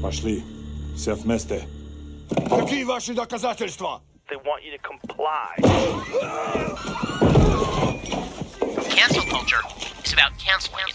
Пошли. Все вместе. Какие ваши доказательства? They want you to comply. Cancel culture is about canceling.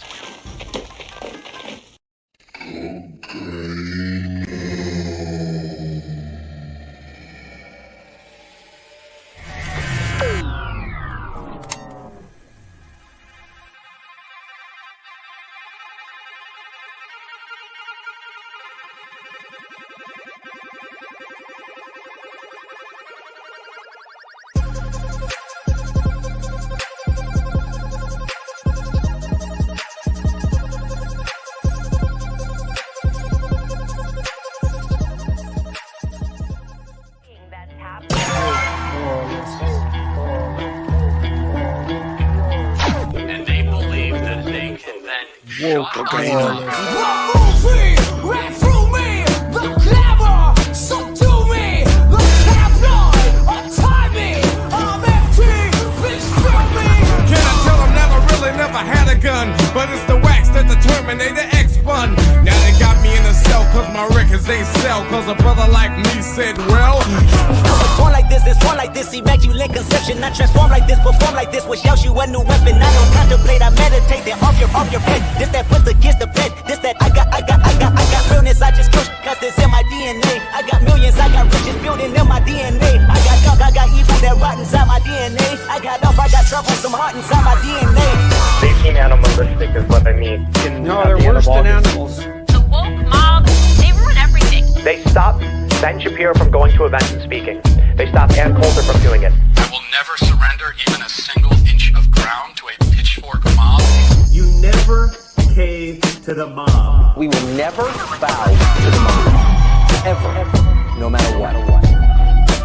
From going to events and speaking. They stopped Ann Coulter from doing it. I will never surrender even a single inch of ground to a pitchfork mob. You never cave to the mob. We will never bow to the mob. Ever. No matter what.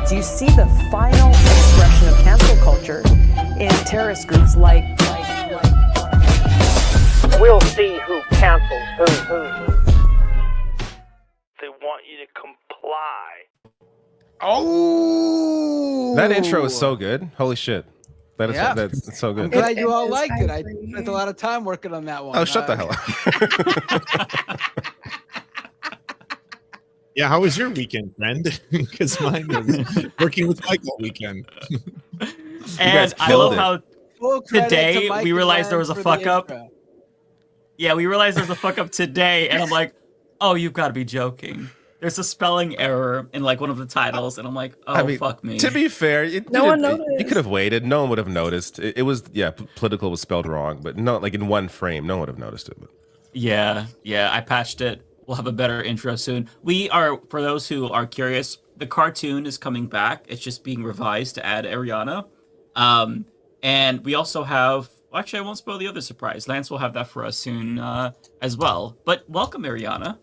Do you see the final expression of cancel culture in terrorist groups like... We'll see who cancels who. They want you to comply. Oh, that intro is so good. Holy shit. That's so good. I'm glad you all liked it. I spent a lot of time working on that one. Oh, shut the hell up. Yeah, how was your weekend, friend? Because mine was working with Mike all weekend. And I love how today we realized there was a fuck up. Yeah, we realized there's a fuck up today, and I'm like, oh, you've got to be joking. There's a spelling error in like one of the titles, and I'm like, oh, I mean, fuck me. To be fair, no one noticed. You could have waited. No one would have noticed. It was, political was spelled wrong, but not like in one frame. No one would have noticed it. But. Yeah, I patched it. We'll have a better intro soon. We are, for those who are curious, the cartoon is coming back. It's just being revised to add Ariana. And we also have, actually, I won't spoil the other surprise. Lance will have that for us soon as well. But welcome, Ariana.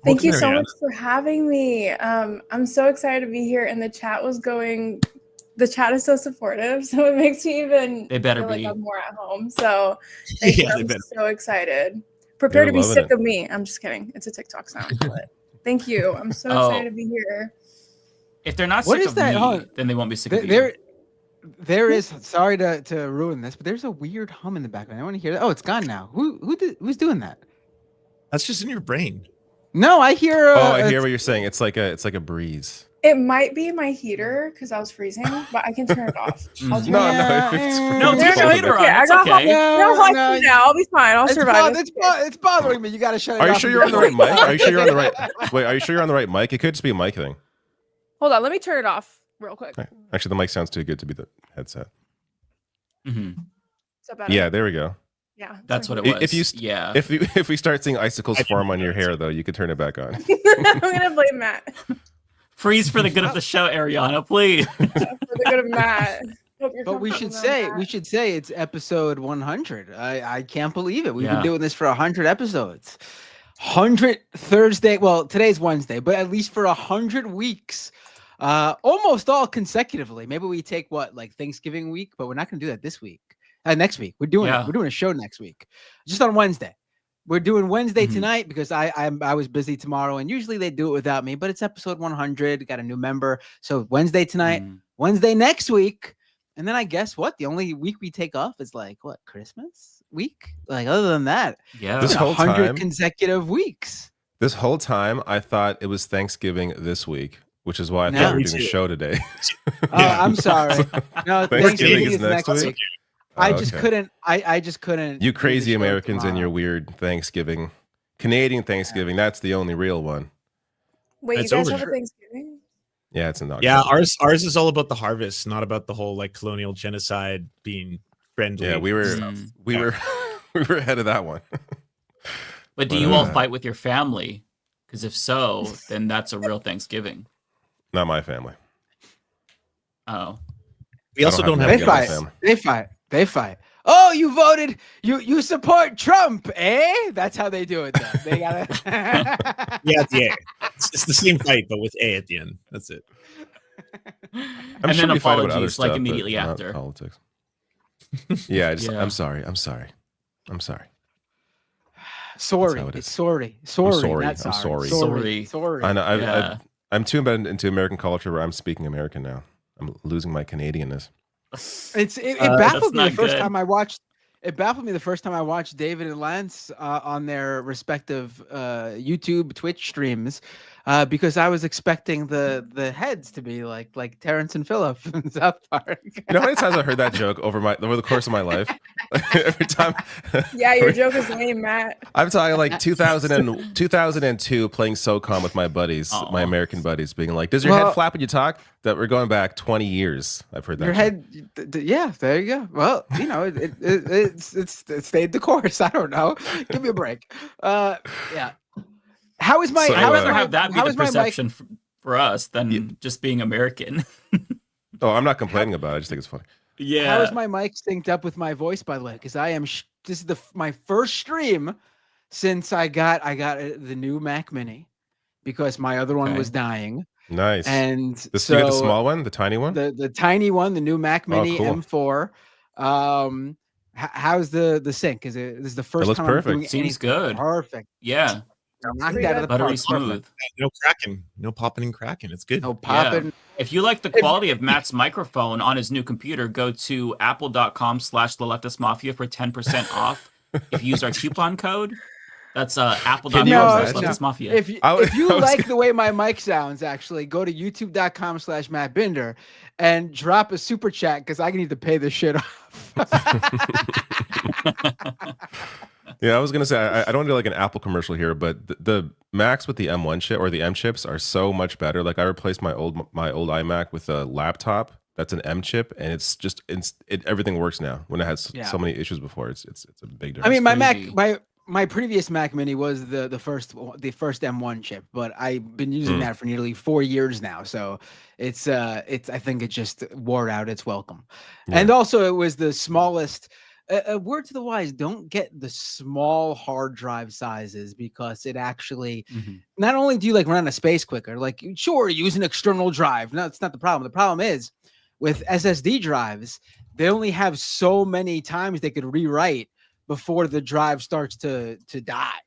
Thank you so much for having me. I'm so excited to be here, and the chat is so supportive, so it makes me even feel like I'm more at home. So I'm so excited. Prepare to be sick of me. I'm just kidding. It's a TikTok sound. But thank you. I'm so excited to be here. If they're not sick of me, then they won't be sick of you. There is, sorry to ruin this, but there's a weird hum in the background. I want to hear that. Oh, it's gone now. Who's doing that? That's just in your brain. No, I hear. I hear what you're saying. It's like a breeze. It might be my heater because I was freezing, but I can turn it off. No, turn the heater on. It's okay. Now I'll be fine. I'll survive. It's bothering me. You got to shut it off. Are you sure you're on the right mic? Are you sure you're on the right? Wait, are you sure you're on the right mic? It could just be a mic thing. Hold on, let me turn it off real quick. Actually, the mic sounds too good to be the headset. Mm-hmm. Is that better? Yeah, there we go. Yeah, that's what it was. If we start seeing icicles form on your hair, though, you could turn it back on. I'm gonna blame Matt. Freeze for the good of the show, Ariana, please. For the good of Matt. But we should say it's episode 100. I can't believe it. We've been doing this for 100 episodes. 100 Thursday. Well, today's Wednesday, but at least for 100 weeks. Almost all consecutively. Maybe we take like Thanksgiving week, but we're not gonna do that this week. Next week. We're doing a show next week. Just on Wednesday. We're doing Wednesday tonight because I was busy tomorrow, and usually they do it without me, but it's episode 100. Got a new member. So Wednesday tonight, Wednesday next week. And then I guess the only week we take off is Christmas week? Like other than that, this whole 100 time, consecutive weeks. This whole time, I thought it was Thanksgiving this week, which is why I thought we were doing a show today. I'm sorry. No, Thanksgiving is next week. I just couldn't. I just couldn't. You crazy Americans and your weird Thanksgiving. Canadian Thanksgiving, that's the only real one. Wait, It's you guys over. have a Thanksgiving? Yeah, it's in October. Yeah, ours is all about the harvest, not about the whole like colonial genocide being friendly. Yeah, we were we were ahead of that one. But do you all fight with your family? Because if so, then that's a real Thanksgiving. Not my family. Oh. We also don't have They fight. They fight. They fight. Oh, you voted. You support Trump, eh? That's how they do it. Though. They gotta. Yeah, at the A. It's the same fight, but with A at the end. That's it. And then apologies like immediately after. Politics. Yeah, I'm sorry. I'm sorry. Sorry. It's sorry. Sorry. I'm sorry. Sorry. I know. I'm too embedded into American culture where I'm speaking American now. I'm losing my Canadianness. It baffled me the first time I watched. It baffled me the first time I watched David and Lance on their respective YouTube, Twitch streams, because I was expecting the heads to be like Terrence and Phillip in South Park. You know how many times I heard that joke over the course of my life? Every time. Yeah, your joke is lame, Matt. I'm talking like 2002 playing SOCOM with my buddies, my American buddies, being like, "Does your head flap when you talk?" That we're going back 20 years. I've heard that. Your head, yeah. There you go. Well, you know, it stayed the course. I don't know. Give me a break. Yeah. How is my? So, how I'd is rather my, have that be how the is my perception for us than just being American. Oh, I'm not complaining about it. I just think it's funny. Yeah. How is my mic synced up with my voice, by the way? Because I am. This is my first stream since I got the new Mac Mini, because my other one was dying. Nice. And you so got the small one, the tiny one, the tiny one, the new Mac Mini cool. M4. How's the sync? This is the first looks time perfect. I'm doing Seems good. Perfect. Yeah. Knocked out of the Buttery park. smooth. No cracking, no popping and cracking. It's good. No popping. Yeah. If you like the quality of Matt's microphone on his new computer, go to apple.com/the Leftist Mafia for 10% off. If you use our coupon code, that's apple.com/Leftist Mafia. If you like the way my mic sounds, actually, go to youtube.com/Matt Binder and drop a super chat, because I need to pay this shit off. Yeah, I was gonna say I don't do like an Apple commercial here, but the Macs with the M1 chip or the M chips are so much better. Like I replaced my old iMac with a laptop that's an M chip, and it's just everything works now. When it has so many issues before, it's a big difference. I mean, my previous Mac Mini was the first M1 chip, but I've been using that for nearly 4 years now. So it's I think it just wore out its welcome. Yeah. And also it was the smallest. A word to the wise: don't get the small hard drive sizes, because it actually not only do you like run out of space quicker, like sure use an external drive. No, it's not the problem. The problem is with SSD drives, they only have so many times they could rewrite before the drive starts to die.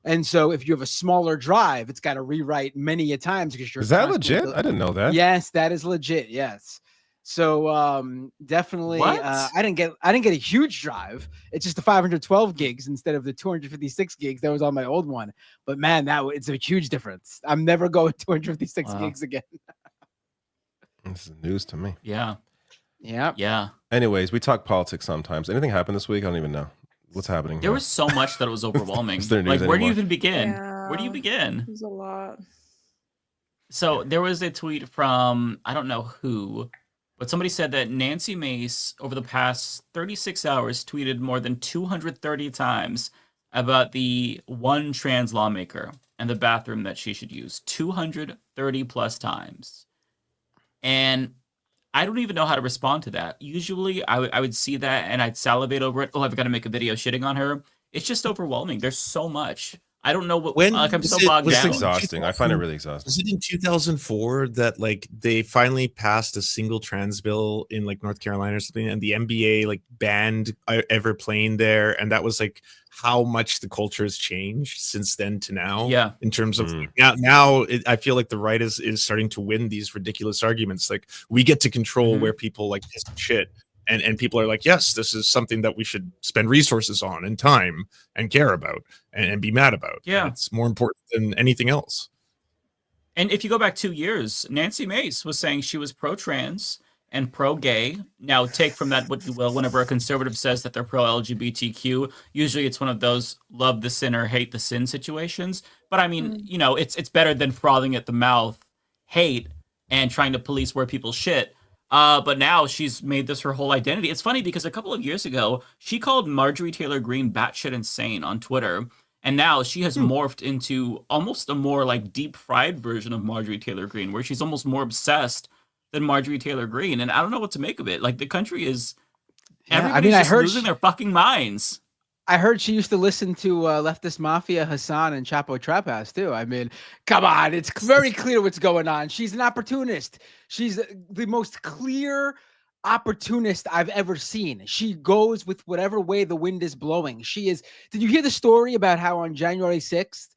And so if you have a smaller drive, it's got to rewrite many a times because you're. Is that legit? I didn't know that. Yes, that is legit. Yes. So definitely I didn't get a huge drive. It's just the 512 gigs instead of the 256 gigs that was on my old one. But man, it's a huge difference. I'm never going 256 gigs again. This is news to me. Yeah. Yeah. Yeah. Anyways, we talk politics sometimes. Anything happened this week? I don't even know. What's happening? There was so much that was overwhelming. Like, where do you even begin? Yeah, where do you begin? There's a lot. So there was a tweet from, I don't know who, but somebody said that Nancy Mace, over the past 36 hours, tweeted more than 230 times about the one trans lawmaker and the bathroom that she should use. 230 plus times. And I don't even know how to respond to that. Usually I would see that and I'd salivate over it. Oh, I've got to make a video shitting on her. It's just overwhelming. There's so much. I don't know what. I'm so bogged down. It's exhausting. I find it really exhausting. Was it in 2004 that like they finally passed a single trans bill in like North Carolina or something, and the NBA like banned ever playing there, and that was like how much the culture has changed since then to now. Yeah. In terms of now, I feel like the right is starting to win these ridiculous arguments. Like we get to control where people like piss and shit. and people are like, yes, this is something that we should spend resources on and time and care about and be mad about. Yeah, it's more important than anything else. And if you go back 2 years, Nancy Mace was saying she was pro-trans and pro-gay. Now, take from that what you will. Whenever a conservative says that they're pro-LGBTQ, usually it's one of those love the sinner, hate the sin situations. But I mean, you know, it's better than frothing at the mouth hate and trying to police where people shit. But now she's made this her whole identity. It's funny because a couple of years ago, she called Marjorie Taylor Greene batshit insane on Twitter. And now she has morphed into almost a more like deep fried version of Marjorie Taylor Greene, where she's almost more obsessed than Marjorie Taylor Greene. And I don't know what to make of it. Like the country is, everybody's just losing their fucking minds. I heard she used to listen to Leftist Mafia, Hassan, and Chapo Trap House too. I mean, come on, it's very clear what's going on. She's an opportunist. She's the most clear opportunist I've ever seen. She goes with whatever way the wind is blowing. She is. Did you hear the story about how on January 6th,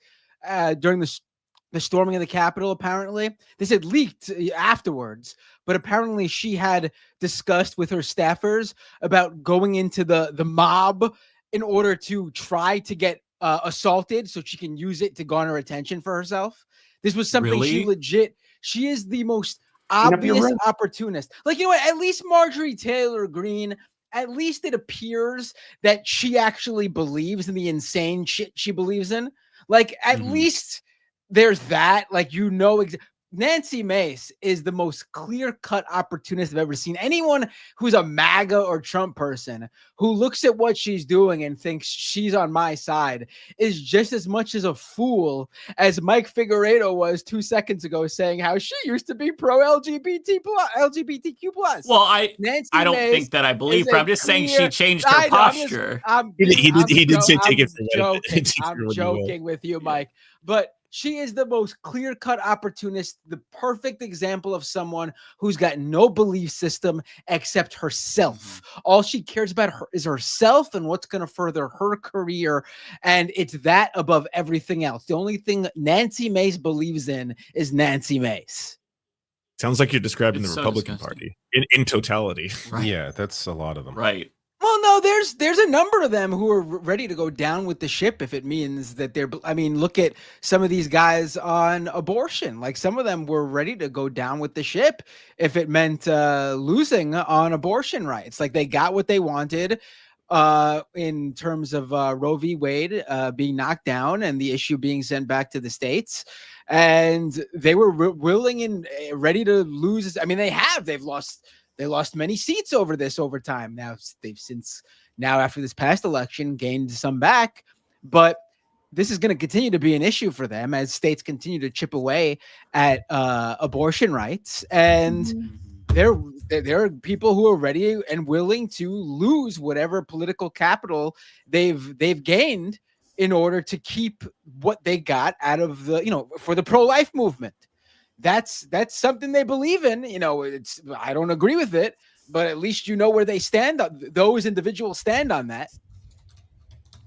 during the storming of the Capitol, apparently this had leaked afterwards, but apparently she had discussed with her staffers about going into the mob in order to try to get assaulted so she can use it to garner attention for herself. This was something she legit. She is the most obvious opportunist. Like, you know what? At least Marjorie Taylor Greene, at least it appears that she actually believes in the insane shit she believes in. Like, at least there's that. Like, you know, Nancy Mace is the most clear-cut opportunist I've ever seen. Anyone who's a MAGA or Trump person who looks at what she's doing and thinks she's on my side is just as much as a fool as Mike Figueredo was 2 seconds ago, saying how she used to be pro-LGBTQ+. Well, I don't think that I believe her. I'm just saying she changed her posture. He did say take it from I'm joking with you, Mike. But she is the most clear-cut opportunist, the perfect example of someone who's got no belief system except herself. All she cares about is herself and what's going to further her career, and it's that above everything else. The only thing Nancy Mace believes in is Nancy Mace. Sounds like you're describing the Republican Party in totality. Right. Yeah, that's a lot of them. Right. Well, no, there's a number of them who are ready to go down with the ship if it means that they're. I mean, look at some of these guys on abortion. Like some of them were ready to go down with the ship if it meant losing on abortion rights. Like they got what they wanted in terms of Roe v. Wade being knocked down and the issue being sent back to the states. And they were willing and ready to lose. I mean, they've lost. They lost many seats over this over time. Now they've since after this past election gained some back, but this is going to continue to be an issue for them as states continue to chip away at abortion rights. And there are people who are ready and willing to lose whatever political capital they've gained in order to keep what they got out of for the pro-life movement. That's something they believe in. I don't agree with it, but at least you know where they stand. Those individuals stand on that.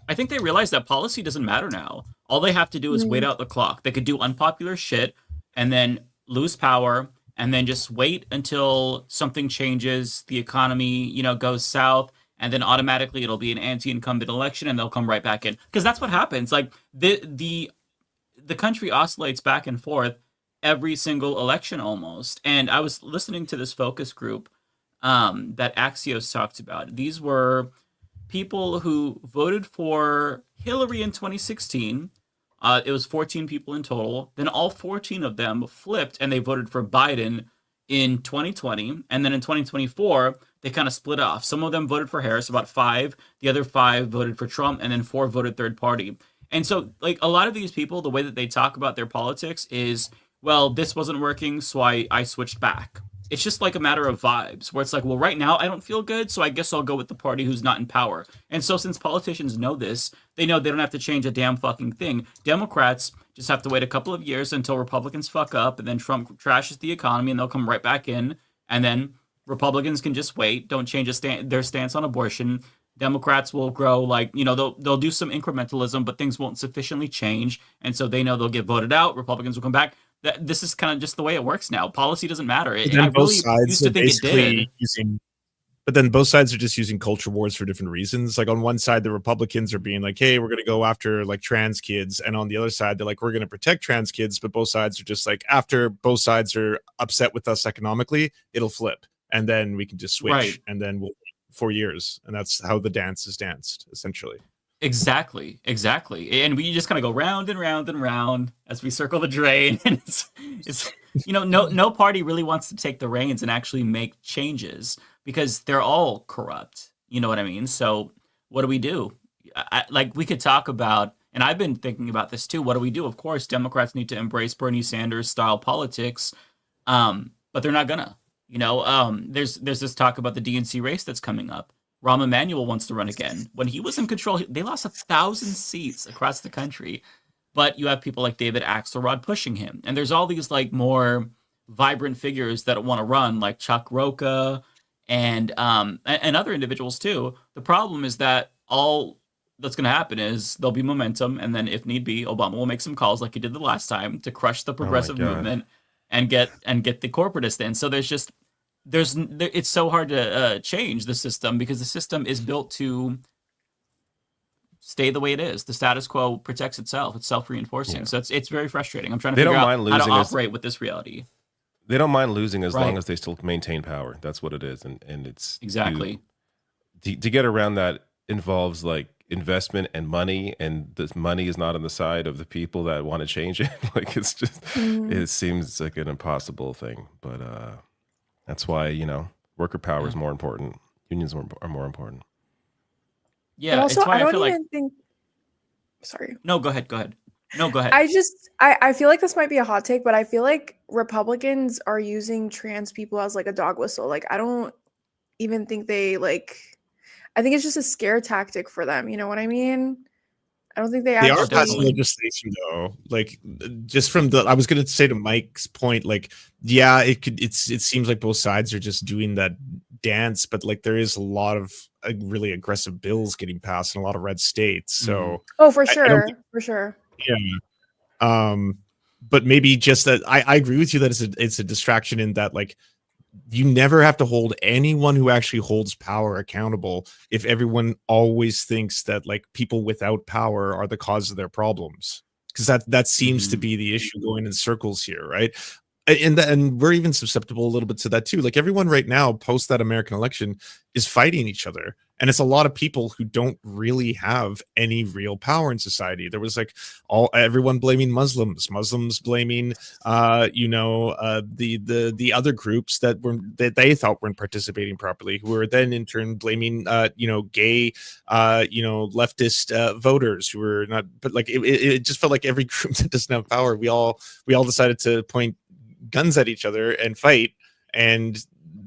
I think they realize that policy doesn't matter now. All they have to do is wait out the clock. They could do unpopular shit and then lose power and then just wait until something changes, the economy, goes south, and then automatically it'll be an anti-incumbent election and they'll come right back in. Because that's what happens. Like the country oscillates back and forth every single election almost. And I was listening to this focus group that Axios talked about. These were people who voted for Hillary in 2016. It was 14 people in total. Then all 14 of them flipped and they voted for Biden in 2020. And then in 2024, they kind of split off. Some of them voted for Harris, about 5. The other 5 voted for Trump, and then 4 voted third party. And so like a lot of these people, the way that they talk about their politics is, well, this wasn't working, so I switched back. It's just like a matter of vibes, where it's like, well, right now I don't feel good, so I guess I'll go with the party who's not in power. And so since politicians know this, they know they don't have to change a damn fucking thing. Democrats just have to wait a couple of years until Republicans fuck up, and then Trump trashes the economy, and they'll come right back in. And then Republicans can just wait, don't change their stance on abortion. Democrats will grow, they'll do some incrementalism, but things won't sufficiently change. And so they know they'll get voted out. Republicans will come back. This is kind of just the way it works now. Policy doesn't matter. And I really used to think it did. But then both sides are just using culture wars for different reasons. Like on one side, the Republicans are being like, hey, we're going to go after like trans kids. And on the other side, they're like, we're going to protect trans kids. But both sides are just like, after both sides are upset with us economically, it'll flip. And then we can just switch. Right. And then we'll 4 years. And that's how the dance is danced, essentially. Exactly. And we just kind of go round and round and round as we circle the drain. And it's no party really wants to take the reins and actually make changes, because they're all corrupt. You know what I mean? So what do we do? Like, we could talk about, and I've been thinking about this too. What do we do? Of course, Democrats need to embrace Bernie Sanders style politics, but they're not gonna. There's this talk about the DNC race that's coming up. Rahm Emanuel wants to run again. When he was in control, they lost 1,000 seats across the country. But you have people like David Axelrod pushing him, and there's all these like more vibrant figures that want to run, like Chuck Rocha and other individuals too. The problem is that all that's going to happen is there'll be momentum, and then if need be, Obama will make some calls like he did the last time to crush the progressive movement and get the corporatist in. So it's so hard to change the system, because the system is built to stay the way it is. The status quo protects itself. It's self-reinforcing. Yeah. So it's very frustrating. I'm trying to figure out how to operate with this reality. They don't mind losing as long as they still maintain power. That's what it is. And it's exactly to get around that involves like investment and money, and this money is not on the side of the people that want to change it. Like, it's just it seems like an impossible thing. But that's why, worker power is more important. Unions are more important. Yeah, also, it's why I feel like. think. Sorry. No, go ahead. No, go ahead. I feel like this might be a hot take, but I feel like Republicans are using trans people as like a dog whistle. Like, I don't even think they like. I think it's just a scare tactic for them. You know what I mean? I don't think they are passing legislation though. Like, just from I was going to say to Mike's point, like, yeah, it seems like both sides are just doing that dance, but like there is a lot of really aggressive bills getting passed in a lot of red states. So for sure. Yeah. But maybe just that I agree with you that it's a distraction in that, like, you never have to hold anyone who actually holds power accountable if everyone always thinks that like people without power are the cause of their problems, because that seems to be the issue going in circles here, right? And we're even susceptible a little bit to that too. Like, everyone right now post that American election is fighting each other, and it's a lot of people who don't really have any real power in society. There was like everyone blaming Muslims blaming the other groups that they thought weren't participating properly, who were then in turn blaming gay leftist voters who were not. But like it just felt like every group that doesn't have power, we all decided to point guns at each other and fight, and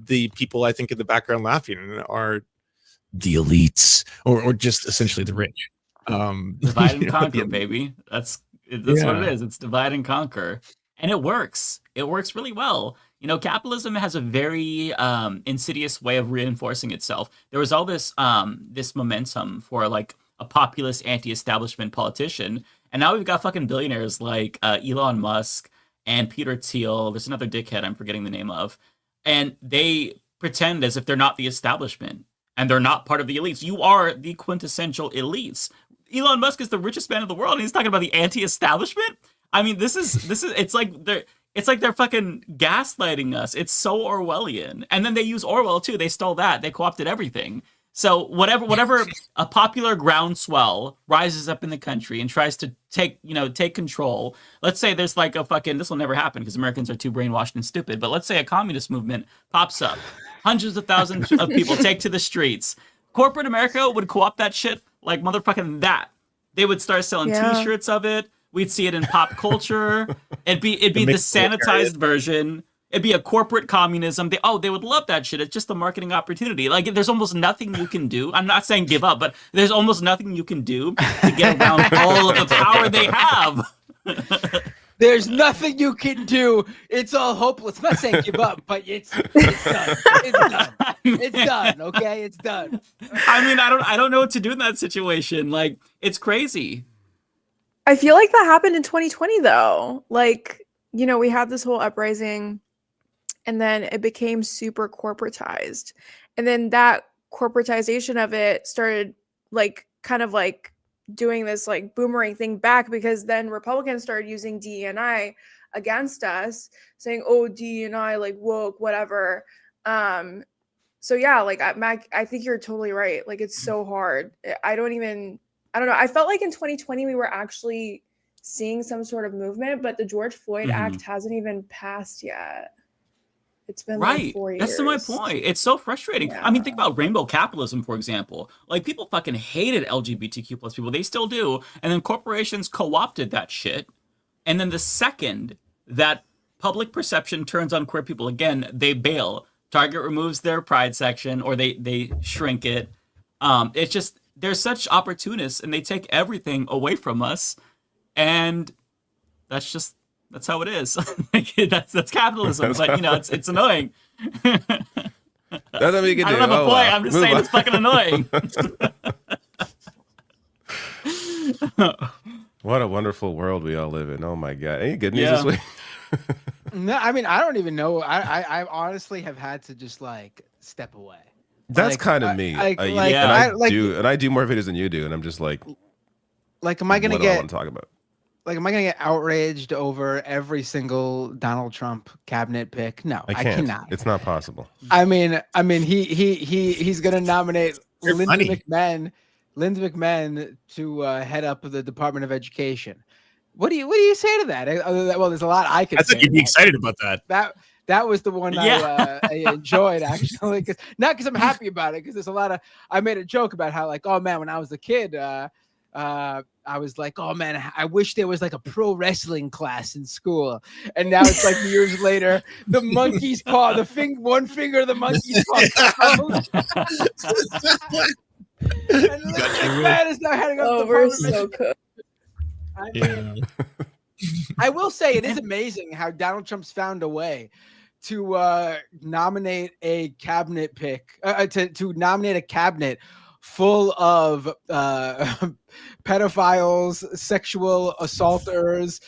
the people I think in the background laughing are the elites or just essentially the rich. Divide and conquer, baby. That's what it is. It's divide and conquer, and it works. It works really well. Capitalism has a very insidious way of reinforcing itself. There was all this momentum for like a populist anti-establishment politician, and now we've got fucking billionaires like Elon Musk and Peter Thiel. There's another dickhead I'm forgetting the name of. And they pretend as if they're not the establishment and they're not part of the elites. You are the quintessential elites. Elon Musk is the richest man in the world, and he's talking about the anti-establishment. I mean, it's like they're fucking gaslighting us. It's so Orwellian. And then they use Orwell too. They stole that. They co-opted everything. So whatever a popular groundswell rises up in the country and tries to take control. Let's say there's like this will never happen because Americans are too brainwashed and stupid. But let's say a communist movement pops up. Hundreds of thousands of people take to the streets. Corporate America would co-opt that shit like motherfucking that. They would start selling T-shirts of it. We'd see it in pop culture. It'd be the sanitized version. It'd be a corporate communism. They would love that shit. It's just a marketing opportunity. Like, there's almost nothing you can do. I'm not saying give up, but there's almost nothing you can do to get around all of the power they have. There's nothing you can do. It's all hopeless. I'm not saying give up, but it's done. It's done. It's done. Okay, it's done. I mean, I don't know what to do in that situation. Like, it's crazy. I feel like that happened in 2020 though. Like, we had this whole uprising, and then it became super corporatized. and then that corporatization of it started like kind of like doing this like boomerang thing back, because then Republicans started using DE&I against us, saying, oh, DE&I, like woke, whatever. So yeah, like Mac, I think you're totally right. Like it's so hard. I don't know. I felt like in 2020 we were actually seeing some sort of movement, but the George Floyd Act hasn't even passed yet. It's been like 4 years. That's my point. It's so frustrating. Yeah. I mean, think about rainbow capitalism, for example. Like, people fucking hated LGBTQ plus people. They still do. And then corporations co-opted that shit. And then the second that public perception turns on queer people again, they bail. Target removes their pride section, or they shrink it. It's just, they're such opportunists, and they take everything away from us. And that's how it is. that's capitalism. But, you know, it's annoying. That's what you can do. I don't have a point. I'm just saying it's fucking annoying. What a wonderful world we all live in. Oh my God. Any good news this week? No, I mean, I don't even know. I honestly have had to just like step away. That's like, kind of me. I do more videos than you do, and I'm just like am I gonna get? I want to talk about? Like, am I gonna get outraged over every single Donald Trump cabinet pick? No, I cannot. It's not possible. I mean, he's gonna nominate Linda McMahon to head up the Department of Education. What do you say to that? Well, there's a lot I could. I thought you'd be excited about that. That was the one I enjoyed, actually, not because I'm happy about it, because there's a lot of. I made a joke about how, like, oh man, when I was a kid, I was like, oh man, I wish there was like a pro wrestling class in school. And now it's like years later, the monkey's paw, one finger of the monkey's paw. And McMahon is now heading up the we're so good. I will say it is amazing how Donald Trump's found a way to nominate a cabinet pick, to nominate a cabinet full of pedophiles, sexual assaulters,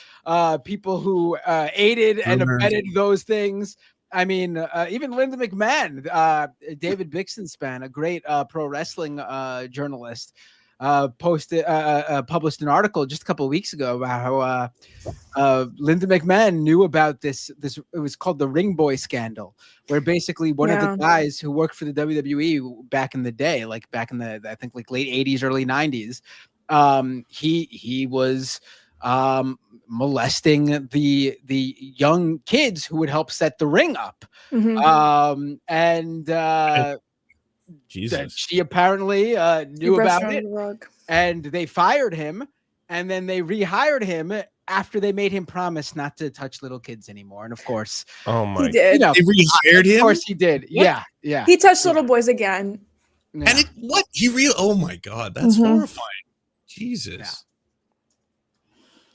people who aided and abetted those things. I mean, even Linda McMahon, David Bixenspan, a great pro wrestling journalist, published an article just a couple of weeks ago about how Linda McMahon knew about this. It was called the Ring Boy scandal, where basically one of the guys who worked for the WWE back in the day, like back in the, I think, like late 80s, early 90s, he was molesting the young kids who would help set the ring up. Jesus. She apparently knew about it, and they fired him, and then they rehired him after they made him promise not to touch little kids anymore. And of course, he did. You know, they rehired him. Of course, he did. What? Yeah. He touched little boys again. Yeah. And oh my God, that's horrifying. Jesus.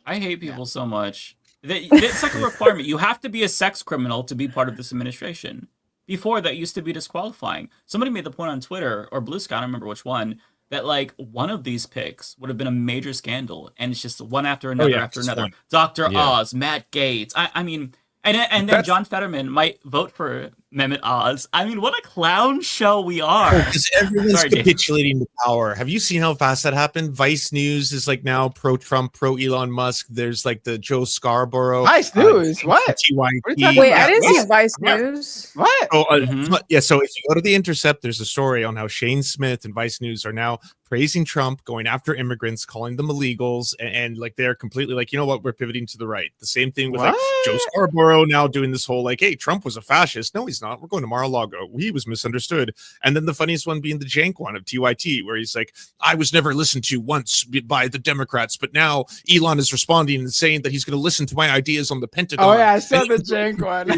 I hate people so much. It's like a requirement. You have to be a sex criminal to be part of this administration. Before, that used to be disqualifying. Somebody made the point on Twitter, or Blue Sky, I don't remember which one, that like one of these picks would have been a major scandal, and it's just one after another after another. Dr. Oz, Matt Gaetz. I mean, and then John Fetterman might vote for Mehmet Oz. I mean, what a clown show we are. Because everyone's capitulating to power. Have you seen how fast that happened? Vice News is like now pro-Trump, pro-Elon Musk. There's like the Joe Scarborough. Vice News? What? Wait, I didn't see Vice News. What? Yeah, so if you go to The Intercept, there's a story on how Shane Smith and Vice News are now praising Trump, going after immigrants, calling them illegals, and like they're completely like, you know what, we're pivoting to the right. The same thing with like Joe Scarborough now doing this whole like, hey, Trump was a fascist. No, he's not. We're going to Mar-a-Lago. He was misunderstood. And then the funniest one being the jank one of TYT, where he's like, I was never listened to once by the Democrats, but now Elon is responding and saying that he's going to listen to my ideas on the Pentagon. Oh yeah, I saw the jank one.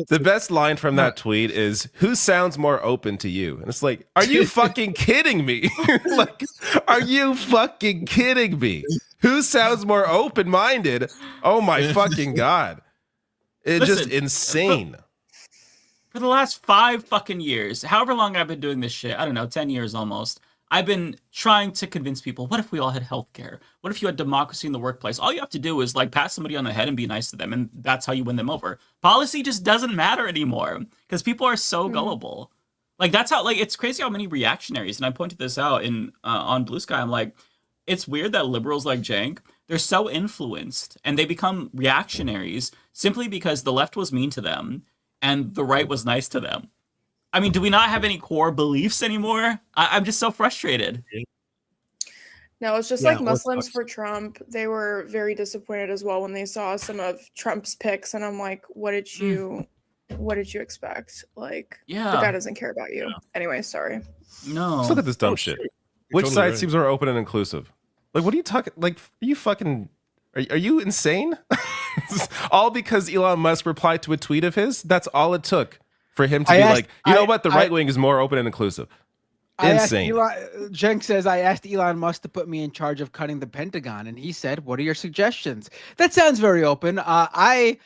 The best line from that tweet is, who sounds more open to you? And it's like, are you fucking kidding me? Like, are you fucking kidding me? Who sounds more open-minded? Oh my fucking God. It's just insane. For the last 5 fucking years, however long I've been doing this shit, I don't know, 10 years almost, I've been trying to convince people, what if we all had healthcare? What if you had democracy in the workplace? All you have to do is like pat somebody on the head and be nice to them, and that's how you win them over. Policy just doesn't matter anymore because people are so gullible. Like that's how, like, it's crazy how many reactionaries, and I pointed this out in on Blue Sky. I'm like, it's weird that liberals like Jank, they're so influenced and they become reactionaries simply because the left was mean to them and the right was nice to them. I mean, do we not have any core beliefs anymore? I'm just so frustrated. No, it's just like Muslims for Trump. They were very disappointed as well when they saw some of Trump's picks, and I'm like, what did you expect? Like, the guy doesn't care about you. Anyway, sorry. No. Let's look at this dumb shit. Which totally side right. seems more open and inclusive? Like, what are you talking? Like, are you fucking? Are you insane? All because Elon Musk replied to a tweet of his? That's all it took for him to be like, you know what? The right wing is more open and inclusive. Insane. Jenk says, I asked Elon Musk to put me in charge of cutting the Pentagon, and he said, what are your suggestions? That sounds very open. I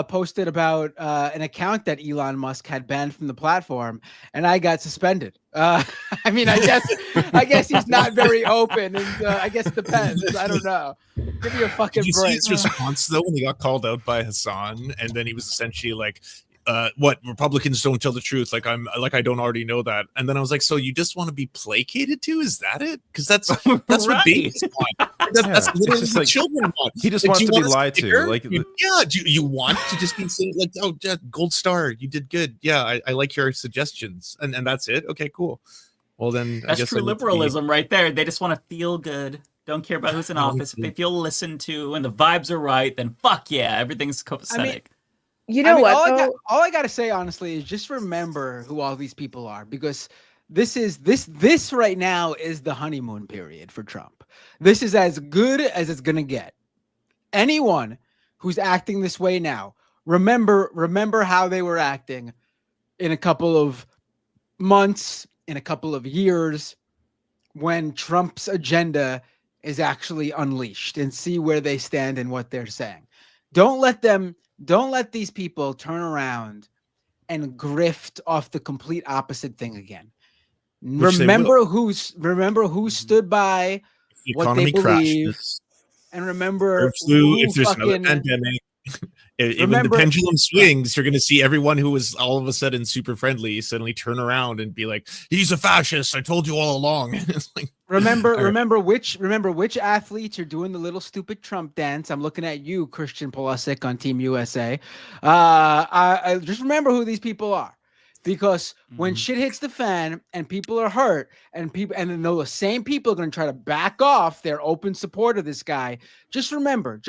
posted about an account that Elon Musk had banned from the platform, and I got suspended. I mean, I guess he's not very open, and I guess it depends. I don't know. Give me a fucking Did you break. see his response though when he got called out by Hassan, and then he was essentially like, what, Republicans don't tell the truth, like I don't already know that. And then I was like, so you just want to be placated to? Is that it? Because that's Right. what babies want. That's literally just what like- children want. He just Like, wants do to you be want a lied to. sticker? Like, do you want to just be saying like, oh, yeah, gold star, you did good. Yeah, I like your suggestions, and that's it. Okay, cool. Well then, I That's guess true liberalism right there. They just want to feel good. Don't care about who's in office. If they feel listened to and the vibes are right, then fuck yeah, everything's copacetic. You know what? All I gotta say honestly is just remember who all these people are, because this right now is the honeymoon period for Trump. This is as good as it's gonna get. Anyone who's acting this way now, remember how they were acting in a couple of months, in a couple of years, when Trump's agenda is actually unleashed, and see where they stand and what they're saying. Don't let these people turn around and grift off the complete opposite thing again. Remember who stood by the what economy they believe, crashes. and remember If there's another pandemic, when the pendulum swings, you're going to see everyone who was all of a sudden super friendly suddenly turn around and be like, "He's a fascist. I told you all along." It's like, remember which athletes are doing the little stupid Trump dance. I'm looking at you, Christian Pulisic on Team USA. I just remember who these people are, because when shit hits the fan and people are hurt, and then those same people are going to try to back off their open support of this guy. Just remember,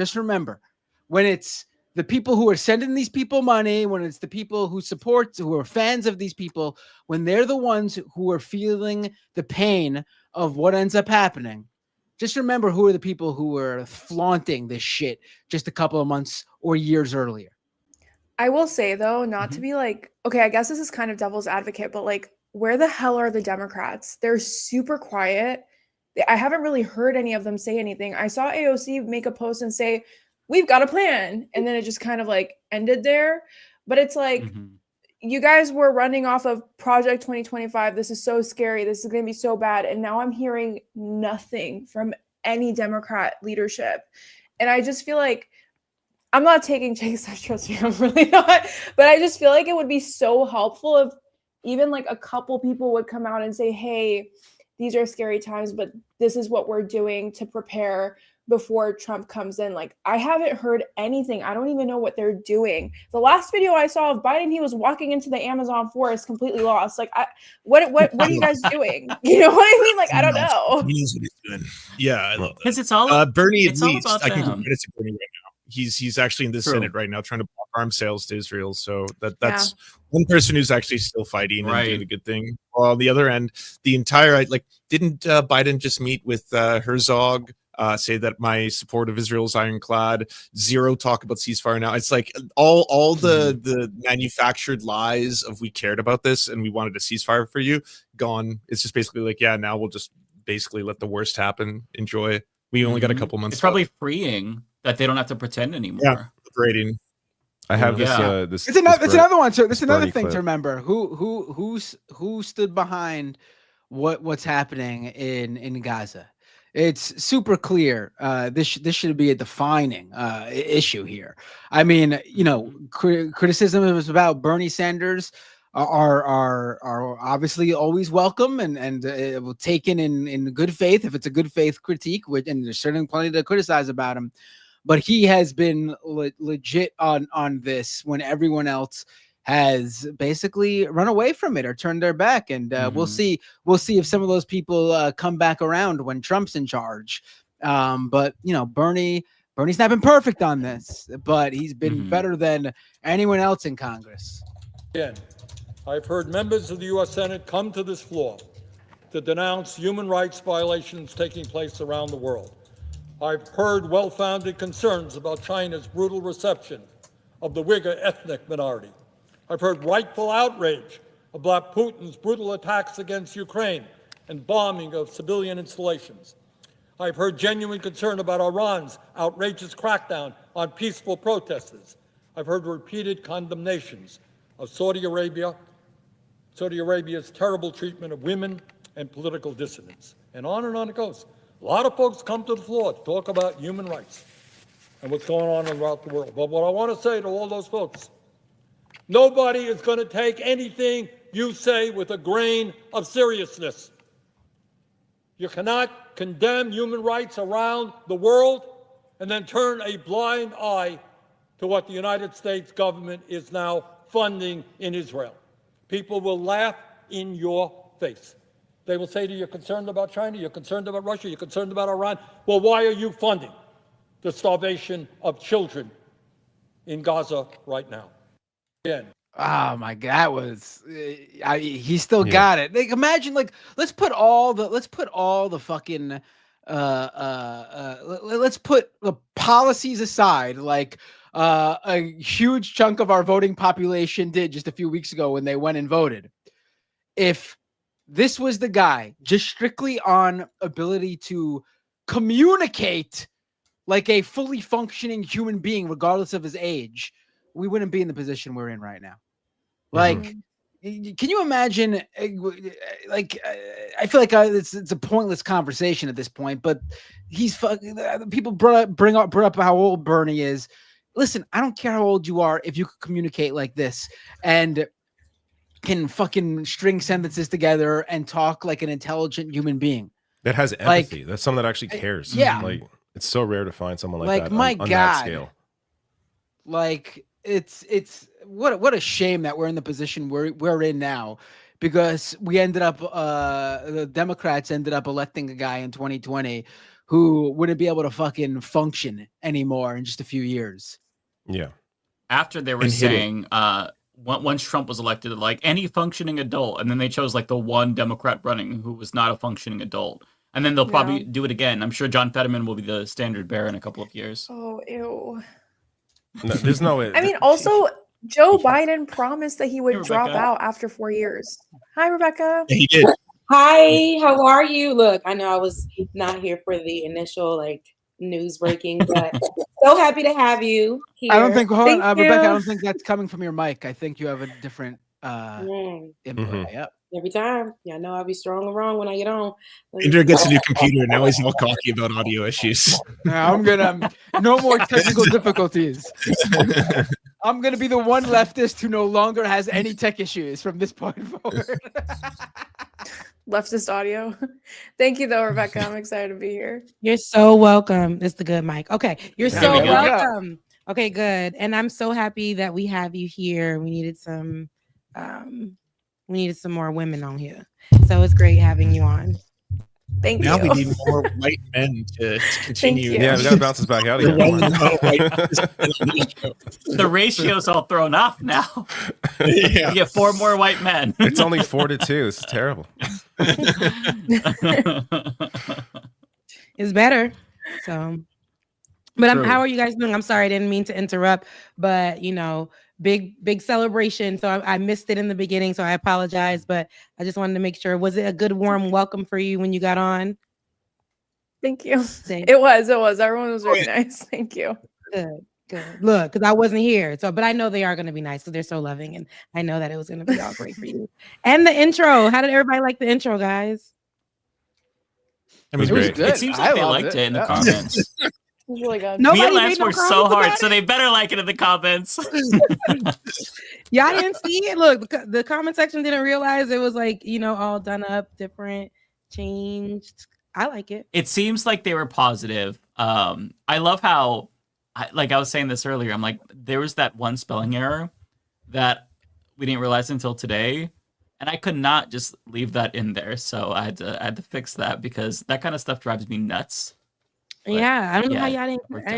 when it's the people who are sending these people money, when it's the people who are fans of these people, when they're the ones who are feeling the pain of what ends up happening, just remember who are the people who were flaunting this shit just a couple of months or years earlier. I will say though, not to be like, okay, I guess this is kind of devil's advocate, but like, where the hell are the Democrats? They're super quiet. I haven't really heard any of them say anything. I saw AOC make a post and say, we've got a plan. And then it just kind of like ended there. But it's like, you guys were running off of Project 2025. This is so scary. This is going to be so bad. And now I'm hearing nothing from any Democrat leadership. And I just feel like, I'm not taking Jake's, I trust you, I'm really not. But I just feel like it would be so helpful if even like a couple people would come out and say, hey, these are scary times, but this is what we're doing to prepare before Trump comes in. Like, I haven't heard anything. I don't even know what they're doing. The last video I saw of Biden, he was walking into the Amazon forest completely lost. Like, what are you guys doing? You know what I mean? Like, I don't know. He knows what he's doing. Yeah, I love that. Because it's all Bernie. it's At all least about I can give them. credit to Bernie right now. He's actually in the Senate right now trying to block arms sales to Israel. So that's one person who's actually still fighting and doing a good thing. Well, on the other end, the entire didn't Biden just meet with Herzog? Say that my support of Israel is ironclad. Zero talk about ceasefire now. It's like all the manufactured lies of we cared about this and we wanted a ceasefire for you gone. It's just basically like, yeah, now we'll just basically let the worst happen. Enjoy. We only got a couple months. It's probably freeing that they don't have to pretend anymore. Yeah, liberating. I have this. It's another one. So this is another Bernie thing clip. to remember. Who stood behind what's happening in Gaza. It's super clear. This should be a defining issue here. I mean, you know, criticism is about Bernie Sanders are obviously always welcome and taken in good faith if it's a good faith critique. And there's certainly plenty to criticize about him, but he has been legit on this when everyone else has basically run away from it or turned their back. And we'll see if some of those people come back around when Trump's in charge. But you know, Bernie's not been perfect on this, but he's been better than anyone else in Congress. Again, I've heard members of the U.S. Senate come to this floor to denounce human rights violations taking place around the world. I've heard well-founded concerns about China's brutal reception of the Uyghur ethnic minority. I've heard rightful outrage about Putin's brutal attacks against Ukraine and bombing of civilian installations. I've heard genuine concern about Iran's outrageous crackdown on peaceful protesters. I've heard repeated condemnations of Saudi Arabia's terrible treatment of women and political dissidents. And on it goes. A lot of folks come to the floor to talk about human rights and what's going on around the world. But what I want to say to all those folks, nobody is going to take anything you say with a grain of seriousness. You cannot condemn human rights around the world and then turn a blind eye to what the United States government is now funding in Israel. People will laugh in your face. They will say to you, you're concerned about China, you're concerned about Russia, you're concerned about Iran. Well, why are you funding the starvation of children in Gaza right now? Again. Oh my God, that was he still got it. Like, imagine, like, let's put all the fucking let's put the policies aside, like a huge chunk of our voting population did just a few weeks ago when they went and voted. If this was the guy just strictly on ability to communicate like a fully functioning human being, regardless of his age, we wouldn't be in the position we're in right now. Like, can you imagine? Like, I feel like it's a pointless conversation at this point. But people bring up how old Bernie is. Listen, I don't care how old you are if you can communicate like this and can fucking string sentences together and talk like an intelligent human being that has empathy. That's someone that actually cares. Yeah, like it's so rare to find someone like that my on God, that scale. Like it's what a shame that we're in the position we're in now, because we ended up the Democrats ended up electing a guy in 2020 who wouldn't be able to fucking function anymore in just a few years. Yeah. After they were saying once Trump was elected, like any functioning adult, and then they chose like the one Democrat running who was not a functioning adult. And then they'll probably do it again. I'm sure John Fetterman will be the standard bearer in a couple of years. Oh, ew. No, there's no way. I mean, also, Joe Biden promised that he would drop out after 4 years. Hi, Rebecca. He did. Hi, how are you? Look, I know I was not here for the initial news breaking, but so happy to have you here. I don't think, Rebecca, I don't think that's coming from your mic. I think you have a different input. Yep. Every time. Yeah, I know I'll be strong or wrong when I get on. Andrew gets a new computer and now he's all cocky about audio issues. I'm gonna no more technical difficulties. I'm gonna be the one leftist who no longer has any tech issues from this point forward. Leftist audio. Thank you, though, Rebecca. I'm excited to be here. You're so welcome. It's the good mic. Okay, you're so welcome. Okay, good. And I'm so happy that we have you here. We needed some more women on here, so it's great having you on. Thank you. Now we need more white men to continue. Yeah, we gotta bounce this back out again. The ratio's all thrown off now. Yeah. You get 4 more white men. It's only 4-2. It's terrible. It's better. So, but how are you guys doing? I'm sorry, I didn't mean to interrupt, but big celebration. So I missed it in the beginning, so I apologize, but I just wanted to make sure. Was it a good warm welcome for you when you got on? Thank you. It was. Everyone was very nice. Thank you. Good. Good. Look, because I wasn't here. So, but I know they are going to be nice because they're so loving, and I know that it was going to be all great for you. And the intro. How did everybody like the intro, guys? I mean, It was great. good. It seems like I they loved liked it in the Yeah. comments. It was really good. Me and Nobody Lance made no were so comments hard, about so it? they better like it in the comments. Y'all didn't see it. Look, the comment section didn't realize it was like, all done up, different, changed. I like it. It seems like they were positive. I love how, like I was saying this earlier, I'm like, there was that one spelling error that we didn't realize until today, and I could not just leave that in there. So I had to fix that because that kind of stuff drives me nuts. But, Yeah, I don't know how yeah,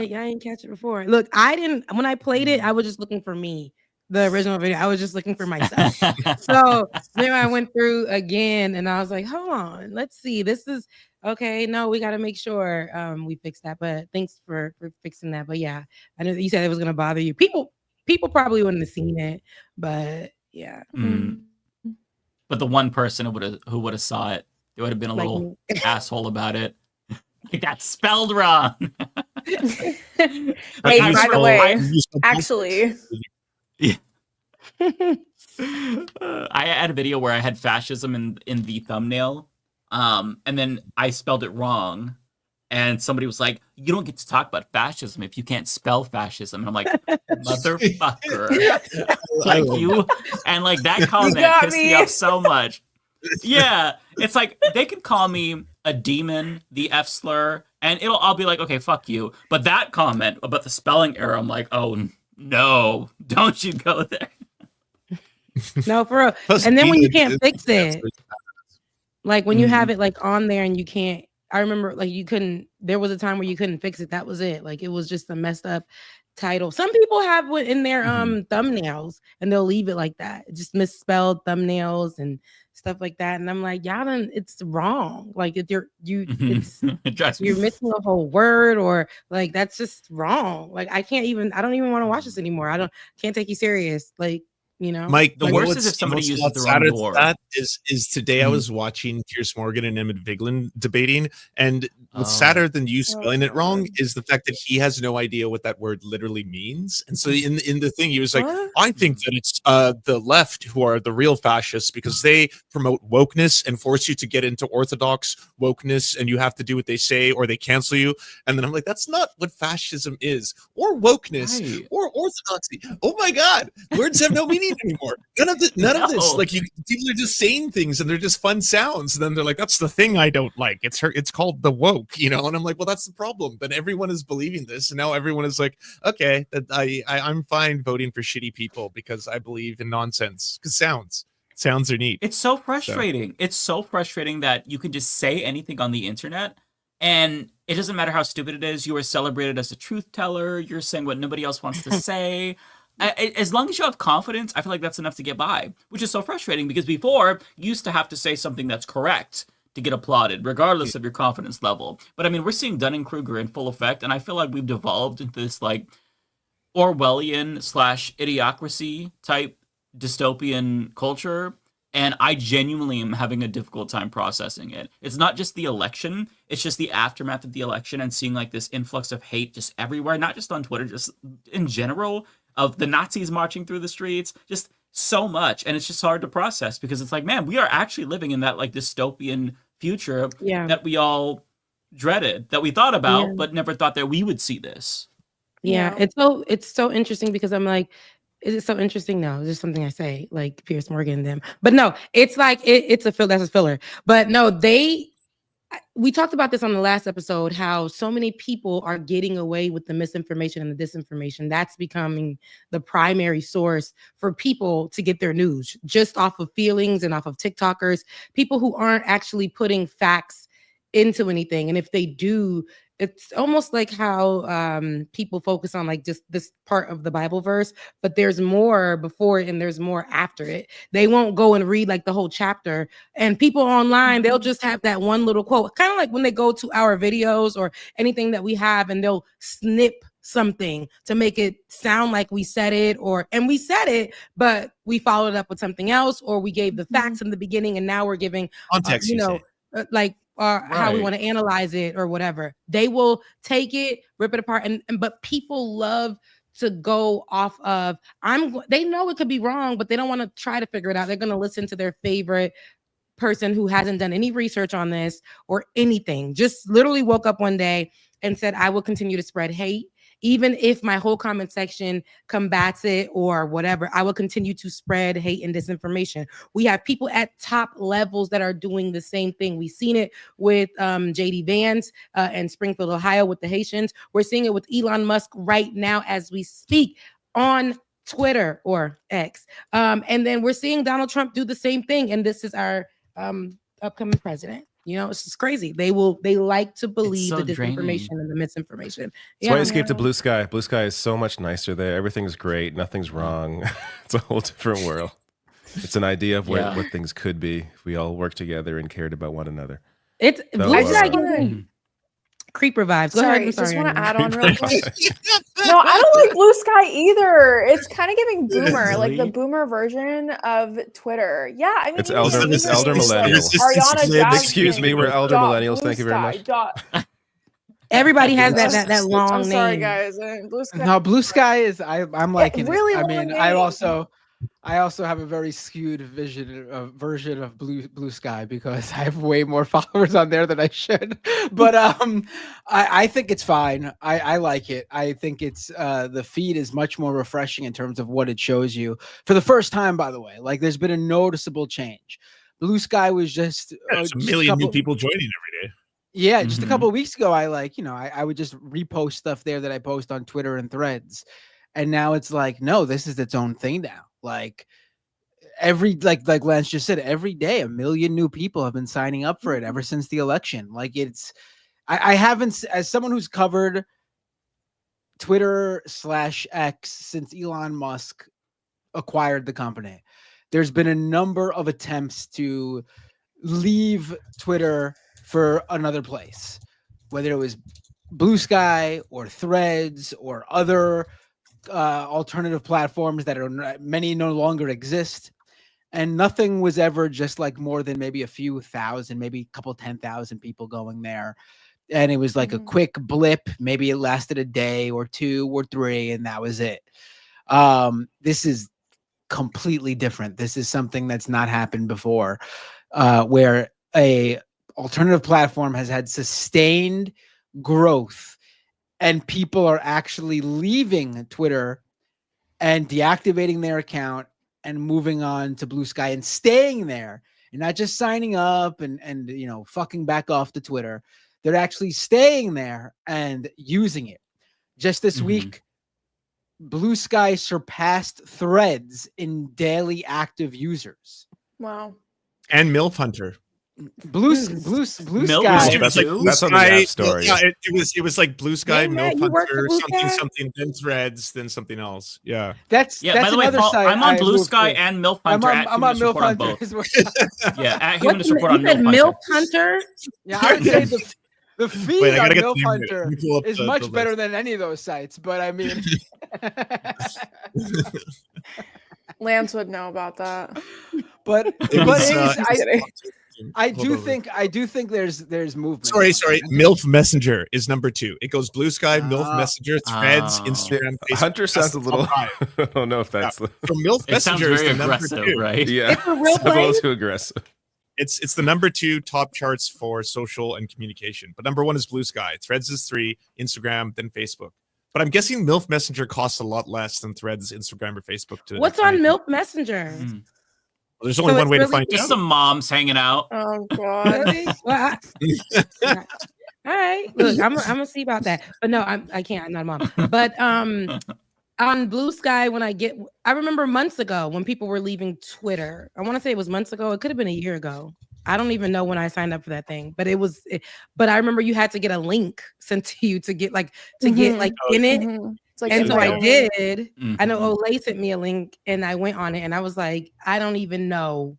y'all didn't catch it before. Look, I didn't. When I played it, I was just looking for me. The original video, I was just looking for myself. So then I went through again, and I was like, "Hold on, let's see. This is okay. No, we got to make sure we fix that." But thanks for fixing that. But yeah, I know that you said it was gonna bother you. People probably wouldn't have seen it, but yeah. But the one person who would have saw it, they would have been a Like little me. asshole about it. Like, that's spelled wrong. Hey, by the way, actually, I had a video where I had fascism in the thumbnail, and then I spelled it wrong, and somebody was like, "You don't get to talk about fascism if you can't spell fascism." And I'm like, "Motherfucker!" Like you, and like that comment pissed me off so much. Yeah, it's like they could call me a demon, the F slur, and I'll be like, okay, fuck you. But that comment about the spelling error, I'm like, oh no, don't you go there. No, for real. And then when you can't fix it, like when you have it like on there and you can't, I remember like you couldn't, there was a time where you couldn't fix it. That was it. Like it was just a messed up title. Some people have it in their thumbnails and they'll leave it like that. Just misspelled thumbnails and stuff like that. And I'm like, y'all done, it's wrong. Like if you're missing a whole word, or like that's just wrong. Like I don't even want to watch this anymore. Can't take you serious. Like, Mike, the worst is if somebody uses the wrong word. That is today I was watching Piers Morgan and Emmett Vigeland debating, and what's sadder than you spelling it wrong is the fact that he has no idea what that word literally means. And so in the thing, he was like, I think that it's the left who are the real fascists because they promote wokeness and force you to get into orthodox wokeness, and you have to do what they say or they cancel you. And then I'm like, that's not what fascism is, or wokeness, or orthodoxy. Oh my God, words have no meaning anymore. None of this. Like people are just saying things and they're just fun sounds. And then they're like, that's the thing I don't like. It's called the woke, And I'm like, well, that's the problem. But everyone is believing this, and now everyone is like, okay, that I'm fine voting for shitty people because I believe in nonsense. Because sounds are neat. It's so frustrating. It's so frustrating that you can just say anything on the internet, and it doesn't matter how stupid it is. You are celebrated as a truth teller. You're saying what nobody else wants to say. As long as you have confidence, I feel like that's enough to get by, which is so frustrating because before you used to have to say something that's correct to get applauded, regardless of your confidence level. But I mean, we're seeing Dunning-Kruger in full effect, and I feel like we've devolved into this like Orwellian / idiocracy type dystopian culture, and I genuinely am having a difficult time processing it. It's not just the election, it's just the aftermath of the election and seeing like this influx of hate just everywhere, not just on Twitter, just in general, of the Nazis marching through the streets, just so much. And it's just hard to process because it's like, man, we are actually living in that like dystopian future that we all dreaded, that we thought about, but never thought that we would see this. Yeah. It's so interesting because I'm like, is it so interesting? No, it's just something I say, like Piers Morgan and them. But no, it's like that's a filler. But no, we talked about this on the last episode, how so many people are getting away with the misinformation and the disinformation. That's becoming the primary source for people to get their news, just off of feelings and off of TikTokers, people who aren't actually putting facts into anything. And if they do, it's almost like how people focus on like just this part of the Bible verse, but there's more before it and there's more after it. They won't go and read like the whole chapter, and people online, they'll just have that one little quote, kind of like when they go to our videos or anything that we have, and they'll snip something to make it sound like we said it, and we said it, but we followed up with something else, or we gave the facts in the beginning and now we're giving context, how we want to analyze it or whatever. They will take it, rip it apart, but people love to go off of. They know it could be wrong, but they don't want to try to figure it out. They're going to listen to their favorite person who hasn't done any research on this or anything. Just literally woke up one day and said, I will continue to spread hate. Even if my whole comment section combats it or whatever, I will continue to spread hate and disinformation. We have people at top levels that are doing the same thing. We've seen it with JD Vance in Springfield, Ohio with the Haitians. We're seeing it with Elon Musk right now as we speak on Twitter or X. And then we're seeing Donald Trump do the same thing. And this is our upcoming president. You know, it's just crazy. They like to believe the disinformation and the misinformation. That's why I escaped to Blue Sky. Blue Sky is so much nicer there. Everything's great. Nothing's wrong. It's a whole different world. It's an idea of what things could be if we all worked together and cared about one another. It's Blue Sky. Creeper vibes. Go ahead. Just want to add on real quick. No, I don't like Blue Sky either. It's kind of giving boomer, like the boomer version of Twitter. Yeah, I mean, it's elder millennials. Excuse me, we're elder millennials. Thank you very much. Everybody has that long I'm name. sorry, guys. Blue Sky. No, Blue Sky is I'm liking it. Really I long mean, name. I also have a very skewed version of Blue Sky because I have way more followers on there than I should. But I think it's fine. I like it. I think it's the feed is much more refreshing in terms of what it shows you. For the first time, by the way, like there's been a noticeable change. Blue Sky was just there's a million new people joining every day. Yeah, just a couple of weeks ago, I would just repost stuff there that I post on Twitter and Threads. And now it's like, no, this is its own thing now. Like like Lance just said, every day a million new people have been signing up for it ever since the election. Like I haven't, as someone who's covered Twitter/X since Elon Musk acquired the company, there's been a number of attempts to leave Twitter for another place, whether it was Blue Sky or Threads or other alternative platforms that are many no longer exist, and nothing was ever just like more than maybe a few thousand, maybe a couple 10,000 people going there, and it was like a quick blip. Maybe it lasted a day or two or three, and that was it. This is completely different. This is something that's not happened before, where a alternative platform has had sustained growth and people are actually leaving Twitter and deactivating their account and moving on to Blue Sky and staying there and not just signing up and fucking back off to Twitter. They're actually staying there and using it. Just this week, Blue Sky surpassed Threads in daily active users. Wow. And MILF Hunter. Blue Sky. That's on the app story. Yeah, it was like Blue Sky, MILF Hunter, something, then Threads, then something else. Yeah. That's by the way, Paul, I'm on Blue Sky and MILF Hunter. I'm on MILF Hunter as well. Yeah, at Humanist Report on MILF Hunter. Yeah, I would say the feed on MILF the Hunter is much better than any of those sites, but I mean Lance would know about that. But I do think there's movement. Sorry. MILF Messenger is number 2. It goes Blue Sky, MILF Messenger, Threads, Instagram, Facebook. Hunter sounds a little. I don't know if that's So MILF Messenger is the number 2, right? Yeah, it's a real a little too aggressive. It's the number 2 top charts for social and communication. But number 1 is Blue Sky. Threads is 3, Instagram, then Facebook. But I'm guessing MILF Messenger costs a lot less than Threads, Instagram, or Facebook. What's on MILF Messenger? Well, there's only one way to find just out. some moms hanging out. Oh God. Well, all right. Look, I'm gonna see about that. But no, I can't. I'm not a mom. But on Blue Sky, I remember months ago when people were leaving Twitter. I want to say it was months ago. It could have been a year ago. I don't even know when I signed up for that thing, but but I remember you had to get a link sent to you to get in it. And so I did. I know Olay sent me a link and I went on it and I was like, I don't know.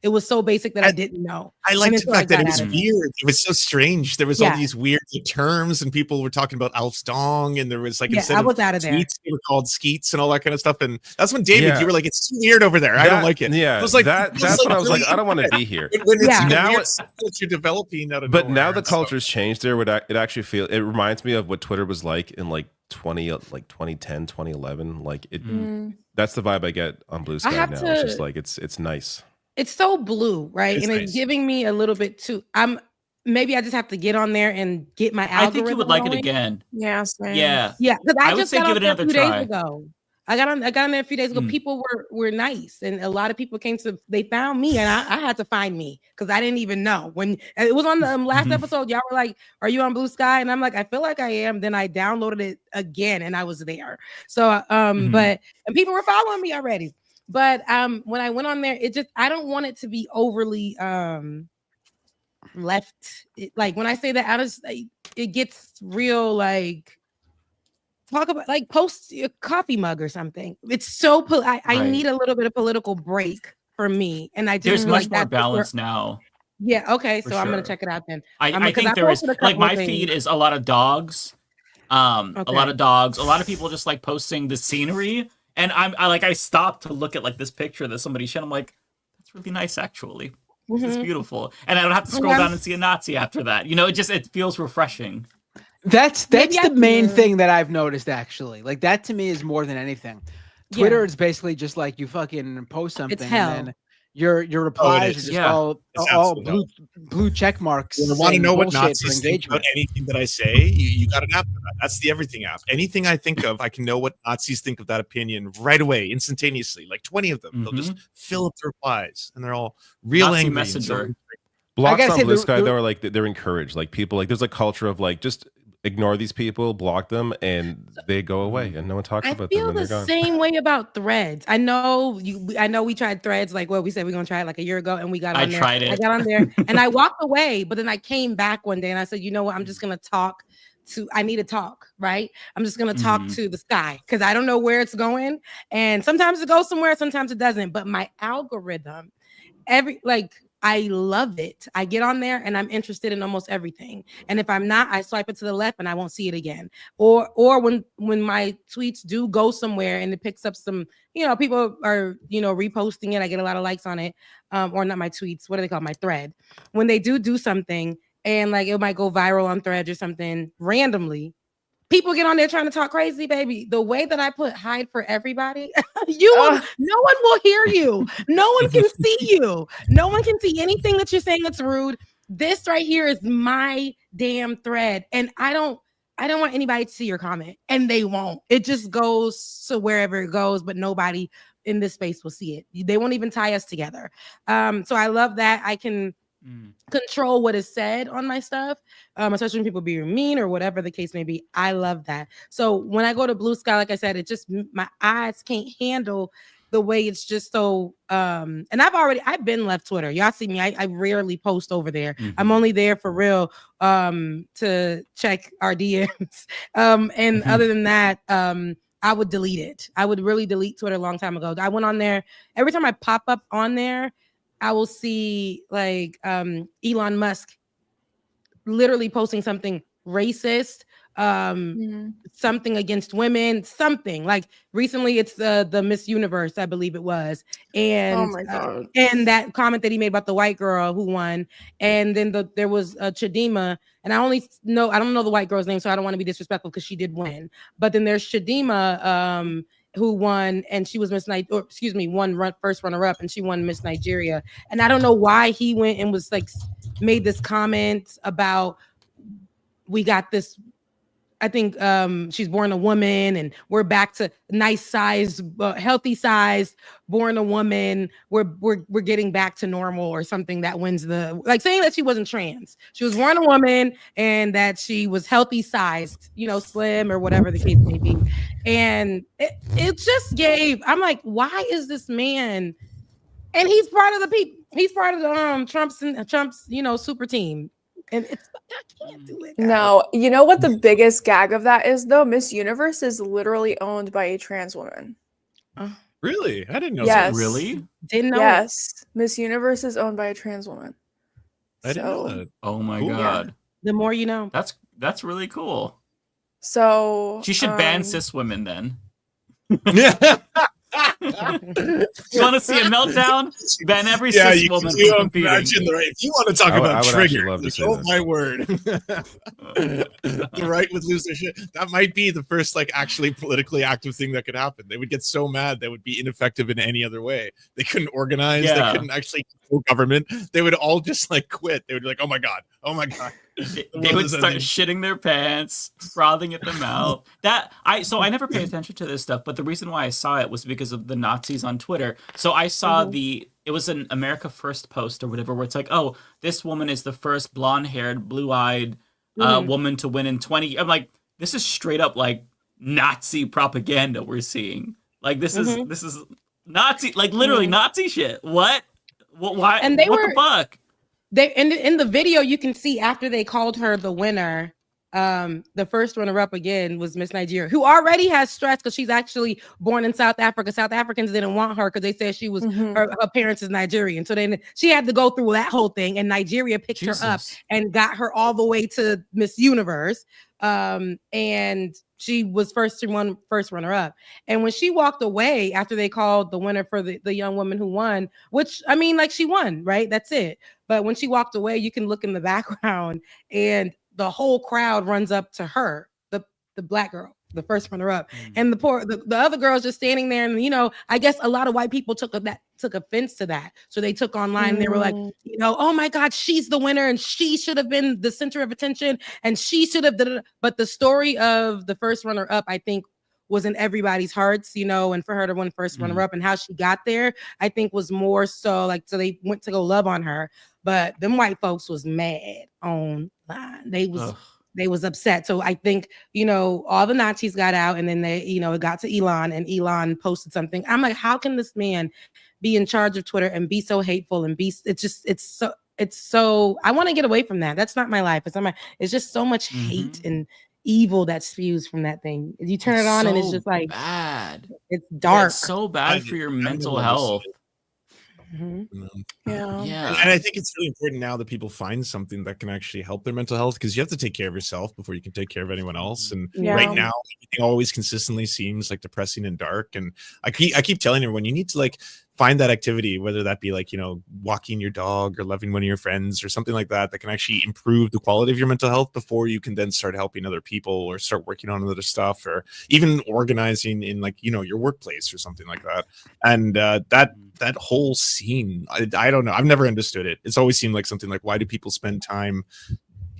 It was so basic that I didn't know. I liked the fact that it was weird. It was so strange. There was all these weird terms and people were talking about Alfstong and there was instead I was out of there. Skeets, they were called skeets and all that kind of stuff. And that's when David, you were like, it's too weird over there. I don't like it. Yeah, it was like, that's when I was like, I don't want to be here. When it's you're developing out of But nowhere, now the culture's changed there. It actually it reminds me of what Twitter was like in like 2010, 2011. Like it. That's the vibe I get on Blue Sky now. It's just like it's nice. It's so blue, right? It's and nice. It's giving me a little bit too. Maybe I just have to get on there and get my algorithm. I think you would like it going. again. Yeah, same. Yeah. Yeah, because I would just say got give on it there a another few try. days ago. I got on there a few days ago. People were nice, and a lot of people they found me, and I had to find me because I didn't even know. When it was on the last episode, y'all were like, "Are you on Blue Sky?" And I'm like, "I feel like I am." Then I downloaded it again, and I was there. So, but and people were following me already. But when I went on there, I don't want it to be overly left. Like when I say that, it gets real like. Talk about like post a coffee mug or something. It's so I need a little bit of political break for me, and I just There's much like more balance now. Yeah. Okay. So For I'm gonna sure. check it out then. I think there is like my feed is a lot of dogs. A lot of dogs. A lot of people just like posting the scenery, and I stopped to look at like this picture that somebody shared. I'm like, that's really nice actually. This is beautiful, and I don't have to scroll down and see a Nazi after that. You know, it feels refreshing. That's the main thing that I've noticed actually. Like that to me is more than anything. Twitter is basically just like you fucking post something and then your replies are just all blue check marks. You want to know what bullshit Nazis for think about engagement. anything that I say? You got an app for that. That's the everything app. Anything I think of, I can know what Nazis think of that opinion right away, instantaneously. Like 20 of them. They'll just fill up the replies, and they're all real Nazi angry. messenger. Blocks on Blue Sky though are like they're encouraged. Like people like there's a culture of like just ignore these people, block them, and they go away, and no one talks about them. I feel when the they're gone. same way about Threads. I know we tried Threads like we said we're gonna try it like a year ago, and we got on there. I got on there and I walked away, but then I came back one day and I said, you know what? I'm just gonna talk to. I need to talk, right? I'm just gonna talk to the sky because I don't know where it's going, and sometimes it goes somewhere, sometimes it doesn't. But my algorithm, I love it. I get on there and I'm interested in almost everything. And if I'm not, I swipe it to the left and I won't see it again. Or when my tweets do go somewhere and it picks up some, people are, reposting it. I get a lot of likes on it. Or not my tweets. What do they call my thread? When they do something and like it might go viral on Threads or something randomly, people get on there trying to talk crazy, baby. The way that I put hide for everybody, no one will hear you. No one can see you. No one can see anything that you're saying that's rude. This right here is my damn thread. And I don't want anybody to see your comment. And they won't. It just goes to wherever it goes, but nobody in this space will see it. They won't even tie us together. So I love that I can control what is said on my stuff, especially when people be mean or whatever the case may be. I love that. So when I go to Blue Sky, like I said, it just my eyes can't handle the way it's just so and I've been left Twitter. Y'all see me, I rarely post over there. I'm only there for real to check our DMs. And other than that, I would delete it. I would really delete Twitter a long time ago. I went on there. Every time I pop up on there, I will see like Elon Musk literally posting something racist, something against women, something like recently it's the Miss Universe, I believe it was. And oh my God. And that comment that he made about the white girl who won. And then there was Chidima, and I don't know the white girl's name, so I don't want to be disrespectful because she did win. But then there's Chidima, who won, and she was first runner-up, and she won Miss Nigeria. And I don't know why he went and was like made this comment about we got this. I think she's born a woman, and we're back to nice size, healthy size, born a woman. We're getting back to normal or something that wins the saying that she wasn't trans. She was born a woman and that she was healthy sized, slim or whatever the case may be. And it just gave. I'm like, why is this man? And he's part of the people. He's part of the Trump's super team. And I can't do it. Guys. No, you know what the biggest gag of that is though? Miss Universe is literally owned by a trans woman. Really? I didn't know yes. that. Really? Didn't know. Yes. Miss Universe is owned by a trans woman. I didn't know that. Oh my Cool. God. Yeah. The more you know. That's really cool. So she should ban cis women then. You want to see a meltdown? Ban every Yeah, cis you woman can from competing. imagine the right. If you want to talk I would about actually trigger, love to see oh this. my word, the right would lose their shit. That might be the first like actually politically active thing that could happen. They would get so mad they would be ineffective in any other way. They couldn't organize. Yeah. They couldn't actually control government. They would all just like quit. They would be like, oh my god. They would start shitting their pants, frothing at the mouth. So I never paid attention to this stuff, but the reason why I saw it was because of the Nazis on Twitter. So I saw it was an America First post or whatever, where it's like, oh, this woman is the first blonde-haired, blue-eyed woman to win in 20. I'm like, this is straight up like Nazi propaganda we're seeing. Like this is Nazi, like literally Nazi shit. What? Why? And they what were the fuck? They in the video you can see after they called her the winner, the first runner-up again was Miss Nigeria, who already has stress because she's actually born in South Africa. South Africans didn't want her because they said she was her parents is Nigerian. So then she had to go through that whole thing, and Nigeria picked her up and got her all the way to Miss Universe. And she was first runner-up. And when she walked away after they called the winner for the young woman who won, which I mean, like she won, right? That's it. But when she walked away, you can look in the background and the whole crowd runs up to her, the black girl, the first runner-up, and the other girls just standing there. And I guess a lot of white people took offense to that, so they took online. And they were like, oh my God, she's the winner, and she should have been the center of attention, and she should have. But the story of the first runner-up, I think, was in everybody's hearts, and for her to win first runner-up and how she got there, I think was more so like, so they went to go love on her. But them white folks was mad online. They was upset. So I think, all the Nazis got out, and then they, it got to Elon, and Elon posted something. I'm like, how can this man be in charge of Twitter and be so hateful and it's so, I want to get away from that. That's not my life. It's just so much hate and evil that spews from that thing. You turn it on and it's just like bad. It's dark. It's so bad for your mental health. Yeah. And I think it's really important now that people find something that can actually help their mental health, because you have to take care of yourself before you can take care of anyone else. And right now, everything always consistently seems like depressing and dark. And I keep telling everyone, you need to like find that activity, whether that be like, walking your dog or loving one of your friends or something like that, that can actually improve the quality of your mental health before you can then start helping other people or start working on other stuff, or even organizing in like, your workplace or something like that. And that whole scene, I don't know. I've never understood it. It's always seemed like something like, why do people spend time,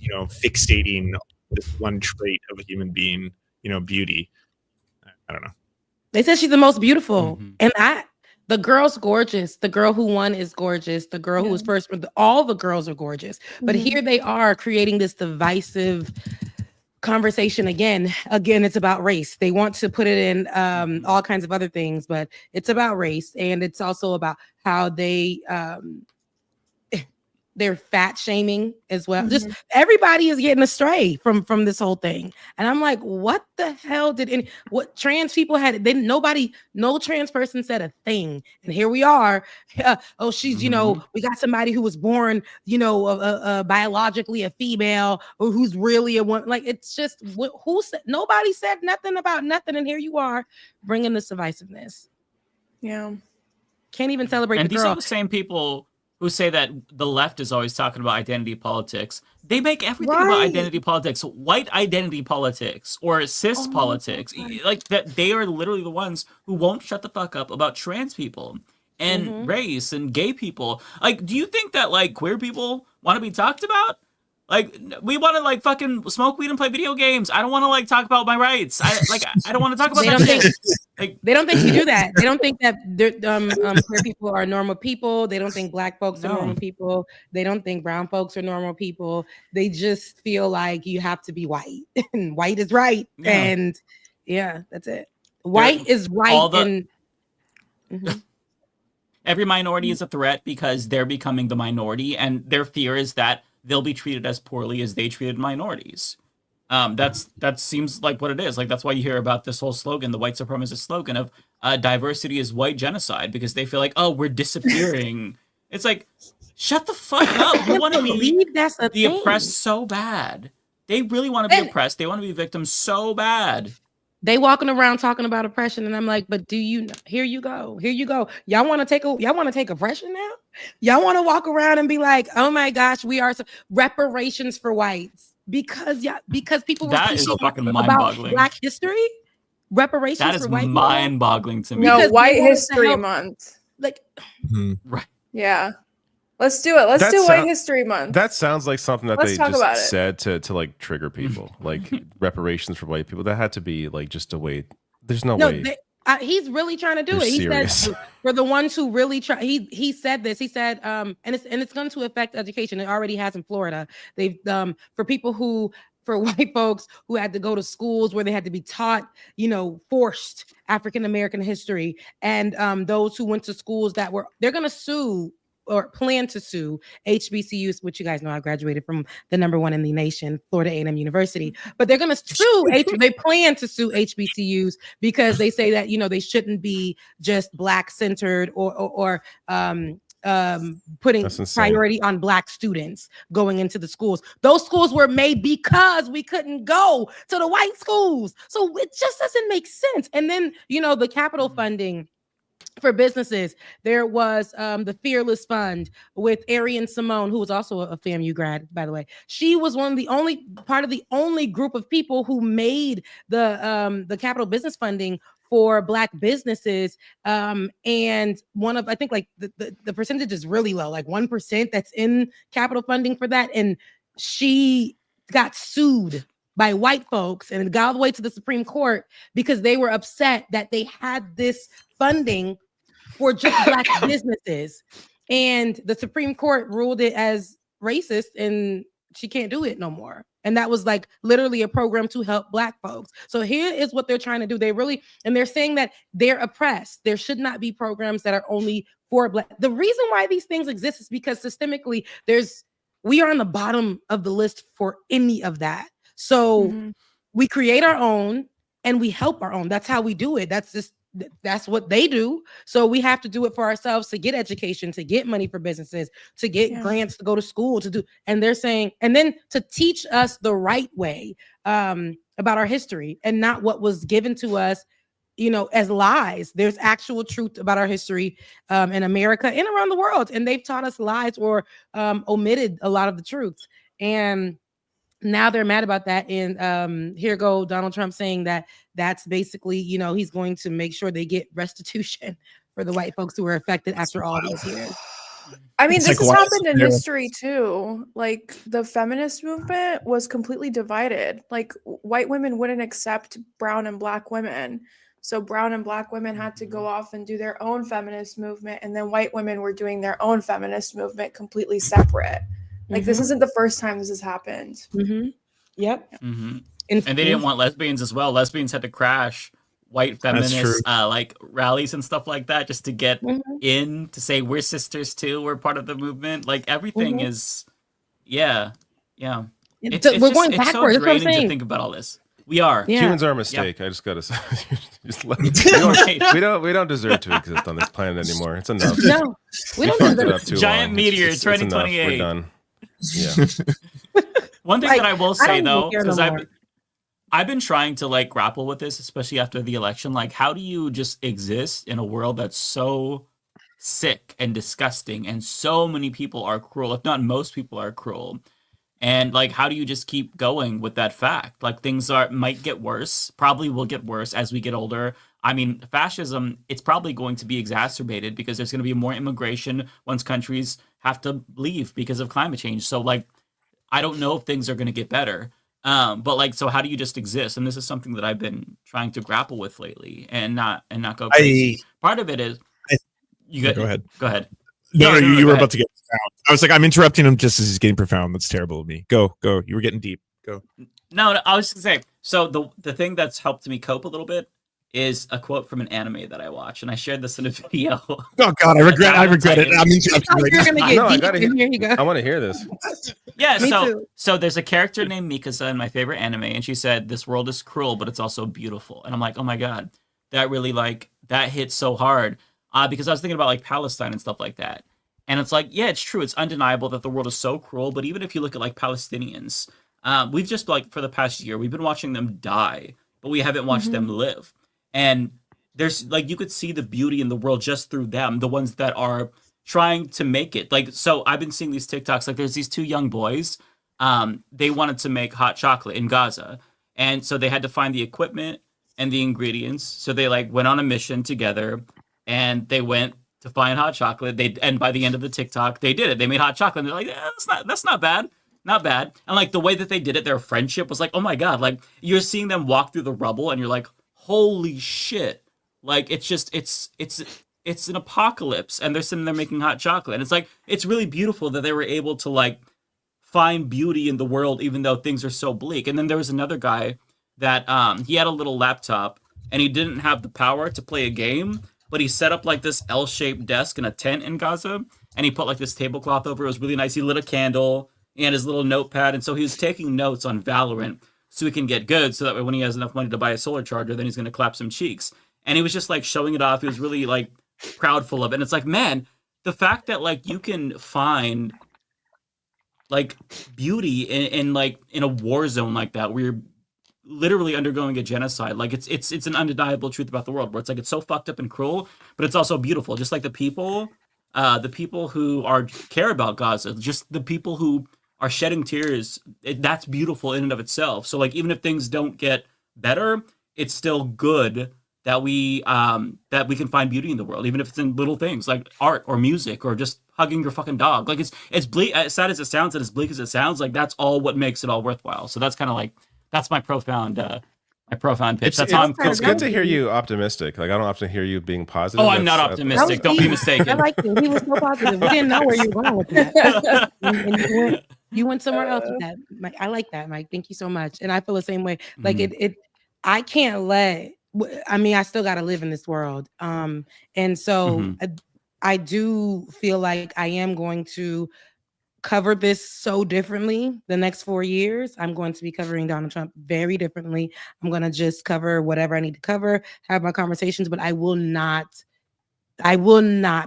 fixating this one trait of a human being, beauty? I don't know. They said she's the most beautiful. And the girl's gorgeous. The girl who won is gorgeous. The girl who was first, all the girls are gorgeous. But here they are creating this divisive conversation again. It's about race. They want to put it in all kinds of other things, but it's about race. And it's also about how they're fat shaming as well. Just everybody is getting astray from this whole thing. And I'm like, what the hell what trans people had? No trans person said a thing. And here we are. She's, we got somebody who was born, biologically a female, or who's really a woman. Like, it's just, who said, nobody said nothing about nothing. And here you are bringing this divisiveness. Yeah. Can't even celebrate and the these girl. are the same people who say that the left is always talking about identity politics. They make everything about identity politics, white identity politics, or cis politics. Like that, they are literally the ones who won't shut the fuck up about trans people and race and gay people. Like, do you think that like queer people want to be talked about? Like, we want to like fucking smoke weed and play video games. I don't want to like talk about my rights. I don't want to talk about that shit. They don't think you do that. They don't think that queer people are normal people. They don't think black folks are normal people. They don't think brown folks are normal people. They just feel like you have to be white, and white is right. Yeah. And that's it. White is right. Every minority is a threat because they're becoming the minority, and their fear is that they'll be treated as poorly as they treated minorities. That seems like what it is. Like, that's why you hear about this whole slogan, the white supremacist slogan of diversity is white genocide, because they feel like, oh, we're disappearing. It's like, shut the fuck up. You want to be the oppressed so bad. They really want to be oppressed. They want to be victims so bad. They walking around talking about oppression, and I'm like, but do you? Here you go. Y'all want to take oppression now? Y'all want to walk around and be like, oh my gosh, we are reparations for whites because people were That is teaching fucking about mind-boggling. Black history. Reparations That is for white people? mind-boggling to me. No, Because White they want us to History help- Month. Like, Right. Yeah. Let's do it. Let's That do White sound- History Month. That sounds like something that Let's they talk about it. just said to like trigger people, like reparations for white people. That had to be like just a way. There's no way. He's really trying to do You're it. He serious. said for the ones who really try. He said this. He said, and it's going to affect education. It already has in Florida. They've for white folks who had to go to schools where they had to be taught, forced African American history, and those who went to schools they're going to sue or plan to sue HBCUs, which you guys know I graduated from the #1 in the nation, Florida A&M University. But they're going to sue. They plan to sue HBCUs because they say that they shouldn't be just Black centered or putting priority on Black students going into the schools. Those schools were made because we couldn't go to the white schools, so it just doesn't make sense. And then the capital funding for businesses. There was the Fearless Fund with Arian Simone, who was also a FAMU grad, by the way. She was one of the only group of people who made the capital business funding for Black businesses. And one of, I think like the percentage is really low, like 1% that's in capital funding for that. And she got sued by white folks and it got all the way to the Supreme Court because they were upset that they had this funding for just Black businesses. And the Supreme Court ruled it as racist and she can't do it no more. And that was like literally a program to help Black folks. So here is what they're trying to do. They're saying that they're oppressed. There should not be programs that are only for Black. The reason why these things exist is because systemically we are on the bottom of the list for any of that. So we create our own and we help our own. That's how we do it. That's what they do. So we have to do it for ourselves to get education, to get money for businesses, to get grants to go to school, and they're saying, and then to teach us the right way about our history and not what was given to us, as lies. There's actual truth about our history in America and around the world. And they've taught us lies or omitted a lot of the truths. And now they're mad about that. And here go Donald Trump saying that's basically, he's going to make sure they get restitution for the white folks who were affected after all these years. I mean, this has happened in history too. Like the feminist movement was completely divided. Like white women wouldn't accept brown and Black women. So brown and Black women had to go off and do their own feminist movement. And then white women were doing their own feminist movement completely separate. Like this isn't the first time this has happened. Yep. And they didn't want lesbians as well. Lesbians had to crash white feminist like rallies and stuff like that just to get in to say we're sisters too. We're part of the movement. Like everything is, we're going backwards. So draining to think about all this. We are. Humans are a mistake. I just gotta say, we don't deserve to exist on this planet anymore. It's enough. No, we don't fucked it deserve up too Giant long. meteor, It's enough. 2028. We're done. Yeah. One thing that I will say though, because no I've been trying to like grapple with this, especially after the election. Like, how do you just exist in a world that's so sick and disgusting, and so many people are cruel, if not most people are cruel? And like, how do you just keep going with that fact? Like, things might get worse, probably will get worse as we get older. I mean, fascism, it's probably going to be exacerbated because there's going to be more immigration once countries have to leave because of climate change. So like, I don't know if things are going to get better. But like, so how do you just exist? And this is something that I've been trying to grapple with lately and not go crazy. Part of it is go ahead. Go ahead. No, you were about to get profound. I was like, I'm interrupting him just as he's getting profound. That's terrible of me. Go. You were getting deep. Go. No, I was just gonna say. So the thing that's helped me cope a little bit is a quote from an anime that I watch, and I shared this in a video. Oh God, I regret it. I'm interrupting. You're gonna get deep. Here you go. I want to hear this. Yeah. Me too. So there's a character named Mikasa in my favorite anime, and she said, "This world is cruel, but it's also beautiful." And I'm like, oh my God, that really that hits so hard. Because I was thinking about like Palestine and stuff like that. And it's like, yeah, it's true. It's undeniable that the world is so cruel. But even if you look at like Palestinians, we've just like for the past year, we've been watching them die but we haven't watched them live. And there's like, you could see the beauty in the world just through them, the ones that are trying to make it. Like, so I've been seeing these TikToks, like there's these two young boys, they wanted to make hot chocolate in Gaza. And so they had to find the equipment and the ingredients. So they like went on a mission together, and they went to find hot chocolate. And by the end of the TikTok, they did it. They made hot chocolate. And they're like, that's not bad. Not bad. And like the way that they did it, their friendship was like, oh my God, like you're seeing them walk through the rubble and you're like, holy shit. Like it's just, it's an apocalypse, and they're sitting there making hot chocolate. And it's like, it's really beautiful that they were able to like find beauty in the world, even though things are so bleak. And then there was another guy that he had a little laptop, and he didn't have the power to play a game, but he set up like this L-shaped desk in a tent in Gaza, and he put like this tablecloth over. It was really nice. He lit a candle and his little notepad, and so he was taking notes on Valorant so he can get good, so that way when he has enough money to buy a solar charger, then he's going to clap some cheeks. And he was just like showing it off. He was really like proudful of it. And it's like, man, the fact that like you can find like beauty in like in a war zone like that, where you're literally undergoing a genocide. Like it's an undeniable truth about the world, where it's like, it's so fucked up and cruel, but it's also beautiful. Just like the people who care about Gaza, just the people who are shedding tears, that's beautiful in and of itself. So like, even if things don't get better, it's still good that we can find beauty in the world, even if it's in little things like art or music or just hugging your fucking dog. Like it's bleak, as sad as it sounds and as bleak as it sounds, like that's all what makes it all worthwhile. So that's kind of like, that's my profound pitch. It's good to hear you optimistic. Like I don't often hear you being positive. Oh, I'm not optimistic. Don't be mistaken. I like it. He was so positive. We didn't know where you were going with that. And you went somewhere else with that. Mike, I like that, Mike. Thank you so much. And I feel the same way. Like I can't let. I mean, I still got to live in this world. And so I do feel like I am going to cover this so differently the next 4 years. I'm going to be covering Donald Trump very differently. I'm going to just cover whatever I need to cover, have my conversations, but I will not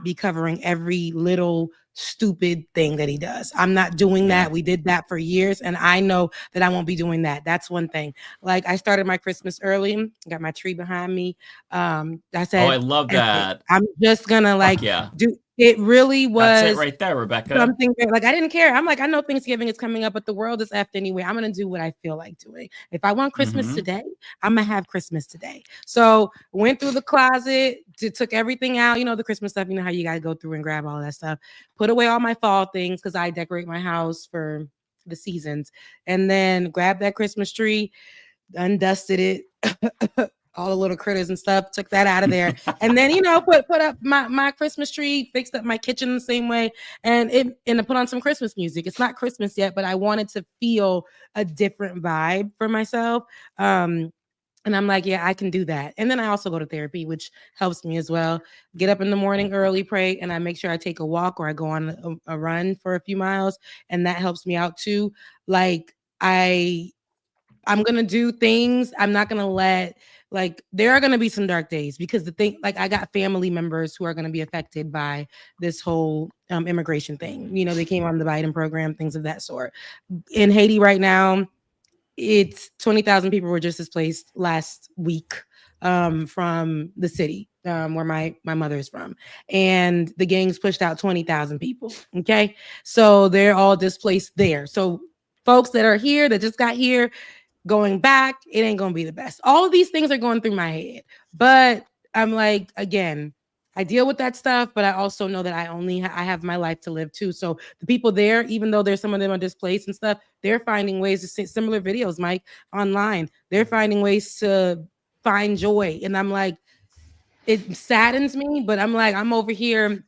be covering every little stupid thing that he does. I'm not doing that. We did that for years, and I know that I won't be doing that. That's one thing. Like I started my Christmas early, got my tree behind me. I said, I love that. I'm just gonna do. It really was. That's it right there, Rebecca. Something like I didn't care. I'm like, I know Thanksgiving is coming up, but the world is effed anyway. I'm gonna do what I feel like doing. If I want Christmas today, I'm gonna have Christmas today. So went through the closet, took everything out. You know, the Christmas stuff. You know how you gotta go through and grab all that stuff. Put away all my fall things because I decorate my house for the seasons, and then grabbed that Christmas tree, undusted it. All the little critters and stuff, took that out of there. And then, you know, put up my Christmas tree, fixed up my kitchen the same way, and I put on some Christmas music. It's not Christmas yet, but I wanted to feel a different vibe for myself. And I'm like, yeah, I can do that. And then I also go to therapy, which helps me as well. Get up in the morning early, pray, and I make sure I take a walk or I go on a run for a few miles, and that helps me out too. Like I'm going to do things. I'm not going to let, like, there are going to be some dark days because the thing, like, I got family members who are going to be affected by this whole immigration thing. You know, they came on the Biden program, things of that sort. In Haiti right now, it's 20,000 people were just displaced last week from the city where my mother is from. And the gangs pushed out 20,000 people. Okay. So they're all displaced there. So folks that are here, that just got here, going back, it ain't gonna be the best. All of these things are going through my head, but I'm like, again, I deal with that stuff, but I also know that I have my life to live too. So the people there, even though there's some of them are displaced and stuff, they're finding ways to see similar videos, Mike, online. They're finding ways to find joy, and I'm like, it saddens me, but I'm like, I'm over here.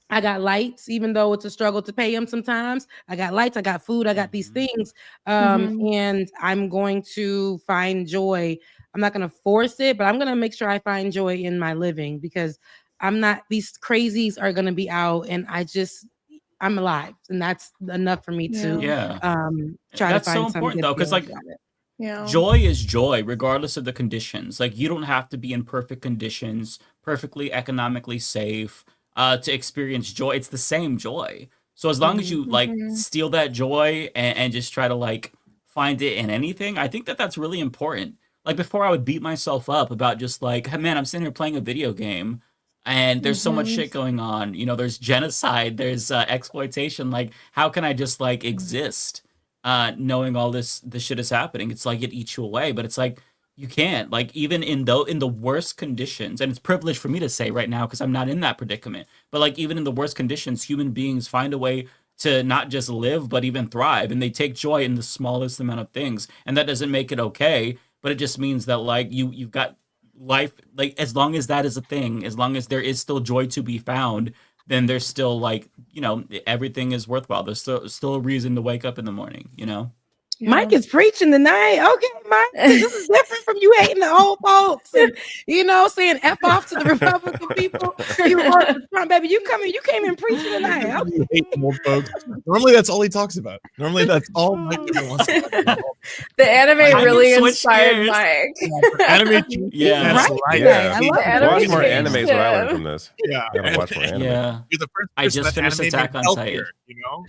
I got lights, even though it's a struggle to pay them sometimes. I got lights, I got food, I got these things. And I'm going to find joy. I'm not going to force it, but I'm going to make sure I find joy in my living because these crazies are going to be out, and I'm alive. And that's enough for me to try to find so important though, because like Yeah. Joy is joy, regardless of the conditions. Like, you don't have to be in perfect conditions, perfectly economically safe, to experience joy. It's the same joy. So as long as you like steal that joy and just try to like find it in anything, I think that that's really important. like before I would beat myself up about just like, hey, man, I'm sitting here playing a video game and there's so much shit going on. You know, there's genocide, there's exploitation. Like, how can I just like exist knowing all this shit is happening? It's like it eats you away, but it's like you can't. Like, even in the worst conditions, and it's privileged for me to say right now because I'm not in that predicament, but like even in the worst conditions, human beings find a way to not just live but even thrive, and they take joy in the smallest amount of things. And that doesn't make it okay, but it just means that like you've got life, like as long as that is a thing, as long as there is still joy to be found, then there's still like, you know, everything is worthwhile. There's still a reason to wake up in the morning, you know. Mike is preaching tonight. Okay, Mike, this is different from you hating the old folks and, you know, saying F off to the Republican people. You voted for Trump, baby. You came in preaching tonight. Okay. You hate old folks. Normally, that's all he talks about. Normally, that's all Mike ever wants to talk about. The anime really inspired Mike. Anime, yeah, right. Yeah, The watch more anime anime is what I learned from this. Yeah, I gotta watch more anime. Yeah. You're the first I just person finished that anime Attack made on healthier, Titan. you know?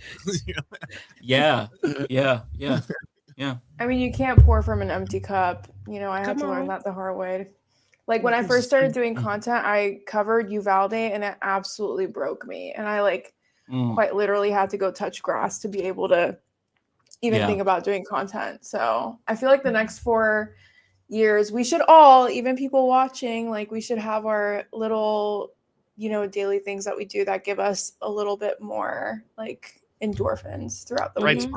Yeah. I mean, you can't pour from an empty cup. You know, I had to learn that the hard way. Like when I first started doing content, I covered Uvalde and it absolutely broke me. And I like quite literally had to go touch grass to be able to even think about doing content. So I feel like the next 4 years, we should all, even people watching, like we should have our little, you know, daily things that we do that give us a little bit more like endorphins throughout the week.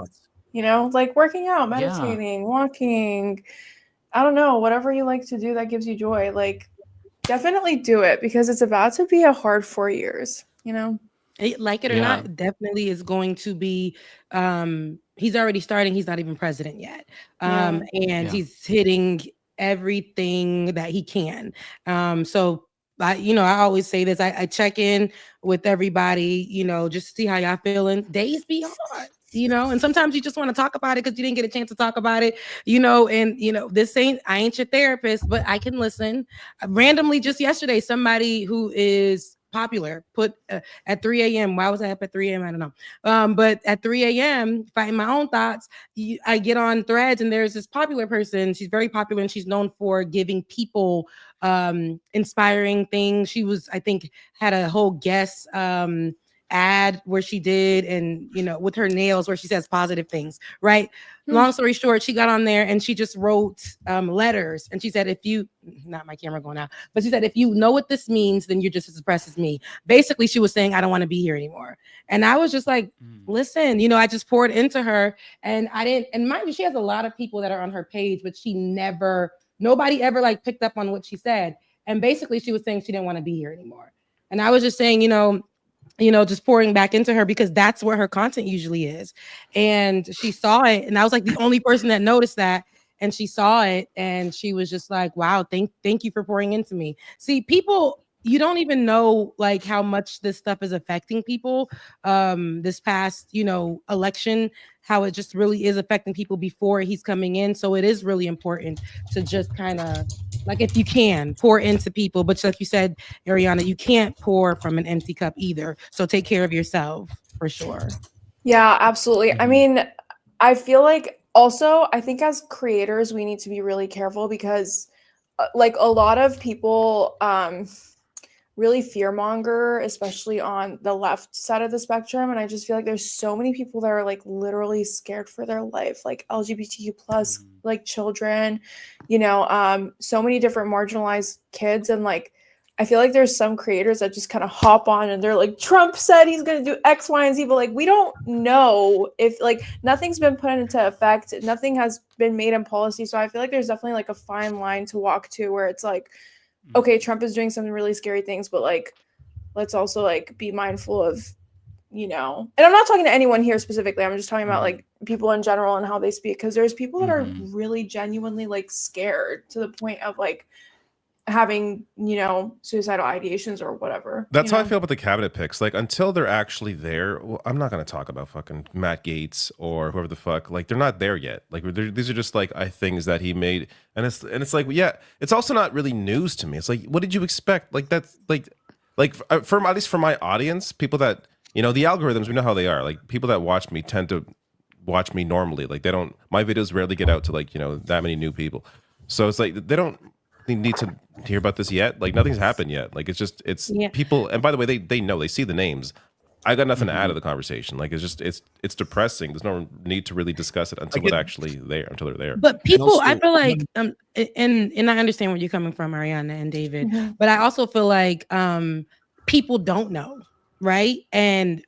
You know, like working out, meditating, walking, I don't know, whatever you like to do that gives you joy. Like definitely do it because it's about to be a hard 4 years, you know? Like it or not, definitely is going to be, he's already starting, he's not even president yet. And he's hitting everything that he can. So I always say this, I check in with everybody, you know, just see how y'all feeling. Days be hard. You know, and sometimes you just want to talk about it because you didn't get a chance to talk about it, you know, and, you know, I ain't your therapist, but I can listen. Randomly, just yesterday, somebody who is popular put at 3 a.m. Why was I up at 3 a.m.? I don't know. But at 3 a.m., fighting my own thoughts, I get on Threads and there's this popular person. She's very popular and she's known for giving people inspiring things. She was, I think, had a whole guest ad where she did, and you know, with her nails where she says positive things, right? Long story short, she got on there and she just wrote letters, and she said, if you, not my camera going out, but she said, if you know what this means, then you're just as oppressed as me. Basically, she was saying, I don't want to be here anymore. And I was just like, listen, you know, I just poured into her, and I didn't, and mind you, she has a lot of people that are on her page, but nobody ever like picked up on what she said. And basically she was saying she didn't want to be here anymore. And I was just saying, you know, just pouring back into her because that's where her content usually is. And she saw it, and I was like the only person that noticed that. And she saw it, and she was just like, wow, thank you for pouring into me. See, people, you don't even know like how much this stuff is affecting people. This past, you know, election, how it just really is affecting people before he's coming in. So it is really important to just kind of, like, if you can, pour into people. But like you said, Ariana, you can't pour from an empty cup either. So take care of yourself for sure. Yeah, absolutely. I mean, I feel like also, I think as creators, we need to be really careful because like a lot of people really fearmonger, especially on the left side of the spectrum. And I just feel like there's so many people that are like literally scared for their life, like LGBTQ plus, like children, you know, so many different marginalized kids. And like, I feel like there's some creators that just kind of hop on and they're like, Trump said he's going to do X, Y, and Z, but like, we don't know if like nothing's been put into effect. Nothing has been made in policy. So I feel like there's definitely like a fine line to walk to where it's like, okay, Trump is doing some really scary things, but like, let's also like be mindful of, you know, and I'm not talking to anyone here specifically. I'm just talking about like people in general and how they speak. Cause there's people that are really genuinely like scared to the point of like having, you know, suicidal ideations or whatever. That's how I feel about the cabinet picks. Like until they're actually there, well, I'm not going to talk about fucking Matt Gaetz or whoever the fuck. Like they're not there yet. Like these are just like things that he made, and it's like, yeah, it's also not really news to me. It's like, what did you expect? Like that's like for at least for my audience, people that, you know, the algorithms, we know how they are. Like people that watch me tend to watch me normally. Like they don't, my videos rarely get out to like, you know, that many new people. So it's like they don't need to hear about this yet. Like nothing's happened yet. Like it's Yeah. people. And by the way, they know, they see the names. I got nothing to add to the conversation. Like it's depressing. There's no need to really discuss it until they're there. But people, also- I feel like, and I understand where you're coming from, Ariana and David, Mhm. but I also feel like people don't know, right? And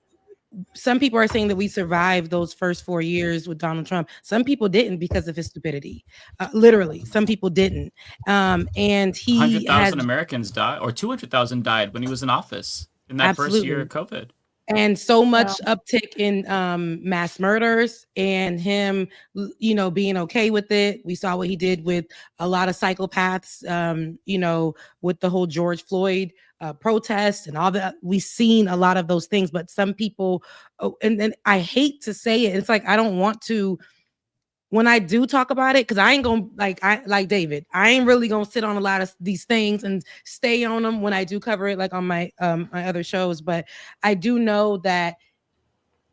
some people are saying that we survived those first 4 years with Donald Trump. Some people didn't because of his stupidity. Literally, some people didn't. And he 100,000 had, Americans died, or 200,000 died when he was in office in that first year of COVID. and so much uptick in mass murders and him, being okay with it. We saw what he did with a lot of psychopaths, with the whole George Floyd protests and all that. We've seen a lot of those things, but some people, and I hate to say it, it's like I don't want to. When I do talk about it, because I ain't gonna like David, I ain't really gonna sit on a lot of these things and stay on them when I do cover it, like on my my other shows. But I do know that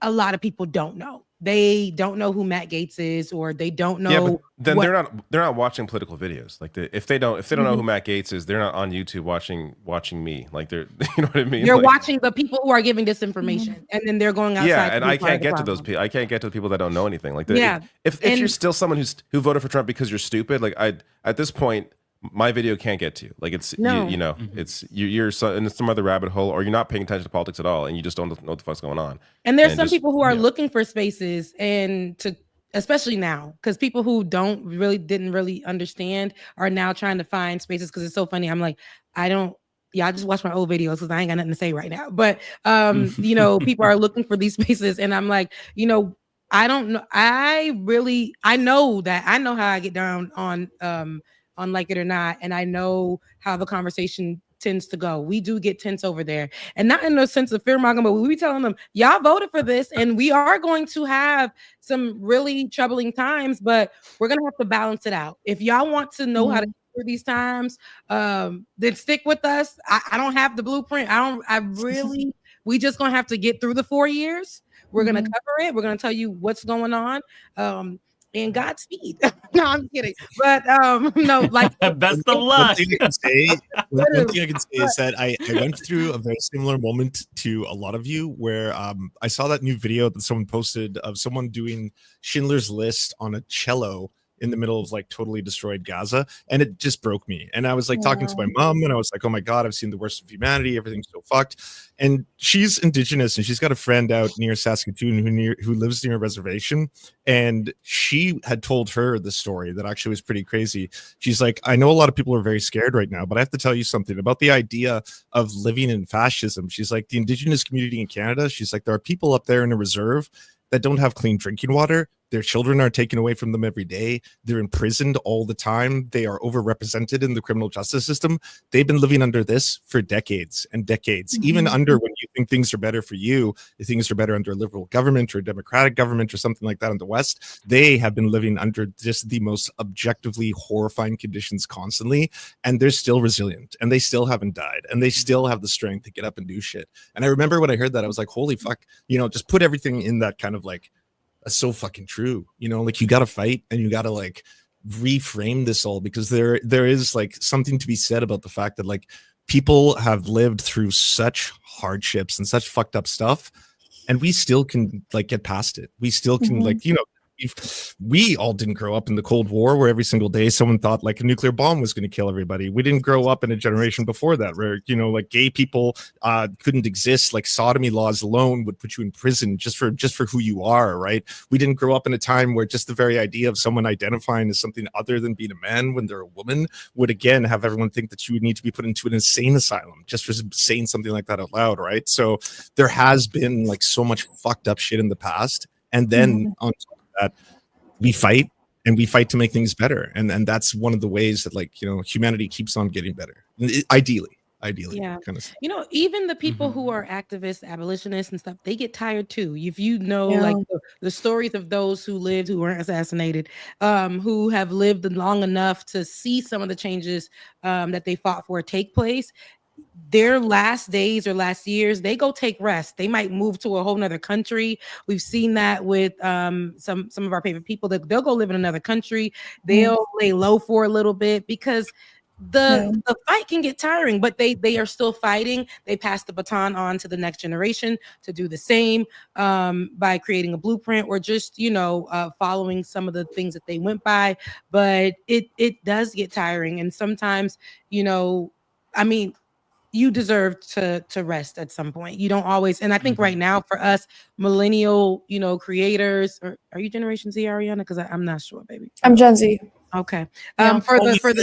a lot of people don't know. They don't know who Matt Gaetz is, or they don't know. Yeah, but then they're not watching political videos. Like if they don't know who Matt Gaetz is, they're not on YouTube watching me. Like they're you know what I mean? They're like, watching the people who are giving disinformation, and then they're going outside. Yeah, and to be I part can't of the get to those problem. people. I can't get to the people that don't know anything. Like Yeah, if you're still someone who voted for Trump because you're stupid, like at this point, my video can't get to you. Like it's No. it's you're in some other rabbit hole, or you're not paying attention to politics at all, and you just don't know what the fuck's going on. And there's some people who are looking for spaces, and especially now, because people who didn't really understand are now trying to find spaces. Because it's so funny. I'm like, I just watch my old videos because I ain't got nothing to say right now. But people are looking for these spaces, and I'm like, I don't know. I know that I know how I get down on Like It or Not, and I know how the conversation tends to go. We do get tense over there, and not in a sense of fear mongering, but we be telling them, y'all voted for this, and we are going to have some really troubling times, but we're gonna have to balance it out. If y'all want to know how to get through these times, then stick with us. I don't have the blueprint. We just gonna have to get through the 4 years. We're gonna cover it. We're gonna tell you what's going on. And Godspeed. No, I'm kidding. But no, like best of luck. One thing I can say is that I went through a very similar moment to a lot of you, where I saw that new video that someone posted of someone doing Schindler's List on a cello in the middle of like totally destroyed Gaza, and it just broke me. And I was like talking to my mom, and I was like, oh my God, I've seen the worst of humanity. Everything's so fucked. And she's indigenous, and she's got a friend out near Saskatoon who lives near a reservation. And she had told her the story that actually was pretty crazy. She's like, I know a lot of people are very scared right now, but I have to tell you something about the idea of living in fascism. She's like, the indigenous community in Canada, she's like, there are people up there in a reserve that don't have clean drinking water. Their children are taken away from them every day. They're imprisoned all the time. They are overrepresented in the criminal justice system. They've been living under this for decades and decades. Even under, when you think things are better for you, things are better under a liberal government or a democratic government or something like that in the West, they have been living under just the most objectively horrifying conditions constantly. And they're still resilient, and they still haven't died, and they still have the strength to get up and do shit. And I remember when I heard that, I was like, holy fuck, just put everything in that kind of like, that's so fucking true. Like you got to fight, and you got to like reframe this all, because there is like something to be said about the fact that like people have lived through such hardships and such fucked up stuff, and we still can like get past it. We still can like, we all didn't grow up in the Cold War where every single day someone thought like a nuclear bomb was going to kill everybody. We didn't grow up in a generation before that where, like gay people couldn't exist. Like sodomy laws alone would put you in prison just for who you are, right? We didn't grow up in a time where just the very idea of someone identifying as something other than being a man when they're a woman would again have everyone think that you would need to be put into an insane asylum just for saying something like that out loud, right? So there has been like so much fucked up shit in the past. And then on top of that, we fight to make things better. And that's one of the ways that like, humanity keeps on getting better. Ideally. Yeah. Kind of. Even the people who are activists, abolitionists and stuff, they get tired too. If like the stories of those who lived, who weren't assassinated, who have lived long enough to see some of the changes that they fought for take place, their last days or last years, they go take rest. They might move to a whole nother country. We've seen that with some of our favorite people, that they'll go live in another country. They'll lay low for a little bit, because the fight can get tiring, but they are still fighting. They pass the baton on to the next generation to do the same, by creating a blueprint, or just, following some of the things that they went by. But it does get tiring, and sometimes, you deserve to rest at some point. You don't always, and I think right now for us millennial, creators, or are you Generation Z, Ariana? Because I'm not sure, baby. I'm Gen Z. Okay. Yeah. We got a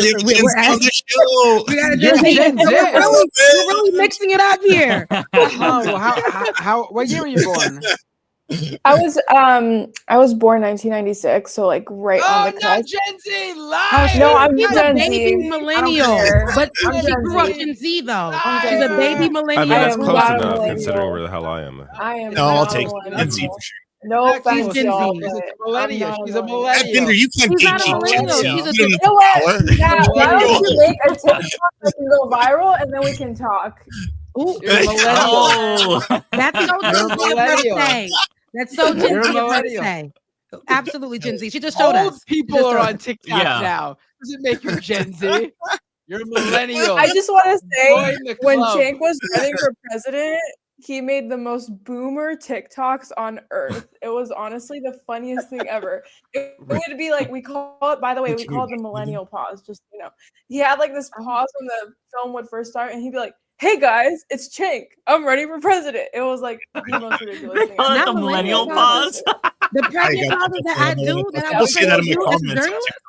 Gen Z. We're really mixing it up here. How what year were you born? I was born 1996, so like right on the cusp. Gen Z, No, I'm She's Gen a baby Z. millennial, but she grew up Gen Z though. She's a baby I millennial. mean, that's am close not a enough millennial. considering where the hell I am. I am. No, I'll not take a Gen Z millennial. for sure. No She's offense, Gen y'all, Z. but Millennial. I'm not She's a a millennial. Binder, you can't She's not a gatekeep Gen millennial. Z. She's a You don't You know what? have Matt, why don't power. you make a TikTok that can go viral, and then we can talk. Ooh, You're a millennial. that's so You're a Gen Z of her to millennial. say. That's so Gen You're a Z of her to millennial. say. Absolutely Gen Z. She just showed Old us. people are on TikTok Yeah. now. Does it make you Gen Z? You're a millennial. I just want to say, Join the when club. Cenk was running for president, he made the most boomer TikToks on earth. It was honestly the funniest thing ever. It would be like, we call it, by the way, we call it the millennial pause. Just, he had like this pause when the film would first start, and he'd be like, "Hey guys, it's Cenk. I'm running for president." It was like the most ridiculous thing. call it Not the millennial pause. The pregnant got pauses that I do, that I I'll would say that in my do as a comments.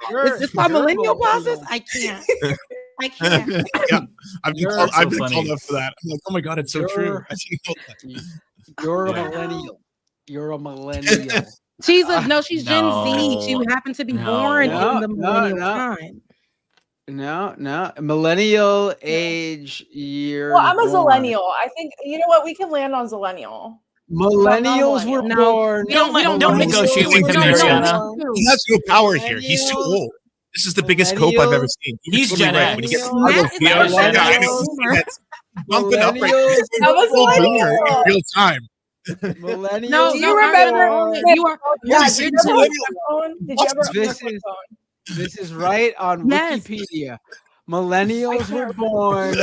journalist. Is this called millennial pauses? I can't. I can't. Yeah, I've been funny. called up for that. I'm like, oh my god, it's so true. I didn't know that. You're a millennial. You're a millennial. She's Gen No. Z. She happened to be No. born No, in the millennial no. time. No. Millennial age year. Well, I'm a zillennial. I think, you know what? We can land on zillennial. Millennials were No, born. Don't negotiate with him, Ariana. He has no power here. He's too old. This is the biggest cope I've ever seen. You're He's totally Gen right. X. When he gets Matt is Yeah, a Gen I X. know. That's bumping up right Millennials. now. I was Full like, boomer in real time. Millennials. No, Do you remember? born- You are. Yeah, Yes, did you it's ever millennial. flip phone? Did you ever This flip is- phone? This is right on Yes. Wikipedia. Millennials were born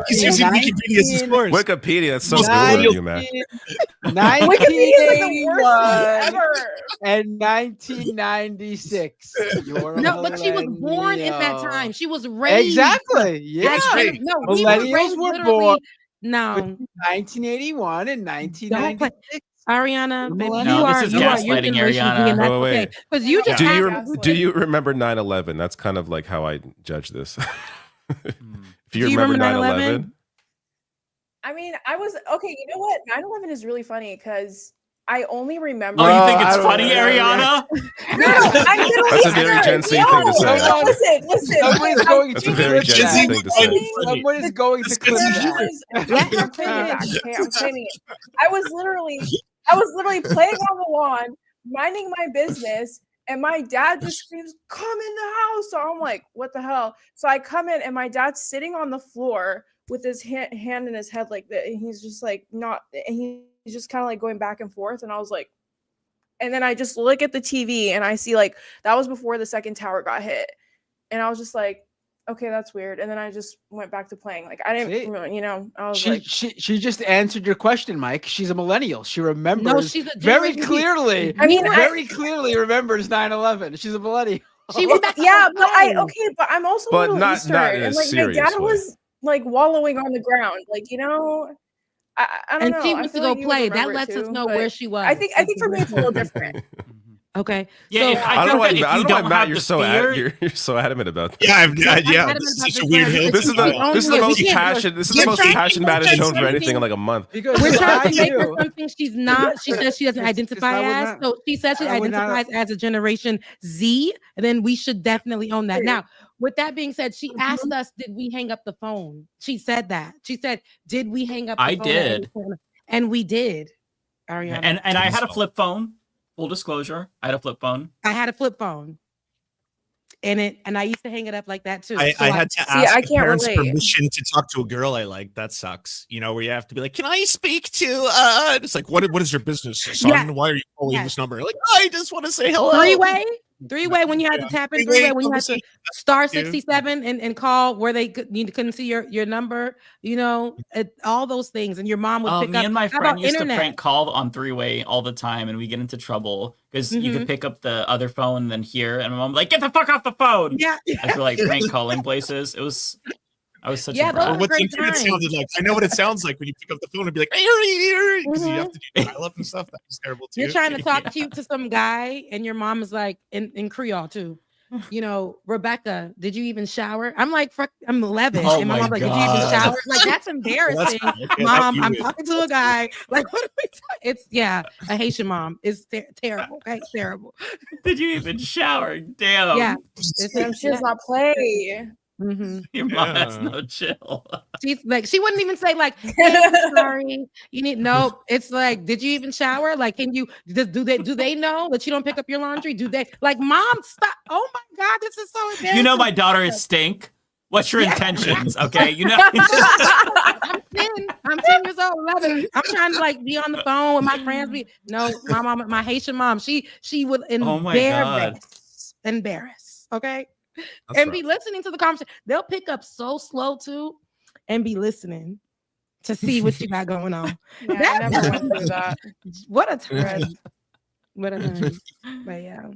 He's using Wikipedia as his source. Wikipedia, it's so Most good with millennial. you, man. Wikipedia is like the worst thing 1981 ever. and 1996. You're a No, but she was born at that millennial. time. She was raised. Exactly. Yeah. as right. No, we were Millennials raised were literally. born No, 1981 and 1996. Ariana, baby, No, you this are is you are gaslighting, your generation Ariana. Z, and that's Wait. okay. Because you just Do asked. you remember 9/11? That's kind of like how I judge this. If you Do you remember remember 9/11, I mean, I was okay. You know what? 9/11 is really funny because I only remember. Oh, you think I it's don't funny, know. Ariana? No, I'm literally That's a very scared. Gen Z Yo, thing to say. no, listen. Someone's going that's to a very clip Gen Z that. thing to say. Someone is going to clip that. I'm claiming it back. Okay, I'm claiming it. I was literally playing on the lawn, minding my business, and my dad just screams, "Come in the house!" So I'm like, "What the hell?" So I come in, and my dad's sitting on the floor with his hand in his head like that, and he's just like not, and he's just kind of like going back and forth, and I was like, and then I just look at the TV, and I see like that was before the second tower got hit, and I was just like, okay, that's weird. And then I just went back to playing. Like I didn't, I was like, she just answered your question, Mike. She's a millennial. She remembers No, she's a very Generation Z. clearly. I mean, very clearly remembers 9/11. She's a millennial. She was back. yeah, but but I'm also But a little not- Eastern, not in a and like my serious dad way. was like wallowing on the ground, like I don't And know. she I went to feel go like you would play. That remember it lets us too, know but where she was. I think for me it's a little different. Okay. Yeah, So, if- I I don't know think why, that if I you don't know why don't Matt, have you're the so fear, you're so adamant about that. Yeah, adamant this is about such a this weird because hill. This is Own the it. most We can't- passion. This is the we're most trying- passion we're Matt has trying shown to for make anything in things- like a month. Because We're if trying I to make her knew- something she's not. She says she doesn't identify I would as. not- So she says she I would not- identifies as a Generation Z. And then we should definitely own that. Now, with that being said, she asked us, "Did we hang up the phone?" She said that. She said, "Did we hang up?" The I phone at any did. point?" And we did. Ariana. and I had a flip phone. Full disclosure, I had a flip phone. I had a flip phone. and I used to hang it up like that too. I So had to See, ask I my can't parents' relate. permission to talk to a girl I like. That sucks. You know, where you have to be like, "Can I speak to?" It's like, what is your business, son? Yeah. Why are you calling Yeah. this number? Like, I just want to say hello. Three-way when you had to tap in, three-way when you had to star 67 and call where they couldn't see your number, you know, all those things. And your mom would pick Me up. and my How friend about used internet? to prank call on three-way all the time, and we get into trouble because you could pick up the other phone and then hear, and my mom like, "Get the fuck off the phone!" Yeah. As we're like prank calling places. I was such a Yeah, those brat. were What's great it times. sounded like? I know what it sounds like when you pick up the phone and be like, because you have to do dial up and stuff. That was terrible too. You're trying to talk cute to some guy, and your mom is like in Creole too. You know, Rebecca, did you even shower? I'm like, I'm 11, Oh and my my mom's like, did you even God. shower? Like, that's embarrassing, mom. I'm talking to a guy. Like, what are we talking? It's a Haitian mom. It's terrible. Okay, it's terrible. Did you even shower? Damn. Yeah, She does not play. Your mom has no chill. She's like, she wouldn't even say like, hey, I'm sorry, you need no. It's like, did you even shower? Like, can you do they know that you don't pick up your laundry? Do they like, mom, stop? Oh my God, this is so embarrassing. You know my daughter is stink. What's your intentions? Okay, you know. I'm 10 years old, 11. I'm trying to like be on the phone with my friends. No, my mom, my Haitian mom, she would embarrass. Okay. And be listening to the conversation. They'll pick up so slow too, and be listening to see what you got going on. Yeah, I never went through that. What a time! What a time! But yeah.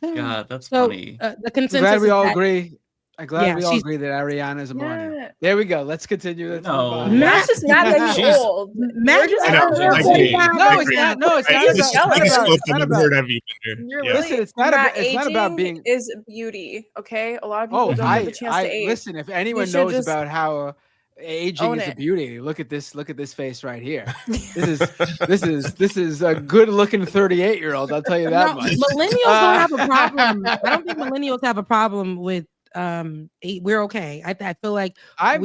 God, that's So, funny. The consensus. I'm glad we is all that- agree. I'm glad Yeah, we all she's- agree that Ariana is a millennial. Yeah. There we go. Let's continue. Let's move on. Matt's just mad that he's old. Matt You're just I know, mad I that agree. he's old. No, it's not. No, it's I not just about. It's not think about. it's It's not the about. word I've even You're yeah. really, Listen, it's not Matt, about. It's not about being. Is beauty. Okay, a lot of people Oh, don't get the chance to age. listen. If anyone should knows just about how aging own is a it. beauty, look at this. Look at this face right here. This is a good-looking 38-year-old. I'll tell you that much. Millennials don't have a problem. I don't think millennials have a problem with we're okay. I feel like I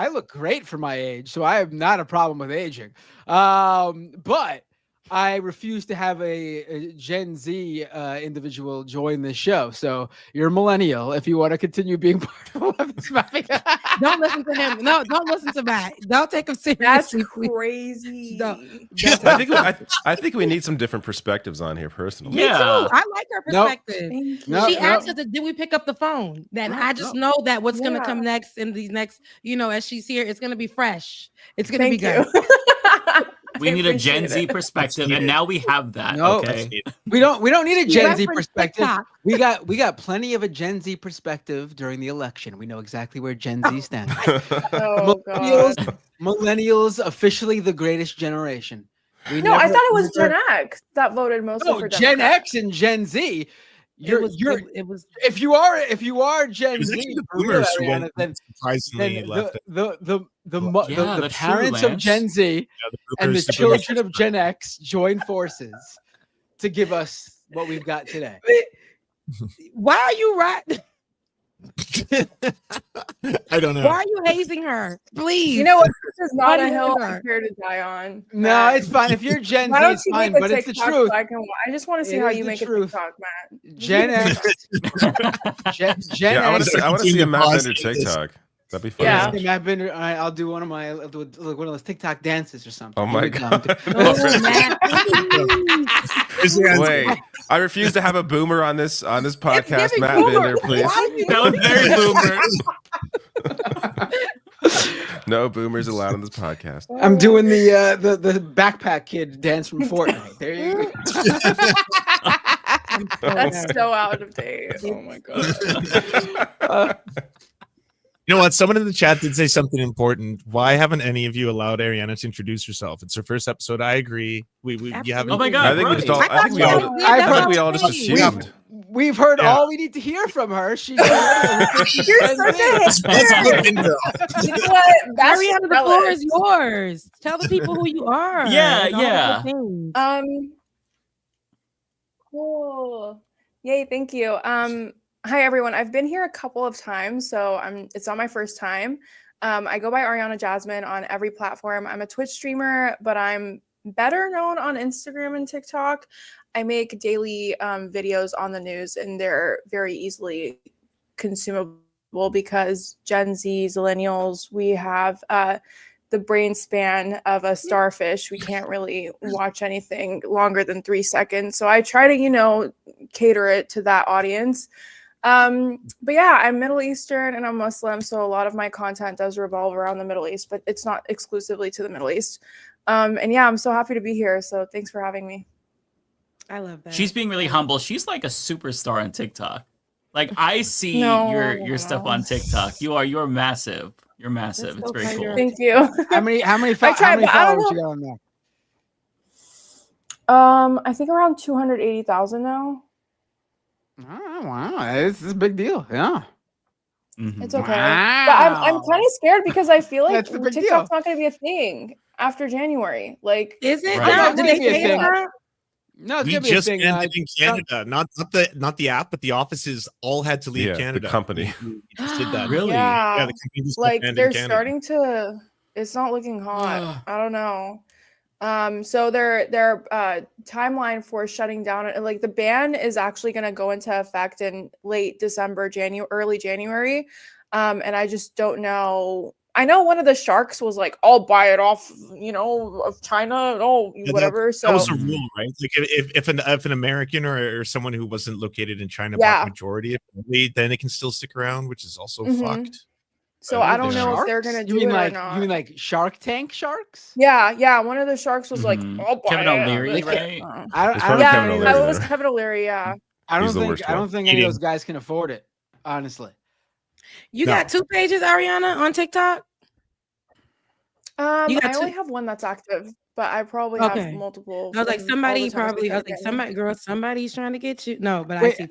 look great for my age, so I have not a problem with aging. But I refuse to have a Gen Z individual join this show. So you're a millennial if you want to continue being part of Leftist Mafia. Don't listen to him. No, don't listen to Matt. Don't take him seriously. That's crazy. I think we need some different perspectives on here personally. Me too. I like her perspective. Nope. She asked us, did we pick up the phone? Then I just know that what's going to come next in these next, as she's here, it's going to be fresh. It's going to be good. We need a Gen Z perspective, and now we have that. No, okay, we don't need a Gen Z referenced perspective. TikTok. We got plenty of a Gen Z perspective during the election. We know exactly where Gen Z stands. Oh, God. Millennials officially the greatest generation. I thought it was Gen X that voted mostly for Gen Democrats. X and Gen Z. It was if you are Gen was actually Z, the for real, boomers who Ariana, went then surprisingly left. The that's parents true, of Lance. Gen Z and the boomers- children of Gen X join forces to give us what we've got today. Why are you right? I don't know. Why are you hazing her? Please. You know what? This is not Why a do hill you I'm here to die on. No, Matt. it's fine. If you're Gen Why Z, don't it's you fine, make a but it's the TikTok truth. so I just want to see It how is you the make truth. a TikTok, Matt. Gen X. Gen Yeah, I want X. to see a Matt Pause Bender this. TikTok. That'd be fun. Yeah. Okay, Matt Bender. All right, I'll do one of those TikTok dances or something. Oh my You God. dumb. Oh, Matt. Wait, I refuse to have a boomer on this podcast. giving Matt boomer. Bender, please. Why are you that was very boomer. No boomers allowed on this podcast. I'm doing the backpack kid dance from Fortnite. There you go. That's so out of date. Oh my God. You know what? Someone in the chat did say something important. Why haven't any of you allowed Ariana to introduce herself? It's her first episode. I agree. We haven't. Oh my God, I think we right. just all. I think we all. I think we all just assumed. We've heard Yeah. all we need to hear from her. She's You're such a hater. You know what? That's Ariana, the floor is yours. Tell the people who you are. Yeah, and all yeah. the things. Cool. Yay, thank you. Hi everyone. I've been here a couple of times, so it's not my first time. I go by Ariana Jasmine on every platform. I'm a Twitch streamer, but I'm better known on Instagram and TikTok. I make daily videos on the news, and they're very easily consumable because Gen Z, millennials, we have the brain span of a starfish. We can't really watch anything longer than 3 seconds. So I try to, cater it to that audience. But yeah, I'm Middle Eastern and I'm Muslim, so a lot of my content does revolve around the Middle East, but it's not exclusively to the Middle East. And yeah, I'm so happy to be here. So thanks for having me. I love that. She's being really humble. She's like a superstar on TikTok. Like I see your stuff on TikTok. You're massive. You're massive. It's very cool. Thank you. How many followers you got on there? I think around 280,000 now. Oh, wow, this is a big deal. Yeah. It's okay. But I'm kind of scared because I feel like TikTok's not going to be a thing after January. Like, is it? Right. No, did they say it? No, we just ended in Canada, not the app, but the offices all had to leave Canada. The company we just did that. Really? Yeah, the company just like banned in they're Canada. starting to. It's not looking hot. I don't know. So their timeline for shutting down, like the ban is actually going to go into effect in late December, early January. And I just don't know. I know one of the sharks was like, "I'll buy it off, of China, whatever." That was a rule, right? Like if an American or someone who wasn't located in China bought majority, then it can still stick around, which is also fucked. So I don't know if they're gonna do it or not. You mean like Shark Tank sharks? Yeah. One of the sharks was like, "I'll buy Kevin it." O'Leary, right? It was Kevin O'Leary. Yeah. I don't think any of those guys can afford it. Honestly. You got 2 pages, Ariana, on TikTok? I only have one that's active, but I probably have multiple. I was like, somebody's trying to get you. No, but wait, I see.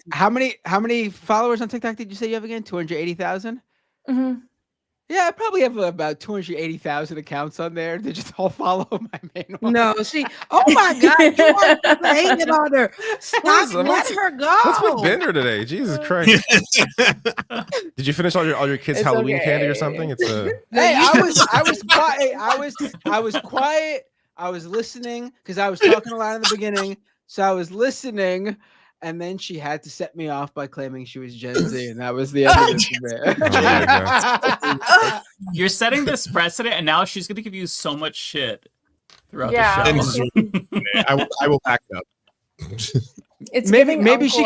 How many followers on TikTok did you say you have again? 280,000? Mm-hmm. Yeah, I probably have about 280,000 accounts on there. They just all follow my main one. No, oh my God, you are hating on her. Stop, let her go. What's with Bender today? Jesus Christ. Did you finish all your kids' Halloween candy or something? It's Hey, I was quiet. I was quiet. I was listening because I was talking a lot in the beginning. So I was listening. And then she had to set me off by claiming she was Gen Z, and that was the end of it. You're setting this precedent, and now she's going to give you so much shit throughout the show. I will back up. It's maybe she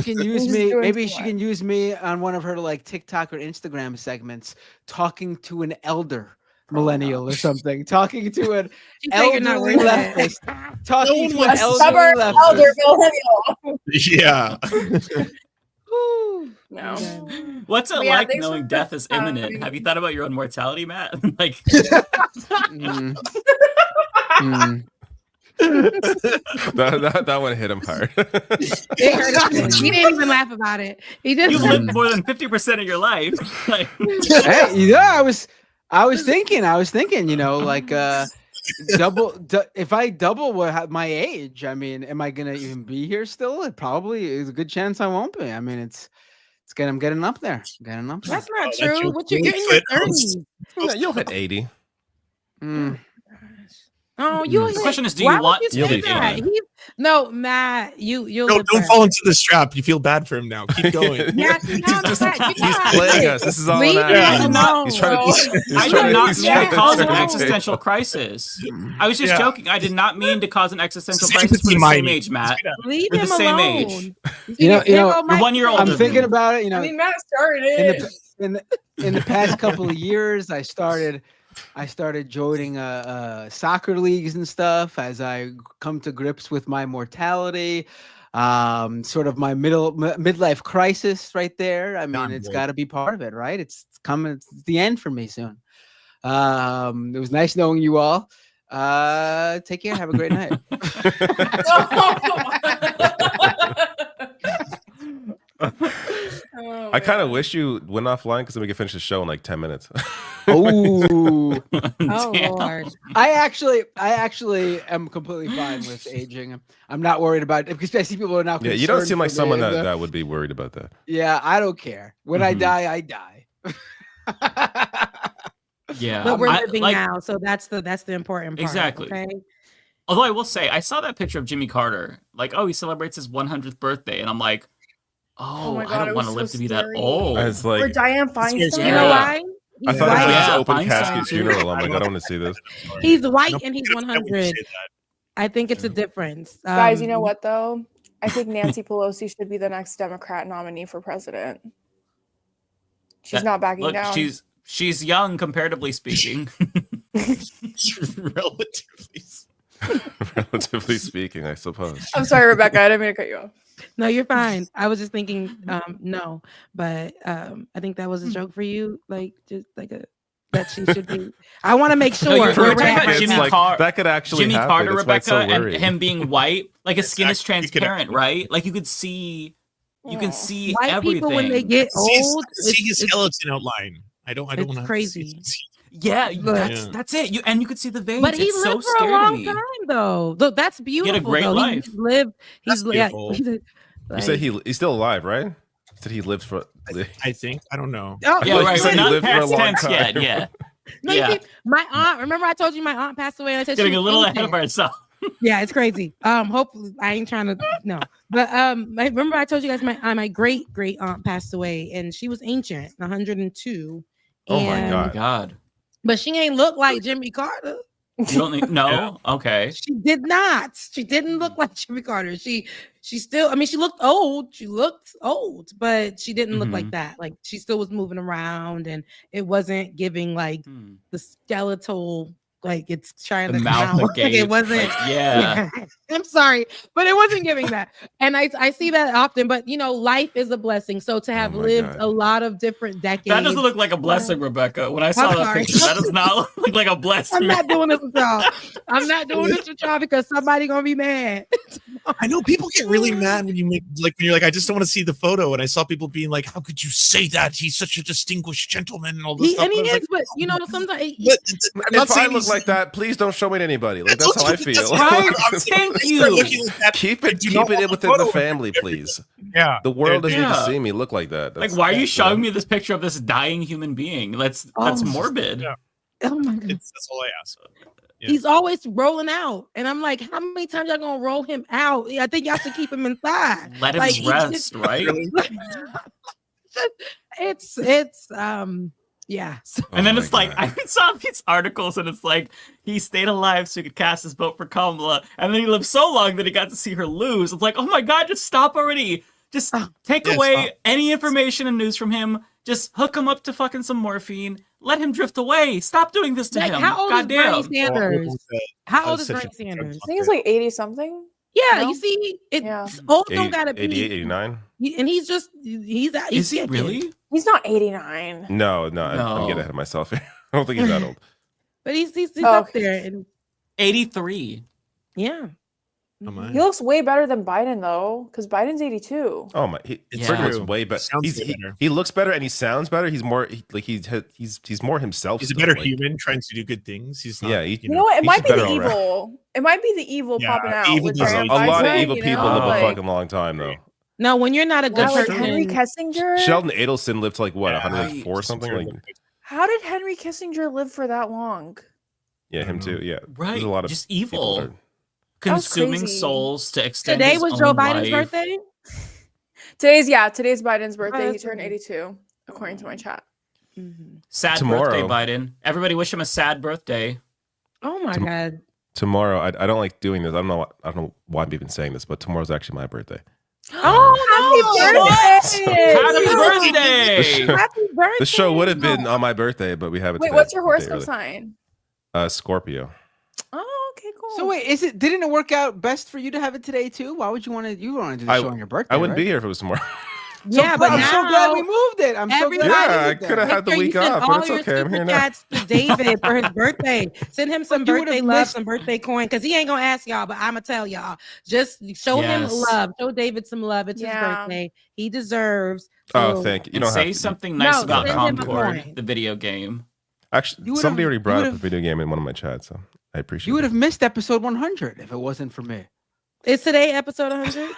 can use me on one of her like TikTok or Instagram segments, talking to an elder millennial or something, talking to an elderly leftist, talking to an elderly leftist. Yeah. No. What's it like knowing death is imminent? Have you thought about your own mortality, Matt? Like, that one hit him hard. He didn't even laugh about it. He just you lived more than 50% of your life. Like, hey, I was thinking, like if I double my age, I mean, am I gonna even be here still? It probably is a good chance I won't be. I mean, I'm getting up there. That's not true. What you're getting in your 30s. You'll hit 80. Oh, the question is, do you want to be that? No, Matt, you'll don't fall into this trap. You feel bad for him now. Keep going. Matt, he's playing us. This is all Leave an act. I did not mean to cause an existential crisis. I was just joking. I did not mean to cause an existential crisis. We're the same age, Matt. Leave We're the him same alone. age. You're 1 year older. I'm thinking about it. I mean, Matt started it. In the past couple of years, I started joining soccer leagues and stuff as I come to grips with my mortality, sort of my midlife crisis right there. I mean, it's got to be part of it, right? It's coming. It's the end for me soon. It was nice knowing you all. Take care. Have a great night. I kind of wish you went offline because then we could finish the show in like 10 minutes. Oh, Lord. I actually am completely fine with aging. I'm not worried about it because I see people are now. Yeah, you don't seem like someone that would be worried about that. Yeah, I don't care. When I die, I die. Yeah, but we're I- living like- now, so that's the important part. Exactly. Okay. Although I will say, I saw that picture of Jimmy Carter. Like, oh, he celebrates his 100th birthday, and I'm like, oh, my I God, don't it want to was live so to be that scary. old. I was like, Or Diane Feinstein. You know why? I He's thought it was white. just Yeah, open Feinstein casket too. funeral. I'm like, I don't want to see this. He's white and he's I wouldn't 100. say that. I think it's a difference. Guys, you know what though? I think Nancy Pelosi should be the next Democrat nominee for president. She's not backing Look, down. she's young comparatively speaking. Relatively speaking, I suppose. I'm sorry, Rebecca. I didn't mean to cut you off. No, you're fine. I was just thinking, no, but I think that was a joke for you, like just like that she should be. I want to make sure. No, you're we're talking about at- Jimmy like, Carter. that could actually Jimmy happen. Carter, That's why it's Rebecca, so and worrying. him being white, like his skin is Exactly. You could transparent, right? Like you can see White everything. people when they get old, see his skeleton outline. I don't it's want to crazy. Yeah, Look. that's it. You could see the veins. But he it's lived so for a scary long to me. time, though. Look, that's beautiful. great though. life. He's lived. He's That's beautiful. You said he's still alive, right? Said he lived for. I think. I don't know. Oh, Yeah, Like, right. you said We're he not lived for a past long tense time. yet. Yeah. No, you Yeah. see, my aunt. Remember, I told you my aunt passed away. And I said Getting she a was little ahead ancient. of ourselves. Yeah, it's crazy. Hopefully, I ain't trying to no, but remember I told you guys my great aunt passed away, and she was ancient, 102. Oh my and- God. But she ain't look like Jimmy Carter. You don't think, no? Okay. She did not. She didn't look like Jimmy Carter. She still. I mean, she looked old. She looked old, but she didn't look like that. Like she still was moving around, and it wasn't giving like the skeletal. Like it's trying The to mouth come out. agape, It wasn't. like, yeah. I'm sorry, but it wasn't giving that. And I see that often. But life is a blessing. So to have lived a lot of different decades. That doesn't look like a blessing, Rebecca. When I saw that sorry. picture, that does not look like a blessing. I'm not doing this with y'all. I'm not doing this with y'all because somebody gonna be mad. I know people get really mad when when you're like, I just don't want to see the photo. And I saw people being like, how could you say that? He's such a distinguished gentleman and all this stuff. And he I was is, like, but sometimes. I'm not If I saying look he's like that, please don't show it to anybody. Like that's how I feel. Right? Thank you. Keep it not want within the the photo. family, please. Yeah. The world doesn't need Yeah. to see me look like that. Like, why are you showing me this picture of this dying human being? That's morbid. Yeah. Oh my god. That's all I ask. Yeah. He's always rolling out, and I'm like, how many times y'all gonna roll him out? I think y'all should keep him inside. Let him Like, he rest, just- right? it's yeah. So- And then Oh it's my like, God. I saw these articles and it's like, he stayed alive so he could cast his vote for Kamala. And then he lived so long that he got to see her lose. It's like, oh my God, just stop already. Just take away stop. any information and news from him. Just hook him up to fucking some morphine. Let him drift away. Stop doing this to Like, him. how old is Bernie Goddamn. Sanders? How old is Such Bernie a- Sanders? I think it's like 80 something. Yeah, No? you see, it's Yeah. old 80, don't gotta be. 88, 89? And he's Is he kicking. really? He's not 89. No, I'm No. getting ahead of myself here. I don't think he's that old. But he's Oh, up okay. there, and 83. yeah. Oh my. He looks way better than Biden though, because Biden's 82. Oh my, It's Bernie true. looks way better. Sounds way better. He looks better and he sounds better. He's more he's more himself. He's a still, better like- human trying to do good things. He's not, Yeah, You know what? It he's might be better the all around. evil. It might be the evil Yeah, popping out. evil with does Diane A lot of Feinstein, evil you people know? live a Like, fucking long time though. No, when you're not a good yeah, like person, Henry Kissinger. Sheldon Adelson lived to like what, Yeah, 104 or something? Like, How did Henry Kissinger live for that long? yeah, him too. Yeah, Right. There's a lot of Just people evil. that are- Consuming crazy. souls to extend today his was own Joe Biden's life. birthday. Today's Biden's birthday. He that's turned right. 82, according to my chat. Sad Tomorrow. birthday, Biden. Everybody wish him a sad birthday. Oh my god. Tomorrow, I don't like doing this. I don't know why I'm even saying this, but tomorrow's actually my birthday. Oh, Happy birthday! Happy birthday! The show would have been on my birthday, but we have it. Wait, today, what's your a day horoscope early. sign? Scorpio. Oh, okay, cool. So wait, didn't it work out best for you to have it today too? Why would you want to do the show on your birthday? I wouldn't right? be here if it was tomorrow. Yeah, but I'm now so glad we moved it. I'm so glad. Yeah, I we did that. could have had the Make sure you week send off, all but it's your okay. I'm super here now. chats to David for his birthday. Send him some But you would've birthday love, missed- some birthday coin, because he ain't gonna ask y'all, but I'ma tell y'all. Just show him Yes. love. Show David some love. It's his Yeah. birthday. He deserves. Oh, so- thank you. You And don't say have to. something nice No, about send him a Concord, coin. the video game. Actually, You would've- somebody already brought you up a would've- video game in one of my chats, so I appreciate You would it. have missed episode 100 if it wasn't for me. Is today episode 100?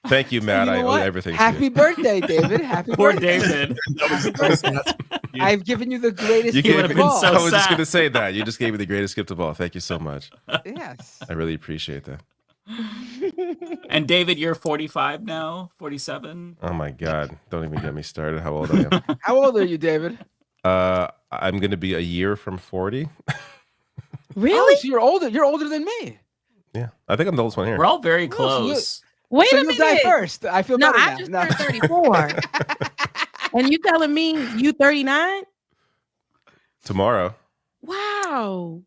Thank you, Matt. You know I owe what? everything to Happy you. birthday, David. Happy Poor birthday. David. I've given you the greatest You gift gave of me, all. I was just gonna say that. You just gave me the greatest gift of all. Thank you so much. Yes. I really appreciate that. And David, you're 45 now, 47. Oh my God! Don't even get me started. How old I am? How old are you, David? I'm gonna be a year from 40. Really? Oh, so you're older. You're older than me. Yeah, I think I'm the oldest one here. We're all very Oh, close. Wait so a you'll minute. die first. I feel No, better I now. just No. turned 34. And you telling me you 39? Tomorrow. Wow.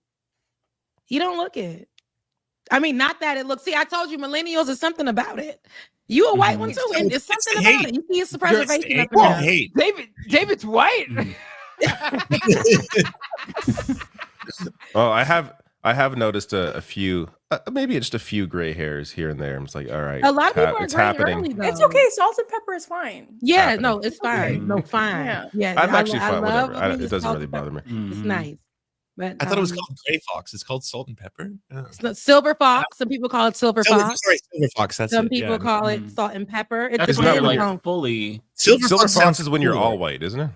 You don't look it. I mean, not that it looks. See, I told you millennials is something about it. You a white one too, and it's something about it. You see his preservation up in there. Hate. David's white. Oh, I have noticed a few, maybe just a few gray hairs here and there. I'm just like, all right, A lot of people are it's gray happening. early, though. It's okay. Salt and pepper is fine. Yeah, happening. no, it's fine. No, fine. Yeah. Yeah, I'm actually I fine. love Whatever. when It it's doesn't salt really and bother me. pepper. It's nice. But I thought it was called Gray Fox. It's called Salt and Pepper. Yeah. it's not silver fox. Some people call it silver fox. Sorry, Silver Fox. That's Some it. people yeah. call it salt and pepper. That's It's when not you're when like like fully. Silver Fox sounds is when you're cooler. all white, isn't it?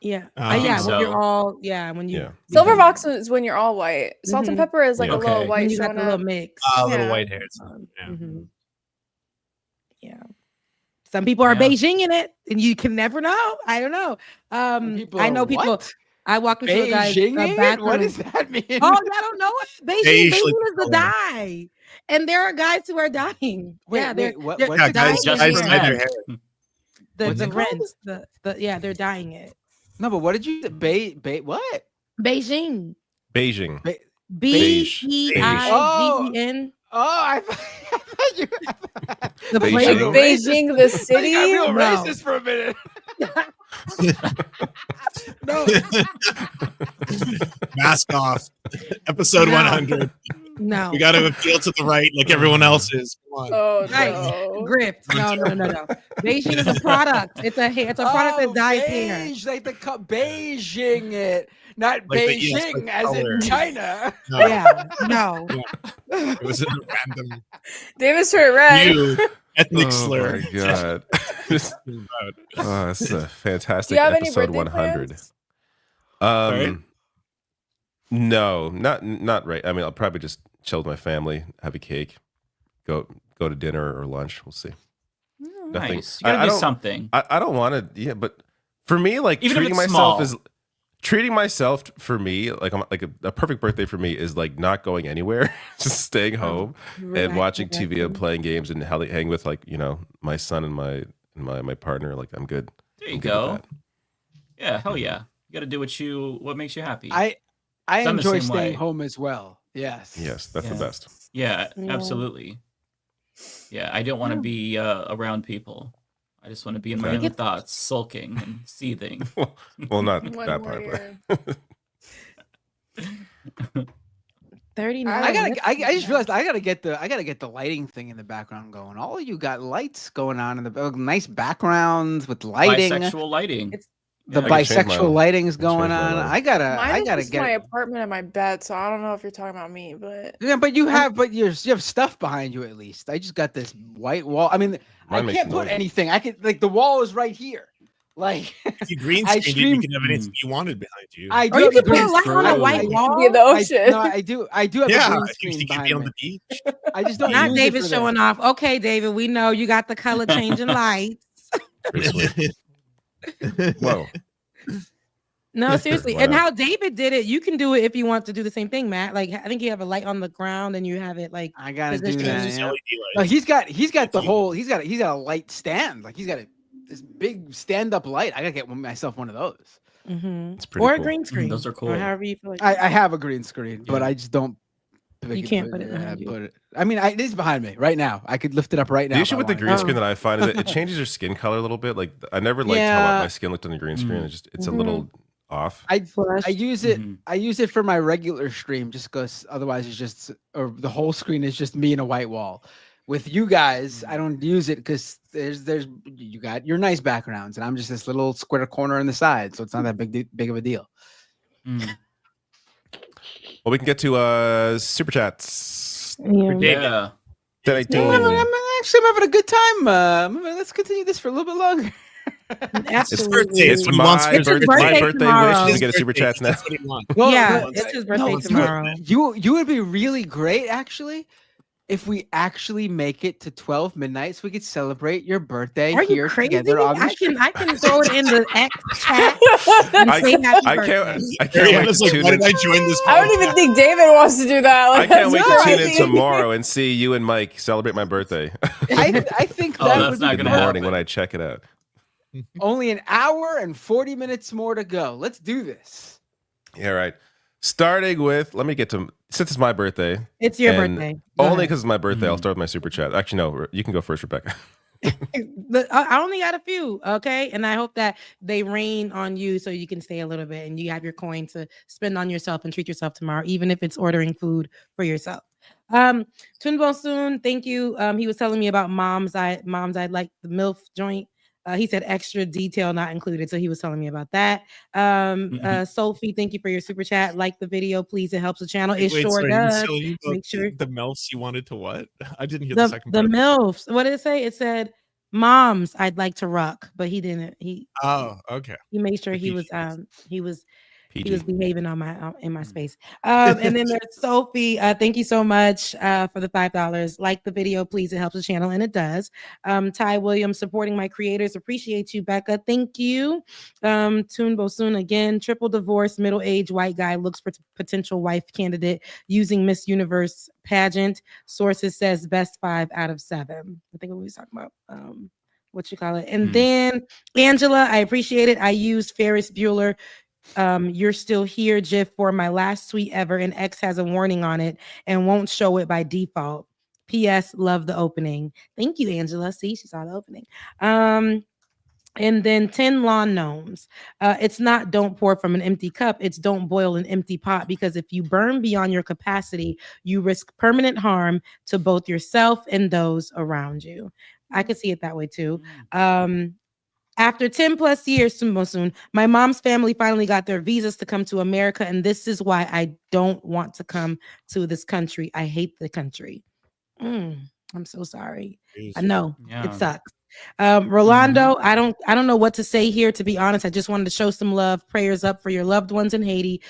yeah, I yeah. think When you're so. all when you Yeah. Silver fox is when you're all white. Salt and Mhm. pepper is like Yeah. a little Okay. white when you got showing the little up. mix. Little Yeah. white hairs. Yeah. Mhm. Yeah. Some people are Yeah. Beijing in it, and you can never know. I don't know. I know people. What? I walk into a guy's Beijing? bathroom. What does that mean? Oh, I don't know it. Beijing Beige, is like the color. dye, and there are guys who are dying. Wait, they're, what- they're what's Yeah, the dying guys, Just their guys for hair. dye their men. hair. The What's it called? rents. They're dying it. No, but what did you what? Beijing. Beijing. B E I G E N. Oh, I thought you. The Beijing. place. Like Beijing, the city. I got real No. racist for a minute. No. Mask off. Episode No. 100. No. We got to appeal to the right like everyone else is. Come on. Oh Right. no. Gripped. No. Beijing is a product. It's a product that dyes hair. beige, like the Beijing it, not Like the- Beijing yes, like as color. in China. No, Yeah. No. It was a random Davis turned red. new ethnic Oh slur. my God. Oh, this is a fantastic Do you have any episode birthday 100. plans? Sorry? No, not right. I mean, I'll probably just chill with my family, have a cake, go to dinner or lunch. We'll see. Nothing. Nice. You gotta I do don't- something. I don't want to. Yeah, but for me, like Even if treating it's myself small. is treating myself for me like I'm like a perfect birthday for me is like not going anywhere, just staying home and watching TV and playing games and hang with like my son and my partner. Like I'm good. There you I'm good with go. that. Yeah, hell yeah. You gotta do what makes you happy. I I'm the enjoy same staying way. home as well. Yes. Yes, that's the Yeah. best. Yeah, Yeah. absolutely. Yeah, I don't want to be around people. I just want to be in my own Exactly. thoughts, sulking and seething. Well, not One that warrior. part, but 39. I just realized I gotta get the lighting thing in the background going. All of you got lights going on in the nice backgrounds with lighting. Bisexual lighting. The Yeah, I can change bisexual my- lighting's I can change going my on. lighting. I gotta Mine is get my it. apartment and my bed, so I don't know if you're talking about me, but Yeah, but you have stuff behind you at least. I just got this white wall. I mean, I Mine makes can't put noise. anything. I could like the wall is right here. Like If you green I screened it, stream- you can have anything you wanted behind you. I do Or you have a could put green a light on the screen. white it wall. could be the ocean. No, I do have yeah, a green you screen can be behind on me. the beach. I just don't Not use it David for showing that. off. Okay, David, we know you got the color changing lights. pretty sweet. Whoa. No, seriously. Wow. And how David did it, you can do it if you want to do the same thing, Matt. Like I think you have a light on the ground and you have it like I gotta do positioned. that. It's Yeah. LED No, light. he's got the whole he's got a light stand. Like he's got this big stand up light. I gotta get myself one of those. Mhm. It's pretty Or a cool. green screen. Those are cool. Or however you feel like. I have a green screen, but Yeah. I just don't. You can't put it behind you. Put it. I mean, it is behind me right now. I could lift it up right now. The if issue I with the wanted. green screen that I find is that it changes your skin color a little bit. Like I never liked how Yeah. my skin looked on the green screen. It's a Mhm. little off. I Flush. use it. Mhm. I use it for my regular stream, just because otherwise it's just or the whole screen is just me and a white wall. With you guys, I don't use it because there's you got your nice backgrounds, and I'm just this little square corner on the side, so it's not that big of a deal. Mm. Well, we can get to super chats. Yeah. Yeah. Did I do? I'm having a good time. Let's continue this for a little bit longer. Absolutely. It's He wants my his birthday. birthday My birthday tomorrow. wish to get a super chats now. That's what he wants. Well, Yeah, no, it's his birthday no, tomorrow. You would be really great actually if we actually make it to 12 midnight so we could celebrate your birthday Are you here crazy? together on the stream. I can throw it in the X chat and say happy birthday. I can't wait Ariana's to like, tune why in. did I join this? I don't even think David wants to do that. I Like, can't wait that's to tune in crazy. tomorrow and see you and Mike celebrate my birthday I think Oh, that that's would not be in the gonna morning happen. when I check it out. only an hour and 40 minutes more to go. Let's do this. Yeah, right. Starting with, let me get to, since it's my birthday. It's your and birthday. Go Only ahead. because it's my birthday, I'll start with my super chat. Actually, no, you can go first, Rebecca. I only got a few, okay? And I hope that they rain on you so you can stay a little bit and you have your coin to spend on yourself and treat yourself tomorrow, even if it's ordering food for yourself. Tunbo Soon, thank you. He was telling me about Mom's I'd like the MILF joint. He said extra detail not included, so he was telling me about that. Sophie, thank you for your super chat. Like the video, please. It helps the channel. It sure sorry, does. Michelle, you Make both- sure the MILFs you wanted to what? I didn't hear the second the part. MILFs. What did it say? It said Moms I'd like to rock, but he didn't. He okay. he made sure The he was PG. he was behaving on my in my space. And then there's Sophie. Thank you so much for the $5. Like the video, please. It helps the channel, and it does. Ty Williams supporting my creators. Appreciate you, Becca. Thank you. Toon Bosun again. Triple divorce, middle-aged white guy looks for potential wife candidate using Miss Universe pageant. Sources says best 5 out of 7. I think what we was talking about. What you call it? And then Angela, I appreciate it. I used Ferris Bueller. You're still here, GIF for my last tweet ever, and X has a warning on it and won't show it by default. P.S. Love the opening. Thank you, Angela. See, she saw the opening. And then 10 lawn gnomes. It's not don't pour from an empty cup. It's don't boil an empty pot, because if you burn beyond your capacity, you risk permanent harm to both yourself and those around you. I could see it that way too. After 10 plus years, soon, my mom's family finally got their visas to come to America, and this is why I don't want to come to this country. I hate the country. I'm so sorry. I know it sucks. Rolando, I don't know what to say here, to be honest. I just wanted to show some love. Prayers up for your loved ones in Haiti.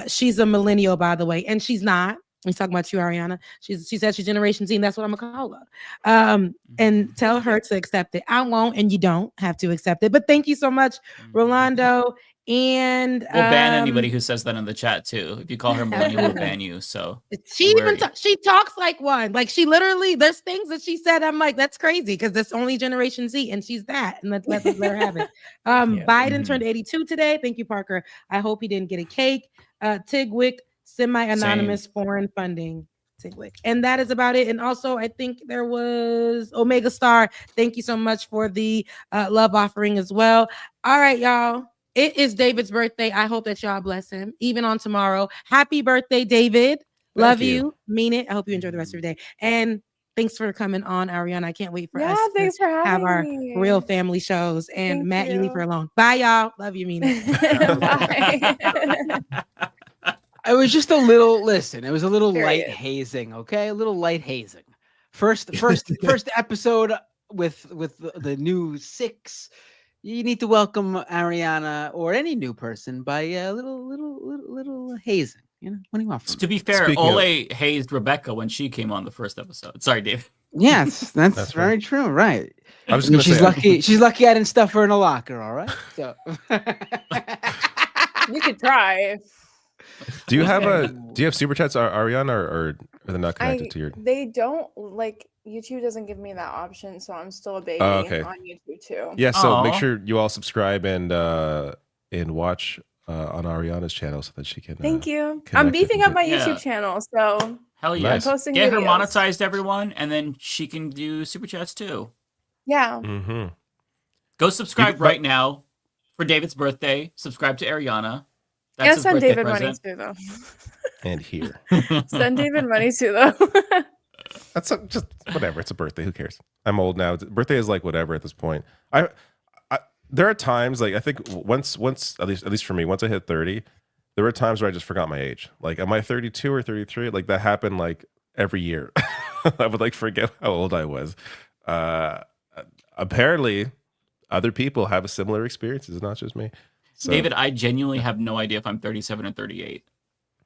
She's a millennial, by the way, and she's not. He's talking about you, Ariana. She said she's Generation Z, and that's what I'm gonna call her. And tell her to accept it. I won't, and you don't have to accept it. But thank you so much, Rolando. And we'll ban anybody who says that in the chat too. If you call her millennial, we'll ban you. So she even she talks like one. Like she literally, there's things that she said. I'm like, that's crazy because that's only Generation Z, and she's that. And let her have it. Biden turned 82 today. Thank you, Parker. I hope he didn't get a cake. Tigwick, semi-anonymous foreign funding. Tigwick. And that is about it. And also, I think there was Omega Star. Thank you so much for the love offering as well. All right, y'all. It is David's birthday. I hope that y'all bless him, even on tomorrow. Happy birthday, David. Love you. Mean it. I hope you enjoy the rest of your day. And thanks for coming on, Ariana. I can't wait for us thanks for have having our me. real family shows. And Thank Matt, you leave you. her alone. Bye, y'all. Love you, Mean it. Bye. It was just a little, listen, it was a little Period. light hazing, okay? A little light hazing. First episode with the new 6. You need to welcome Ariana or any new person by a little hazing. You know, what do you want from me? to be fair, Speaking Ole hazed Rebecca when she came on the first episode. Sorry, Dave. Yes, that's That's very true, right? I was And gonna she's say, lucky. She's lucky I didn't stuff her in a locker. All right. So You could try. do you have super chats, Ariana, or are they not connected to your? They don't like YouTube doesn't give me that option, so I'm still a baby okay. on YouTube too. Yeah, so make Aw. sure you all subscribe and watch on Ariana's channel so that she can. Thank you. I'm connect with beefing you. up my Yeah. YouTube channel, so Hell yeah. Nice. I'm posting Get her videos. monetized, everyone, and then she can do super chats too. Yeah. Mm-hmm. Go subscribe You- right now for David's birthday. Subscribe to Ariana. Yeah, That's his send birthday David money present. too, though. And here, Send David money too, though. that's just whatever. It's a birthday. Who cares? I'm old now. Birthday is like whatever at this point. I there are times like I think once at least for me, once I hit 30, there were times where I just forgot my age. Like, am I 32 or 33? Like that happened like every year. I would like forget how old I was. Apparently, other people have a similar experience. It's not just me. So, David, I genuinely have no idea if I'm 37 or 38.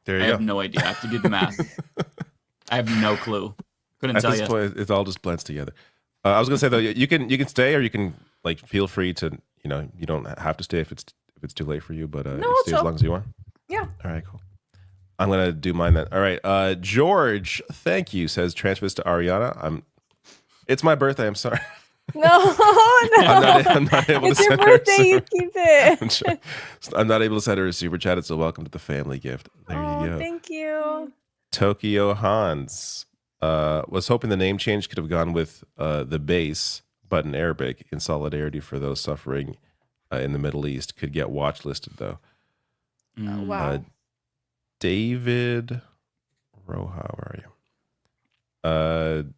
there you I go. have no idea. I have to do the math. I have no clue. Couldn't At tell this you. point, it all just blends together. I was gonna say though, you can stay, or you can like feel free to, you don't have to stay if it's too late for you, but No, you stay as chill. long as you want. Yeah. All right, cool. I'm gonna do mine then. All right, George, thank you. Says transfers to Ariana. It's my birthday. I'm sorry. No, no. I'm not able It's to your send her a birthday. You keep it. I'm not able to send her a super chat. So welcome to the family gift. There you go. Thank you. Tokyo Hans was hoping the name change could have gone with the base, but in Arabic, in solidarity for those suffering in the Middle East. Could get watch listed though. Wow. David Roja, where are you?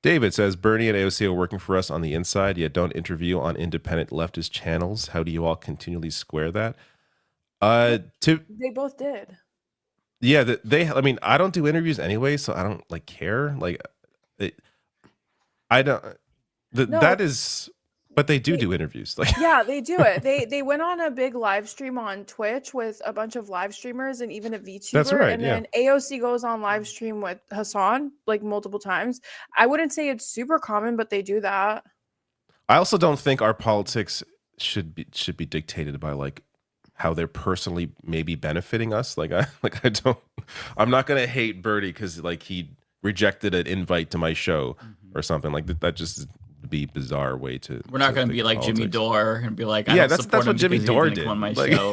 David says Bernie and AOC are working for us on the inside, yet don't interview on independent leftist channels. How do you all continually square that? They both did. Yeah, I mean, I don't do interviews anyway, so I don't like care. Like, I don't. No. That is, but they do interviews. Like, Yeah, they do it. They went on a big live stream on Twitch with a bunch of live streamers and even a VTuber. That's right, And yeah. then AOC goes on live stream with Hassan like multiple times. I wouldn't say it's super common, but they do that. I also don't think our politics should be dictated by like how they're personally maybe benefiting us. I'm not gonna hate Bertie because like he rejected an invite to my show or something like that. That just would be a bizarre way to. We're not going to think be like politics. Jimmy Dore and be like, I Yeah, don't that's support what him Jimmy because he Dore didn't did. come on my Like, show.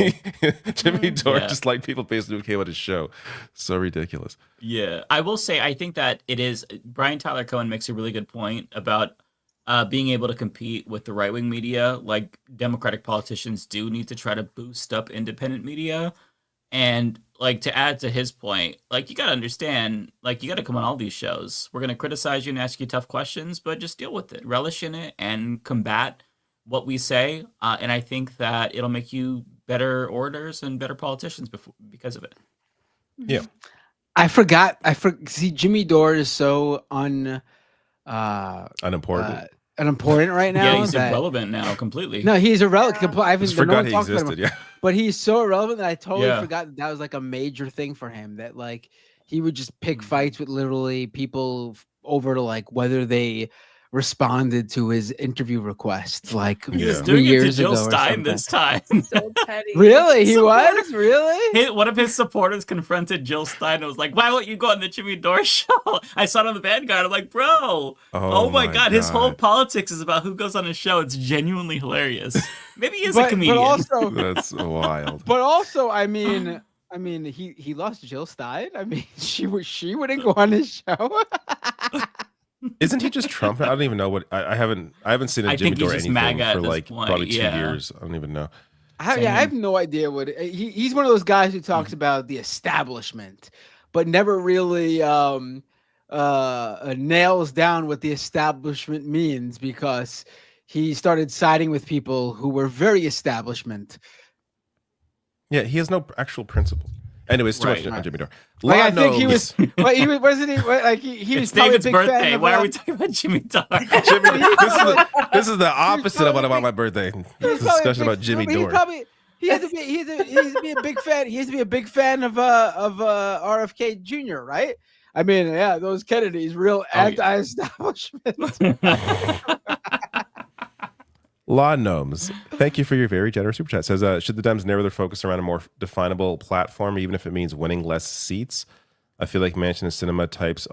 Jimmy Dore Yeah. just like people basically who came on his show. So ridiculous. Yeah, I will say I think that it is. Brian Tyler Cohen makes a really good point about being able to compete with the right wing media. Like Democratic politicians do need to try to boost up independent media, and like to add to his point, like you got to understand, like you got to come on all these shows. We're gonna criticize you and ask you tough questions, but just deal with it, relish in it, and combat what we say. And I think that it'll make you better orators and better politicians because of it. Yeah. I forgot. See, Jimmy Dore is so unimportant. Unimportant right now. Yeah, he's that- irrelevant now completely. No, he's irrelevant. I haven't Just no forgot one he talked about him. existed. Yeah. But he's so irrelevant that I totally Yeah. forgot that was like a major thing for him. That like he would just pick fights with literally people over to like whether they responded to his interview request like He was 3 doing it to years Jill ago or Stein something. this time. So petty. Really? He was? Really? One of his supporters confronted Jill Stein and was like, "Why won't you go on the Jimmy Dore show?" I saw it on the Vanguard. I'm like, "Bro, oh my god, his whole politics is about who goes on his show." It's genuinely hilarious. Maybe he is a comedian. But also, That's wild. but also, I mean, he lost Jill Stein. I mean, she wouldn't go on his show. Isn't he just Trump? I don't even know what I haven't seen a I Jimmy think he's Dore just anything MAGA at for this like point, probably 2 yeah. years. I don't even know. I have no idea what he's one of those guys who talks about the establishment, but never really nails down what the establishment means because he started siding with people who were very establishment. Yeah, he has no actual principle. Anyways, too much on Jimmy Dore. Like, I Law think he knows. was. Well, he wasn't. He was It's probably a David's big fan birthday. of, Why are we talking about Jimmy Dore? Jimmy, this is the opposite of what I want my birthday. Discussion about Jimmy Dore. He has to be a big fan. He has to be a big fan of RFK Jr. Right? I mean, yeah, those Kennedys, real anti-establishment. Law Gnomes, thank you for your very generous super chat. Says, should the Dems narrow their focus around a more definable platform, even if it means winning less seats? I feel like Mansion and Cinema types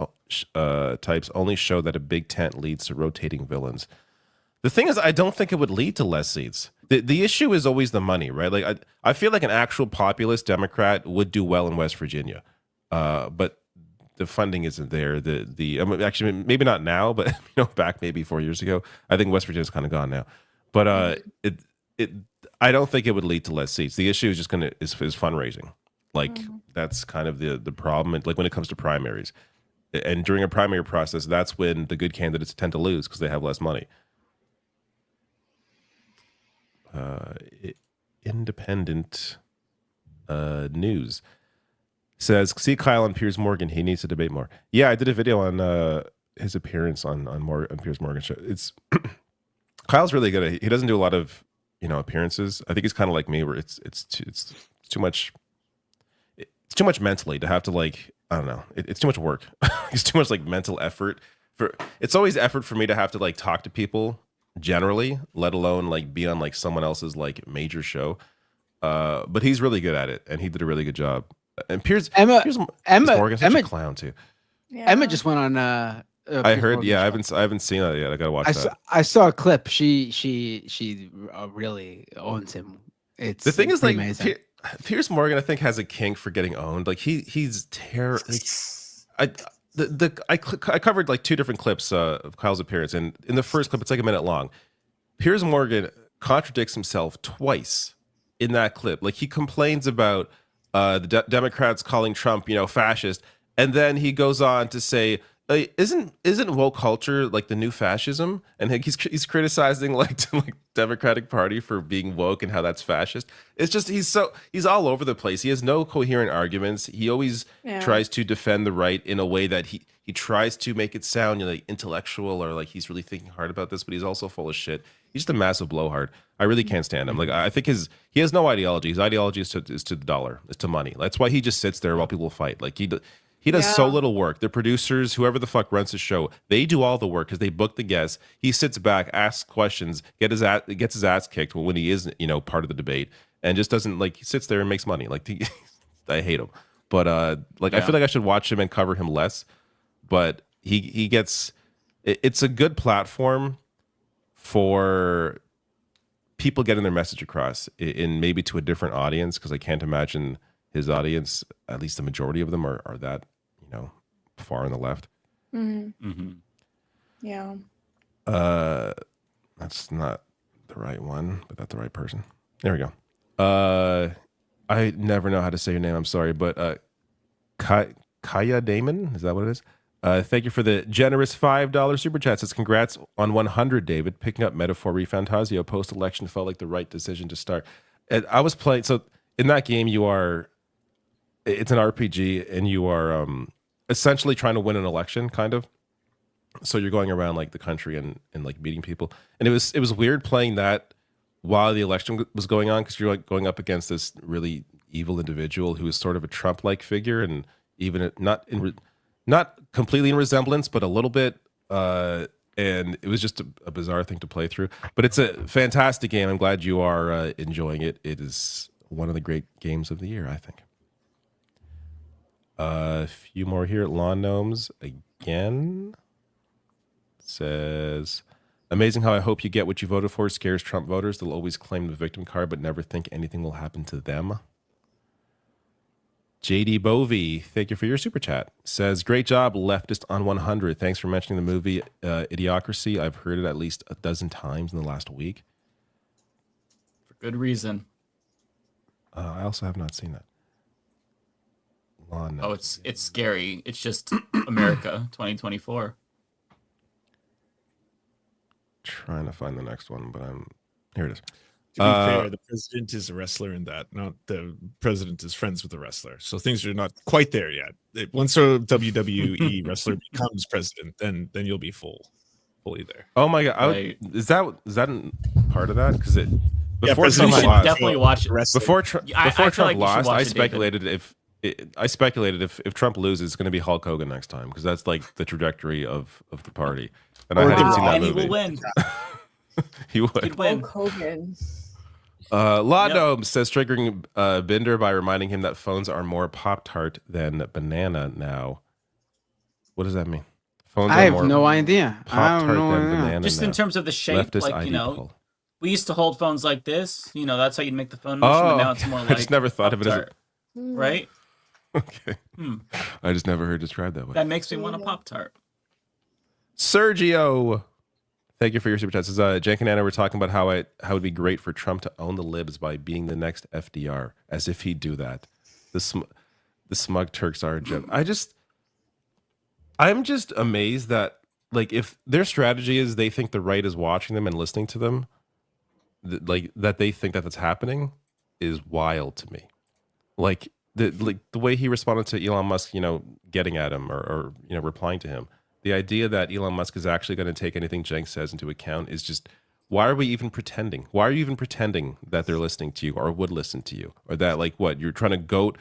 only show that a big tent leads to rotating villains. The thing is, I don't think it would lead to less seats. The issue is always the money, right? Like I feel like an actual populist Democrat would do well in West Virginia, but the funding isn't there. Actually, maybe not now, but back maybe 4 years ago, I think West Virginia's kind of gone now. But I don't think it would lead to less seats. The issue is just is fundraising. Like that's kind of the problem. And like when it comes to primaries, and during a primary process, that's when the good candidates tend to lose because they have less money. Independent news says, see Kyle on Piers Morgan. He needs to debate more. Yeah, I did a video on his appearance on Piers Morgan's show. It's Kyle's really good at. He doesn't do a lot of appearances. I think he's kind of like me, where it's too much. It's too much mentally to have to like. I don't know. It's too much work. It's too much like mental effort. It's always effort for me to have to like talk to people generally, let alone like be on like someone else's like major show. But he's really good at it, and he did a really good job. And Piers Morgan's such a clown too. Yeah. Emma just went on. I heard. Yeah, I haven't seen that yet. I gotta watch that. I saw a clip. She really owns him. The thing is, like, amazing. Piers Morgan, I think, has a kink for getting owned. Like he's terrible. I covered like 2 different clips of Kyle's appearance, and in the first clip, it's like a minute long. Piers Morgan contradicts himself twice in that clip. Like he complains about the Democrats calling Trump, fascist, and then he goes on to say, isn't woke culture like the new fascism? And he's criticizing like Democratic Party for being woke and how that's fascist. It's just he's all over the place. He has no coherent arguments. He always tries to defend the right in a way that he tries to make it sound like intellectual or like he's really thinking hard about this, but he's also full of shit. He's just a massive blowhard. I really can't stand him. Like I think he has no ideology. His ideology is to the dollar, is to money. That's why he just sits there while people fight. Like he does so little work. The producers, whoever the fuck runs the show, they do all the work because they book the guests. He sits back, asks questions, gets his ass kicked when he is, part of the debate, and just doesn't he sits there and makes money. Like I hate him, but I feel like I should watch him and cover him less. But he gets it's a good platform for people getting their message across in maybe to a different audience, because I can't imagine his audience, at least the majority of them, are that far on the left. Yeah. That's not the right one, but that's the right person. There we go. I never know how to say your name. I'm sorry, but Kaya Damon, is that what it is? Thank you for the generous $5 super chat. Says congrats on 100, David. Picking up Metaphor Refantasio post-election felt like the right decision to start. And I was playing, so in that game it's an RPG, and you are essentially trying to win an election, kind of. So you're going around like the country and like meeting people, and it was weird playing that while the election was going on, because you're like going up against this really evil individual who is sort of a Trump-like figure, and even not completely in resemblance, but a little bit. And it was just a bizarre thing to play through. But it's a fantastic game. I'm glad you are enjoying it. It is one of the great games of the year, I think. A few more here. Lawn Gnomes again says, amazing how I hope you get what you voted for scares Trump voters. They'll always claim the victim card but never think anything will happen to them. JD Bovey, thank you for your super chat. Says, great job, Leftist on 100. Thanks for mentioning the movie Idiocracy. I've heard it at least a dozen times in the last week. For good reason. I also have not seen that. Oh, it's scary. It's just America 2024. Trying to find the next one, but here it is. To be fair, the president is a wrestler in that, not the president is friends with the wrestler. So things are not quite there yet. Once a WWE wrestler becomes president, then you'll be fully there. Oh my god! Is that part of that? Because before Trump lost, definitely watch it. Before Trump lost, I speculated if Trump loses, it's going to be Hulk Hogan next time, because that's like the trajectory of the party. And I hadn't even seen that movie. He will win. He would. He'd win. Hulk Hogan. Lado says triggering Binder by reminding him that phones are more Pop-Tart than banana now. What does that mean? Phones I have no idea. Pop-Tart than banana Just now. in terms of the shape, Leftist like, ID poll. we used to hold phones like this. That's how you'd make the phone motion, but now it's more like I just never thought of it as right? Okay. I just never heard it described that way. That makes me want a Pop-Tart. Sergio, thank you for your super chat. Says, Jank and Anna were talking about how it would be great for Trump to own the libs by being the next FDR, as if he'd do that. The smug Turks are a joke. I'm just amazed that, like, if their strategy is they think the right is watching them and listening to them, that they think that's happening is wild to me. Like the way he responded to Elon Musk, getting at him or replying to him. The idea that Elon Musk is actually going to take anything Cenk says into account is just why are we even pretending? Why are you even pretending that they're listening to you or would listen to you? Or that like what, you're trying to goat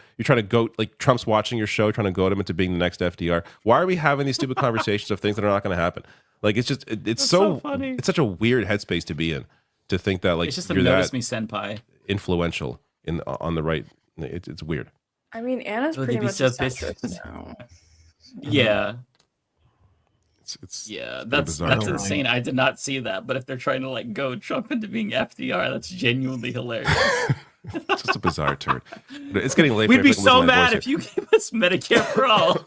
like Trump's watching your show, trying to goat him into being the next FDR. Why are we having these stupid conversations of things that are not going to happen? Like it's just it's so funny. It's such a weird headspace to be in, to think that like It's just a you're notice that me senpai. influential on the right. It's weird. I mean, Anna's Would pretty they be much so a pissed? centrist now. Yeah. It's that's bizarre. insane. I did not see that, but if they're trying to like go Trump into being FDR, that's genuinely hilarious. It's just a bizarre turn. It's getting late. We'd be so mad if you gave us Medicare for all.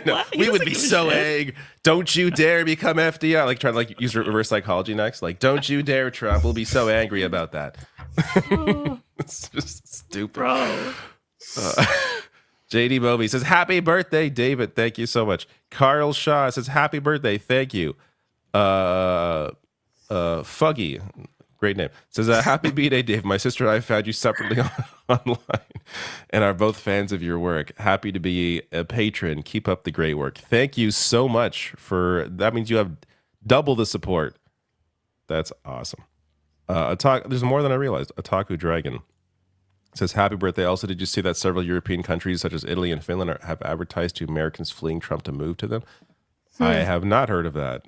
No, we would be so angry. Don't you dare become FDR. Like trying to like use reverse psychology next. Like, don't you dare, Trump. We'll be so angry about that. It's just stupid. Bro. JD Moby says, happy birthday, David. Thank you so much. Carl Shaw says, happy birthday. Thank you. Fuggy, great name, says, happy B-Day, Dave. My sister and I found you separately online and are both fans of your work. Happy to be a patron. Keep up the great work. Thank you so much for that. Means you have double the support. That's awesome. There's more than I realized. Otaku Dragon says, happy birthday. Also, did you see that several European countries such as Italy and Finland have advertised to Americans fleeing Trump to move to them? I have not heard of that.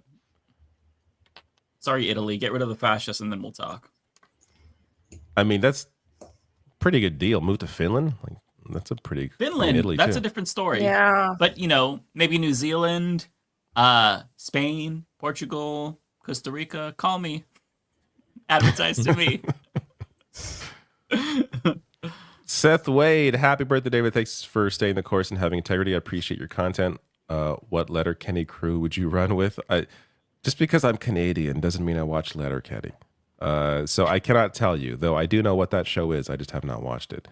Sorry, Italy. Get rid of the fascists and then we'll talk. I mean, that's a pretty good deal. Move to Finland? Like, that's a pretty... Finland, Italy that's too. a different story. Yeah. But, you know, maybe New Zealand, Spain, Portugal, Costa Rica. Call me. Advertise to me. Seth Wade, happy birthday, David. Thanks for staying the course and having integrity. I appreciate your content. What Letterkenny crew would you run with? Just because I'm Canadian doesn't mean I watch Letterkenny. So I cannot tell you, though I do know what that show is. I just have not watched it.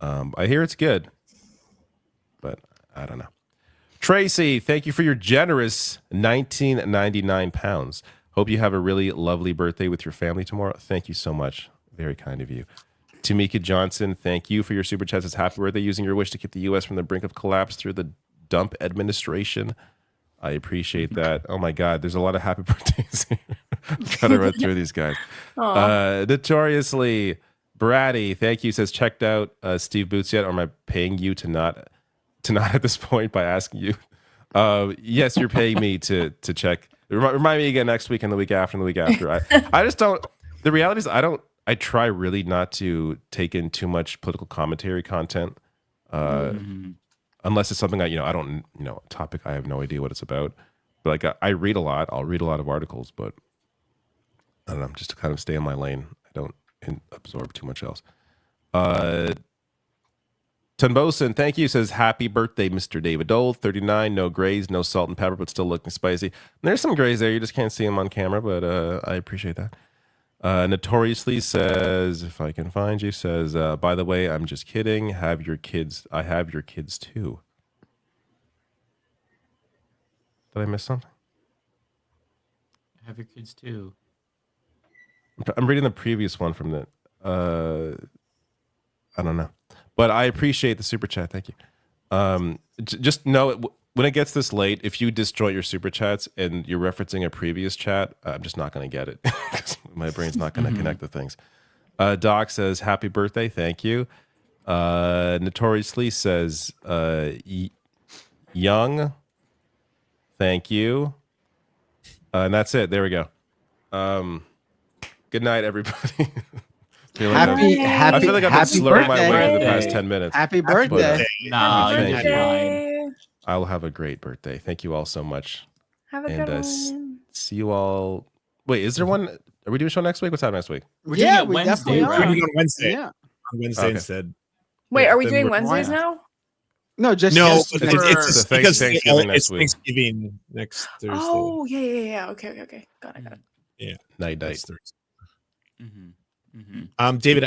I hear it's good, but I don't know. Tracy, thank you for your generous 19.99 pounds. Hope you have a really lovely birthday with your family tomorrow. Thank you so much. Very kind of you. Tamika Johnson, thank you for your super chats. It's happy birthday, using your wish to keep the U.S. from the brink of collapse through the dump administration. I appreciate that. Oh my God, there's a lot of happy birthdays here. I'm trying to run through these guys. Notoriously Bratty, thank you. Says, checked out Steve Boots yet? Or am I paying you to not at this point by asking you? Yes, you're paying me to check. Remind me again next week and the week after and the week after. I just don't. The reality is I try really not to take in too much political commentary content, unless it's something I don't, a topic I have no idea what it's about. But like I read a lot. I'll read a lot of articles, but I don't know, just to kind of stay in my lane. I don't absorb too much else. Tunbosin, thank you. Says, happy birthday, Mr. David Doel. 39, no grays, no salt and pepper, but still looking spicy. And there's some grays there. You just can't see them on camera, but I appreciate that. Notoriously says, if I can find you, says, by the way, I'm just kidding. I have your kids too. Did I miss something? I have your kids too. I'm reading the previous one from the, I don't know. But I appreciate the super chat. Thank you. Just know when it gets this late, if you disjoint your super chats and you're referencing a previous chat, I'm just not going to get it because my brain's not going to connect the things. Doc says, happy birthday. Thank you. Notoriously says, young. Thank you. And that's it. There we go. Good night, everybody. I feel like I've been slurring my words for the past 10 minutes. Happy birthday. Thank you. I'll have a great birthday. Thank you all so much. Have a good one. See you all. Wait, is there one? Are we doing a show next week? What's happening next week? We're doing it Wednesday. We're doing it on Wednesday. Yeah. On Wednesday instead. Wait, are we doing Wednesdays now? No, just it's because Thanksgiving next week. Thanksgiving next Thursday. Oh, yeah. Okay. Got it. Yeah. Night. David,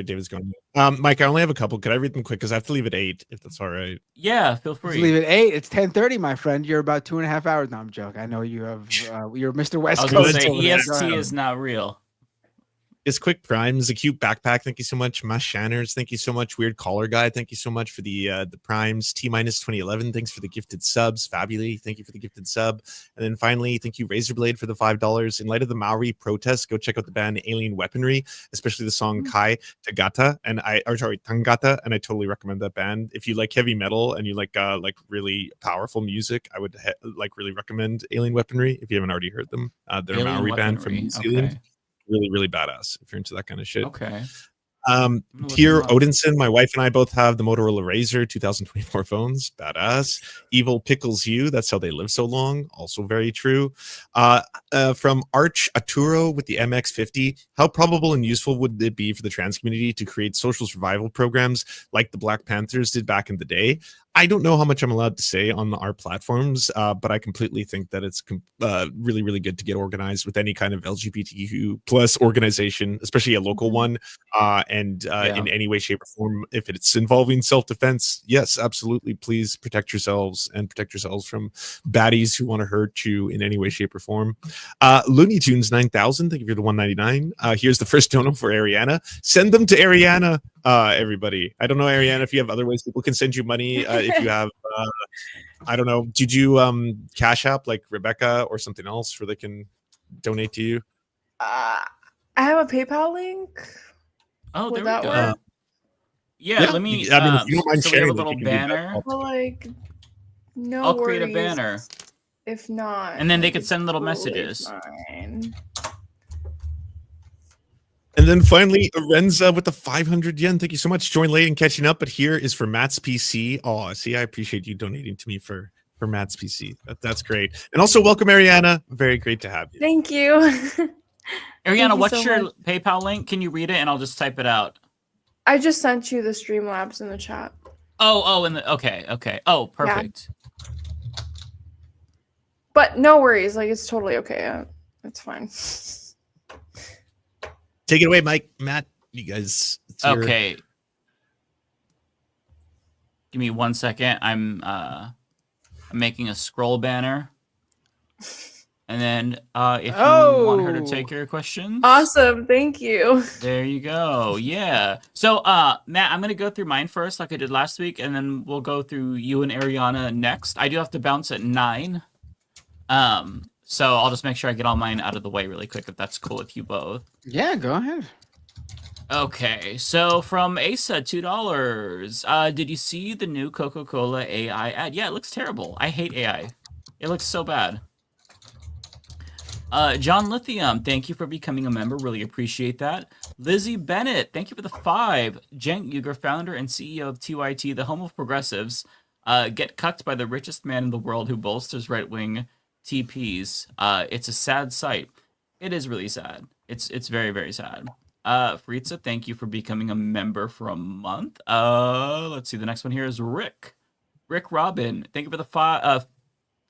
David's gone. Mike, I only have a couple. Could I read them quick? Because I have to leave at 8, if that's all right. Yeah, feel free. Just leave it 8. It's 10:30, my friend. You're about 2.5 hours. No, I'm joking. I know you have. You're Mr. West I was Coast. going to say EST is not real. Is Quick Primes, a cute backpack. Thank you so much. Mash Shanners, thank you so much. Weird Collar Guy, thank you so much for the Primes. T-2011, thanks for the gifted subs. Fabuli, thank you for the gifted sub. And then finally, thank you Razorblade for the $5. In light of the Maori protests, go check out the band Alien Weaponry, especially the song Kai Tagata, Tangata, and I totally recommend that band. If you like heavy metal and you like really powerful music, I would really recommend Alien Weaponry if you haven't already heard them. They're a Maori band from New Zealand. Really badass if you're into that kind of shit. Okay. Here, Odinson, my wife and I both have the Motorola Razr 2024 phones. Badass. Evil Pickles You. That's how they live so long. Also very true. From Arch Aturo with the MX50. How probable and useful would it be for the trans community to create social survival programs like the Black Panthers did back in the day? I don't know how much I'm allowed to say on our platforms, but I completely think that it's really, really good to get organized with any kind of LGBTQ plus organization, especially a local one, and in any way, shape, or form. If it's involving self-defense, yes, absolutely. Please protect yourselves and protect yourselves from baddies who want to hurt you in any way, shape, or form. Looney Tunes 9000, thank you for the $1.99. Here's the first dono for Ariana. Send them to Ariana, everybody. I don't know, Ariana, if you have other ways people can send you money. If you have, I don't know, did you Cash App like Rebecca or something else where they can donate to you? I have a PayPal link. Oh, Would there we that go. work? Yeah, let me. I mean, if you don't mind so we have a sharing, little banner. Well, like, no I'll worries. create a banner. If not, And then they could it's send little totally messages. fine. And then finally, Arenza with the 500 yen. Thank you so much. Join late and catching up. But here is for Matt's PC. Oh, see, I appreciate you donating to me for Matt's PC. That's great. And also welcome, Ariana. Very great to have you. Thank you. Ariana, you what's so your much. PayPal link? Can you read it and I'll just type it out? I just sent you the Streamlabs in the chat. Okay. Oh, perfect. But no worries. Like, it's totally okay. It's fine. Take it away, Mike. Matt, you guys. Okay. Give me 1 second. I'm making a scroll banner. And then if you want her to take your questions. Awesome. Thank you. There you go. Yeah. So Matt, I'm gonna go through mine first like I did last week, and then we'll go through you and Ariana next. I do have to bounce at 9. So I'll just make sure I get all mine out of the way really quick if that's cool with you both. Yeah, go ahead. Okay, so from Asa, $2. Did you see the new Coca-Cola AI ad? Yeah, it looks terrible. I hate AI. It looks so bad. John Lithium, thank you for becoming a member. Really appreciate that. Lizzie Bennett, thank you for the 5. Cenk Uygur, founder and CEO of TYT, the home of progressives, get cucked by the richest man in the world who bolsters right-wing TPs. It's a sad sight. It is really sad. It's very, very sad. Fritza, thank you for becoming a member for a month. Let's see. The next one here is Rick. Rick Robin, thank you for the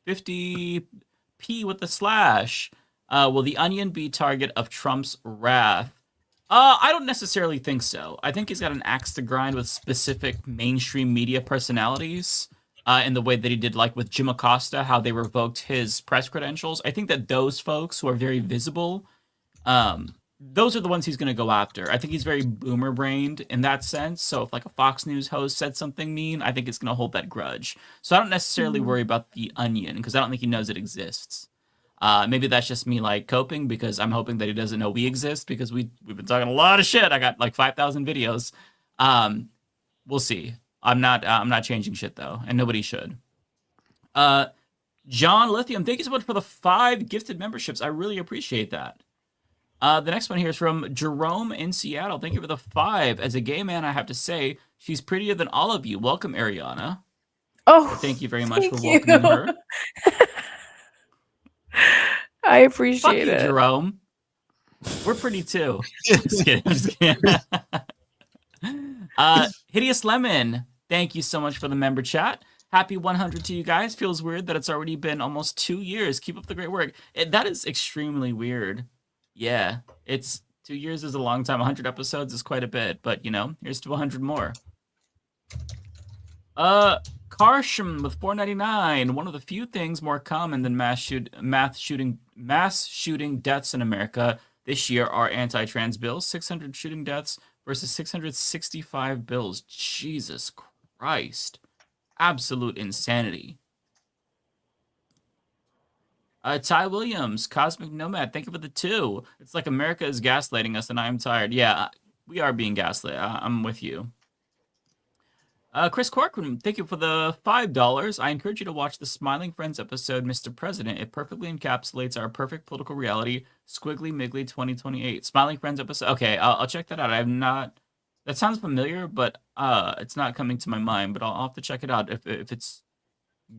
50p with the slash. Will the Onion be target of Trump's wrath? I don't necessarily think so. I think he's got an axe to grind with specific mainstream media personalities. In the way that he did, like with Jim Acosta, how they revoked his press credentials. I think that those folks who are very visible, those are the ones he's going to go after. I think he's very boomer-brained in that sense. So if like a Fox News host said something mean, I think it's going to hold that grudge. So I don't necessarily worry about the Onion because I don't think he knows it exists. Maybe that's just me like coping because I'm hoping that he doesn't know we exist because we've been talking a lot of shit. I got like 5,000 videos. We'll see. I'm not changing shit though, and nobody should. John Lithium, thank you so much for the 5 gifted memberships. I really appreciate that. The next one here is from Jerome in Seattle. Thank you for the 5. As a gay man, I have to say, she's prettier than all of you. Welcome, Ariana. Oh, thank you very much for welcoming her. I appreciate Fuck you, it. Jerome. We're pretty too. Just kidding. Just kidding. Hideous Lemon, thank you so much for the member chat. Happy 100 to you guys. Feels weird that it's already been almost 2 years. Keep up the great work. That is extremely weird. Yeah, it's 2 years is a long time. 100 episodes is quite a bit, but you know, here's to 100 more. Karsham with $4.99. One of the few things more common than mass shooting deaths in America. this year are anti-trans bills, 600 shooting deaths versus 665 bills. Jesus Christ. Absolute insanity. Ty Williams, Cosmic Nomad, thank you for the 2. It's like America is gaslighting us and I am tired. Yeah, we are being gaslit. I'm with you. Chris Corcoran, thank you for the $5. I encourage you to watch the Smiling Friends episode, Mr. President. It perfectly encapsulates our perfect political reality. Squiggly Miggly 2028. Smiling Friends episode. Okay, I'll check that out. I have not. That sounds familiar, but it's not coming to my mind. But I'll have to check it out if it's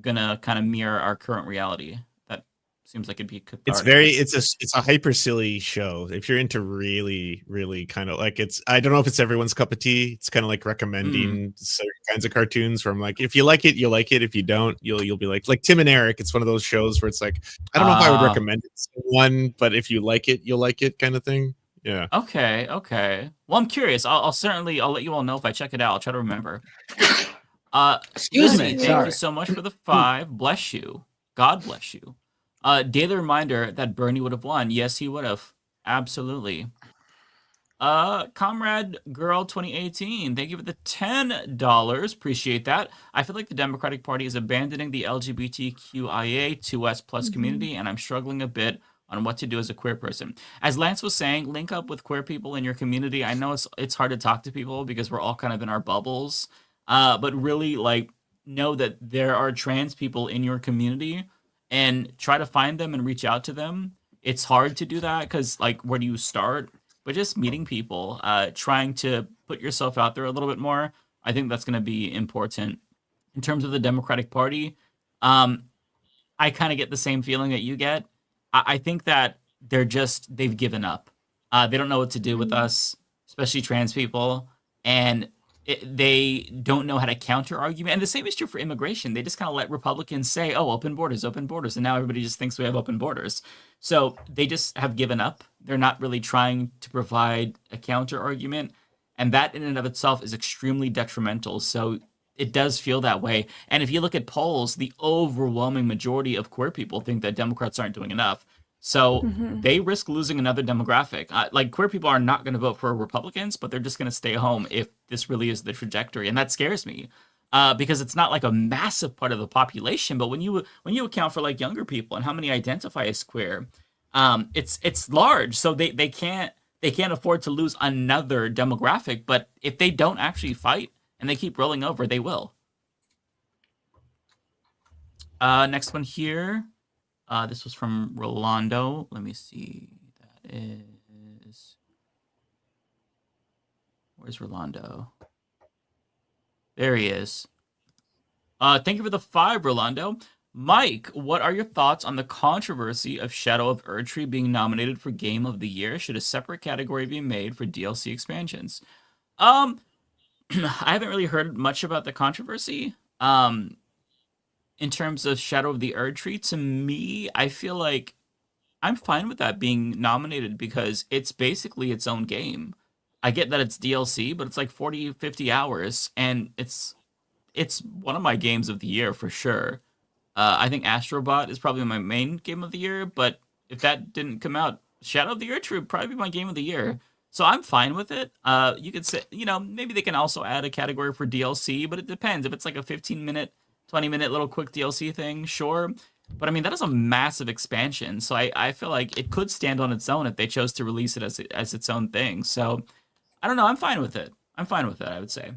gonna kind of mirror our current reality. That seems like it'd be cathartic. It's a hyper silly show. If you're into really kind of like I don't know if it's everyone's cup of tea. It's kind of like recommending certain kinds of cartoons where I'm like, if you like it, you'll like it. If you don't, you'll be like Tim and Eric. It's one of those shows where it's like, I don't know if I would recommend it to someone, but if you like it, you'll like it kind of thing. Yeah. Okay. Well, I'm curious. I'll let you all know if I check it out. I'll try to remember. Excuse me. Thank you so much for the 5. Bless you. God bless you. Daily reminder that Bernie would have won. Yes, he would have. Absolutely. Comrade Girl 2018, thank you for the $10. Appreciate that. I feel like the Democratic Party is abandoning the LGBTQIA2S plus community, and I'm struggling a bit on what to do as a queer person. As Lance was saying, link up with queer people in your community. I know it's hard to talk to people because we're all kind of in our bubbles, but really know that there are trans people in your community and try to find them and reach out to them. It's hard to do that because where do you start? But just meeting people, trying to put yourself out there a little bit more, I think that's going to be important. In terms of the Democratic Party, I kind of get the same feeling that you get. I think that they've given up. They don't know what to do with us, especially trans people, and they don't know how to counter argument. And the same is true for immigration. They just kind of let Republicans say, oh, open borders. And now everybody just thinks we have open borders. So they just have given up. They're not really trying to provide a counter argument. And that in and of itself is extremely detrimental. So it does feel that way. And if you look at polls, the overwhelming majority of queer people think that Democrats aren't doing enough. So they risk losing another demographic. Queer people are not going to vote for Republicans, but they're just going to stay home if this really is the trajectory. And that scares me because it's not like a massive part of the population. But when you account for younger people and how many identify as queer, it's large. So they can't afford to lose another demographic. But if they don't actually fight and they keep rolling over, they will. Next one here. This was from Rolando. Let me see. That is... Where's Rolando? There he is. Thank you for the 5, Rolando. Mike, what are your thoughts on the controversy of Shadow of Erdtree being nominated for Game of the Year? Should a separate category be made for DLC expansions? I haven't really heard much about the controversy. In terms of Shadow of the Erdtree, to me, I feel like I'm fine with that being nominated because it's basically its own game. I get that it's DLC, but it's 40, 50 hours, and it's one of my games of the year for sure. I think Astrobot is probably my main game of the year, but if that didn't come out, Shadow of the Erdtree would probably be my game of the year. So I'm fine with it. You could say, maybe they can also add a category for DLC, but it depends. If it's a 15-minute, 20-minute little quick DLC thing, sure. But I mean, that is a massive expansion. So I feel like it could stand on its own if they chose to release it as its own thing. So I don't know. I'm fine with it. I would say.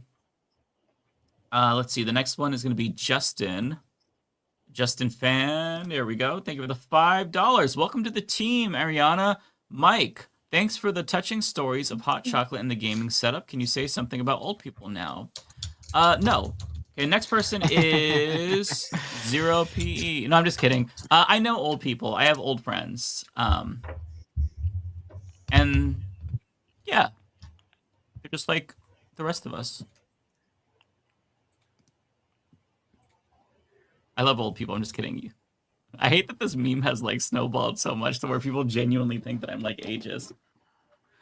Let's see. The next one is going to be Justin. Justin Fan. There we go. Thank you for the $5. Welcome to the team, Ariana. Mike, thanks for the touching stories of hot chocolate in the gaming setup. Can you say something about old people now? No. Okay, next person is 0PE. No, I'm just kidding. I know old people. I have old friends. And yeah, they're just like the rest of us. I love old people. I'm just kidding you. I hate that this meme has snowballed so much to where people genuinely think that I'm ageist.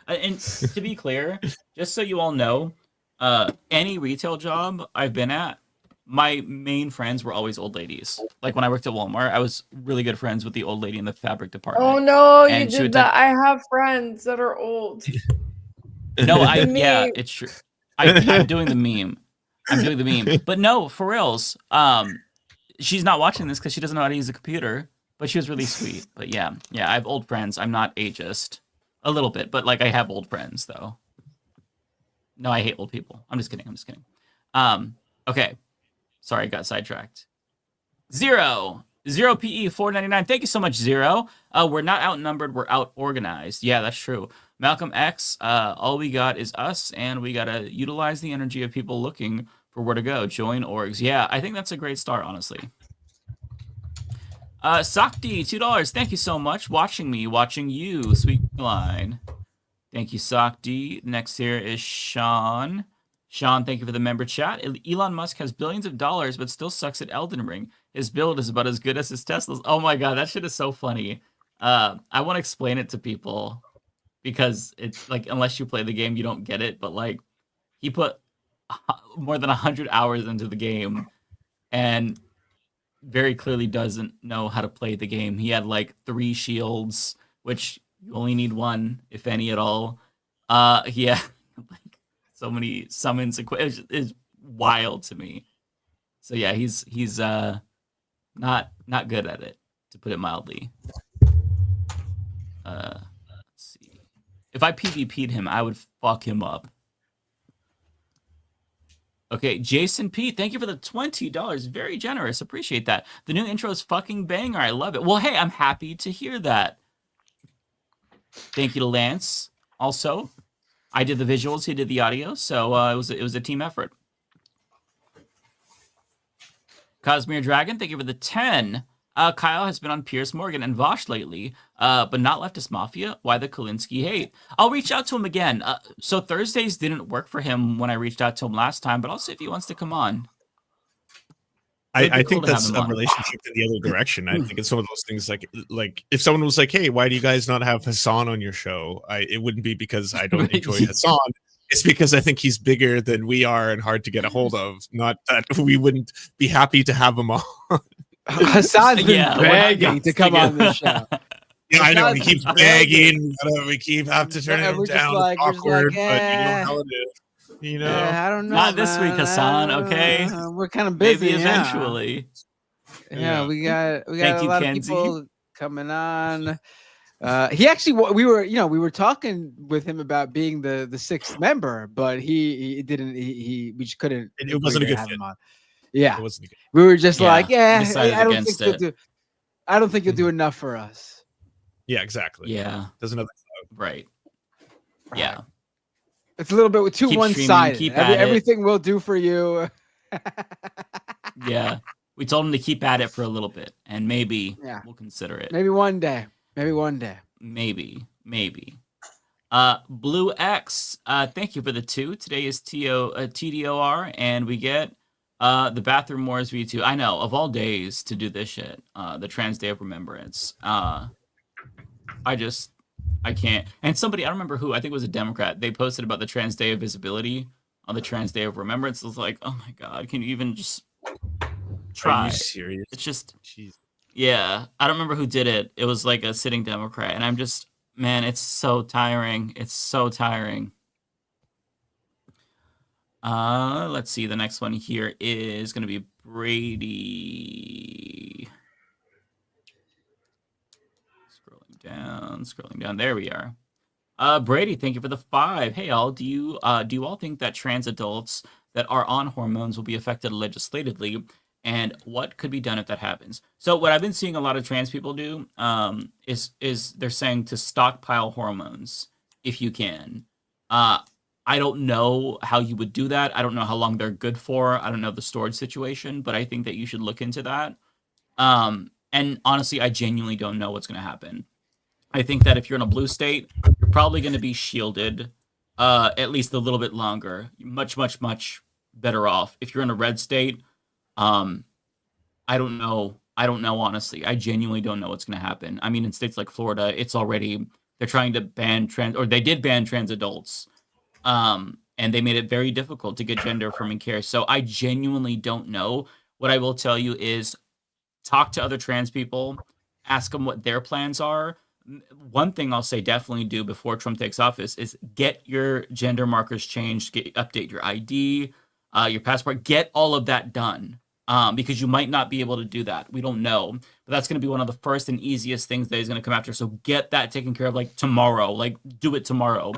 And to be clear, just so you all know, any retail job I've been at, my main friends were always old ladies. Like when I worked at Walmart, I was really good friends with the old lady in the fabric department. Oh no, you And she did would that. I have friends that are old. No, The yeah, meme. it's true. I'm doing the meme. I'm doing the meme. But no, for reals. She's not watching this because she doesn't know how to use a computer. But she was really sweet. But yeah, I have old friends. I'm not ageist. A little bit, but like I have old friends though. No, I hate old people. I'm just kidding. Okay. Sorry, I got sidetracked. Zero PE 499. Thank you so much, Zero. We're not outnumbered, we're out organized. Yeah, that's true. Malcolm X, all we got is us, and we gotta utilize the energy of people looking for where to go. Join orgs. Yeah, I think that's a great start, honestly. Sakti, $2. Thank you so much. Watching me, watching you, sweet line. Thank you, Sakti. Next here is Sean. Sean, thank you for the member chat. Elon Musk has billions of dollars, but still sucks at Elden Ring. His build is about as good as his Teslas. Oh my god, that shit is so funny. I want to explain it to people because it's like, unless you play the game, you don't get it. But like, he put more than 100 hours into the game, and very clearly doesn't know how to play the game. He had like 3 shields, which you only need 1, if any at all. Yeah, like so many summons. Is wild to me. So yeah, he's not good at it, to put it mildly. Let's see. If I PvP'd him, I would fuck him up. Okay, Jason P, thank you for the $20. Very generous. Appreciate that. The new intro is fucking banger. I love it. Well, hey, I'm happy to hear that. Thank you to Lance. Also, I did the visuals, he did the audio, so it was a team effort. Cosmere Dragon, thank you for the 10. Kyle has been on Piers Morgan and Vosh lately, but not Leftist Mafia. Why the Kulinski hate? I'll reach out to him again. So Thursdays didn't work for him when I reached out to him last time, but I'll see if he wants to come on. I think that's a relationship in the other direction. I think it's one of those things like if someone was like, "Hey, why do you guys not have Hassan on your show?" It wouldn't be because I don't enjoy Hassan. It's because I think he's bigger than we are and hard to get a hold of. Not that we wouldn't be happy to have him on. Hassan's been begging to come on the show. Yeah, I know. He keeps begging. We have to turn him down. Like, awkward, but you know how it is. You know, I don't know. Not this week, Hassan. Okay, we're kind of busy. Maybe eventually. Yeah, we got Thank a you, lot Kenzie. of people coming on. He actually, we were talking with him about being the 6th member, but he didn't. We just couldn't. It wasn't a good have fit. him on. Yeah, it wasn't a good. We were just like, I don't think you'll do enough for us. Yeah, exactly. Yeah, doesn't have right. Yeah, it's a little bit too Keep one-sided. streaming, keep at it. Everything we'll do for you. Yeah, we told him to keep at it for a little bit, and maybe we'll consider it. Maybe one day. Maybe. Blue X, thank you for the 2. Today is TDOR, and we get the Bathroom Wars V2. I know, of all days to do this shit, the Trans Day of Remembrance. I can't. And somebody, I don't remember who, I think it was a Democrat, they posted about the Trans Day of Visibility on the Trans Day of Remembrance. It was like, oh my god, can you even just try? Are you serious? It's just, jeez. Yeah, I don't remember who did it. It was like a sitting Democrat, and I'm just, man, it's so tiring. It's so tiring. Let's see. The next one here is going to be Brady. Scrolling down. There we are. Brady, thank you for the 5. Hey, all. Do you all think that trans adults that are on hormones will be affected legislatively? And what could be done if that happens? So what I've been seeing a lot of trans people do is they're saying to stockpile hormones if you can. I don't know how you would do that. I don't know how long they're good for. I don't know the storage situation, but I think that you should look into that. And honestly, I genuinely don't know what's going to happen. I think that if you're in a blue state, you're probably going to be shielded at least a little bit longer. Much, much, much better off. If you're in a red state, I don't know, honestly. I genuinely don't know what's going to happen. I mean, in states like Florida, they're trying to ban they did ban trans adults. and they made it very difficult to get gender affirming care. So I genuinely don't know. What I will tell you is talk to other trans people, ask them what their plans are. One thing I'll say definitely do before Trump takes office is get your gender markers changed, update your ID, your passport, get all of that done. Because you might not be able to do that. We don't know. But that's going to be one of the first and easiest things that he's going to come after. So get that taken care of like tomorrow. Like do it tomorrow.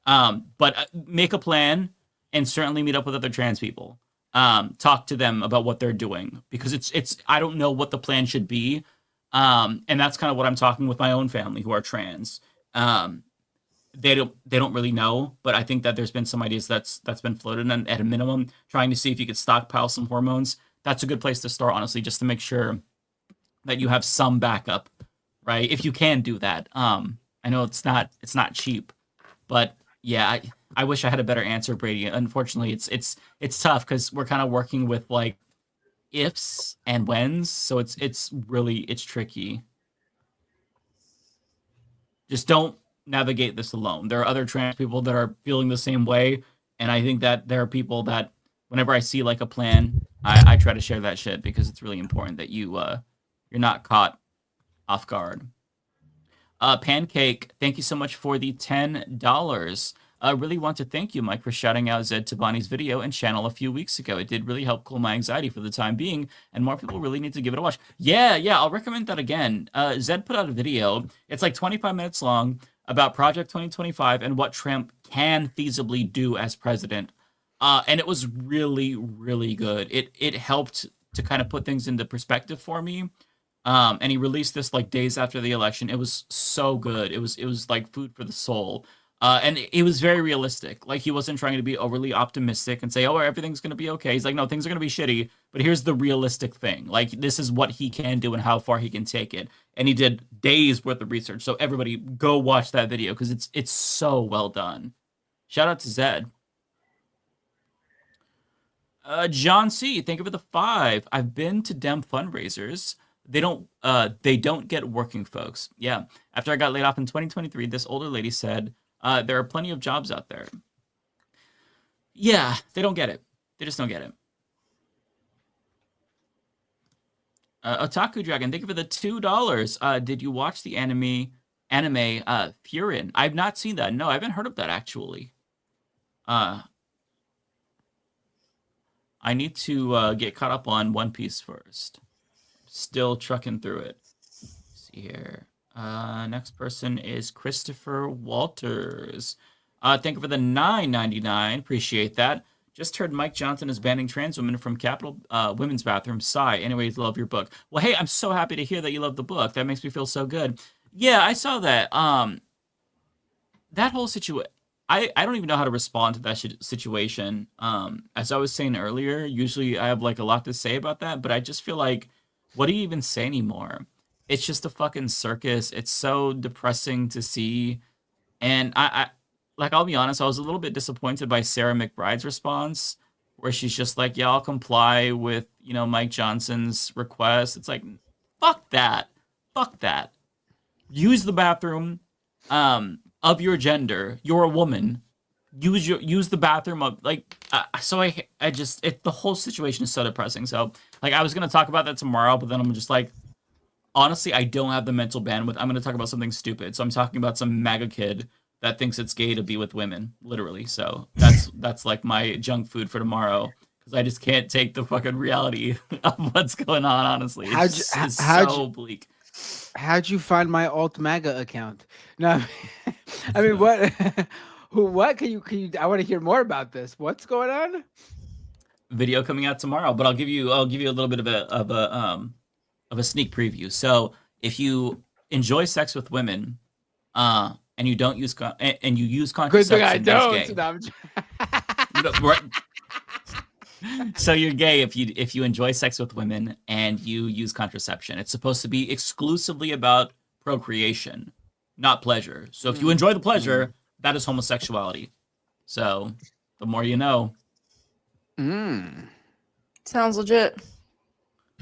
But make a plan and certainly meet up with other trans people. Talk to them about what they're doing. Because it's I don't know what the plan should be. And that's kind of what I'm talking with my own family who are trans. They don't really know, but I think that there's been some ideas that's been floated, and at a minimum, trying to see if you could stockpile some hormones. That's a good place to start, honestly, just to make sure that you have some backup, right? If you can do that. I know it's not cheap, but yeah, I wish I had a better answer, Brady. Unfortunately, it's tough because we're kind of working with like ifs and whens, so it's tricky. Just don't navigate this alone. There are other trans people that are feeling the same way, and I think that there are people that whenever I see like a plan, I try to share that shit because it's really important that you're not caught off guard. Pancake, thank you so much for the $10. I really want to thank you, Mike, for shouting out Zed Tabani's video and channel a few weeks ago. It did really help cool my anxiety for the time being, and more people really need to give it a watch. Yeah, I'll recommend that again. Zed put out a video. It's like 25 minutes long about Project 2025 and what Trump can feasibly do as president. And it was really, really good. It helped to kind of put things into perspective for me. And he released this like days after the election. It was so good. It was like food for the soul. And it was very realistic. Like he wasn't trying to be overly optimistic and say, oh, everything's going to be okay. He's like, no, things are going to be shitty, but here's the realistic thing. Like this is what he can do and how far he can take it. And he did days worth of research. So everybody go watch that video because it's so well done. Shout out to Zed. John C, thank you for the 5. I've been to Dem fundraisers. They don't get working folks. Yeah. After I got laid off in 2023, this older lady said, there are plenty of jobs out there. Yeah, they don't get it. They just don't get it. Otaku Dragon, thank you for the $2. Did you watch the anime Furin? I've not seen that. No, I haven't heard of that actually. I need to get caught up on One Piece first. Still trucking through it. Let's see here. Next person is Christopher Walters. Thank you for the $9.99. Appreciate that. Just heard Mike Johnson is banning trans women from Capitol women's bathrooms. Sigh. Anyways, love your book. Well, hey, I'm so happy to hear that you love the book. That makes me feel so good. Yeah, I saw that. That whole situation. I don't even know how to respond to that situation. As I was saying earlier, usually I have like a lot to say about that, but I just feel like, what do you even say anymore? It's just a fucking circus. It's so depressing to see. And I'll be honest, I was a little bit disappointed by Sarah McBride's response, where she's just like, yeah, I'll comply with, Mike Johnson's request. It's like, fuck that. Fuck that. Use the bathroom of your gender. You're a woman. Use the bathroom of so I just the whole situation is so depressing. So I was gonna talk about that tomorrow, but then I'm just like, honestly, I don't have the mental bandwidth. I'm gonna talk about something stupid. So I'm talking about some MAGA kid that thinks it's gay to be with women, literally. So that's like my junk food for tomorrow, because I just can't take the fucking reality of what's going on. Honestly, it's so bleak. How'd you find my alt MAGA account? No, I mean, what? What can you? I want to hear more about this. What's going on? Video coming out tomorrow, but I'll give you a little bit of a sneak preview. So if you enjoy sex with women, and you don't use and you use contraception, good thing I don't. So you're gay if you enjoy sex with women and you use contraception. It's supposed to be exclusively about procreation, not pleasure. So if you enjoy the pleasure, that is homosexuality. So the more you know. Sounds legit.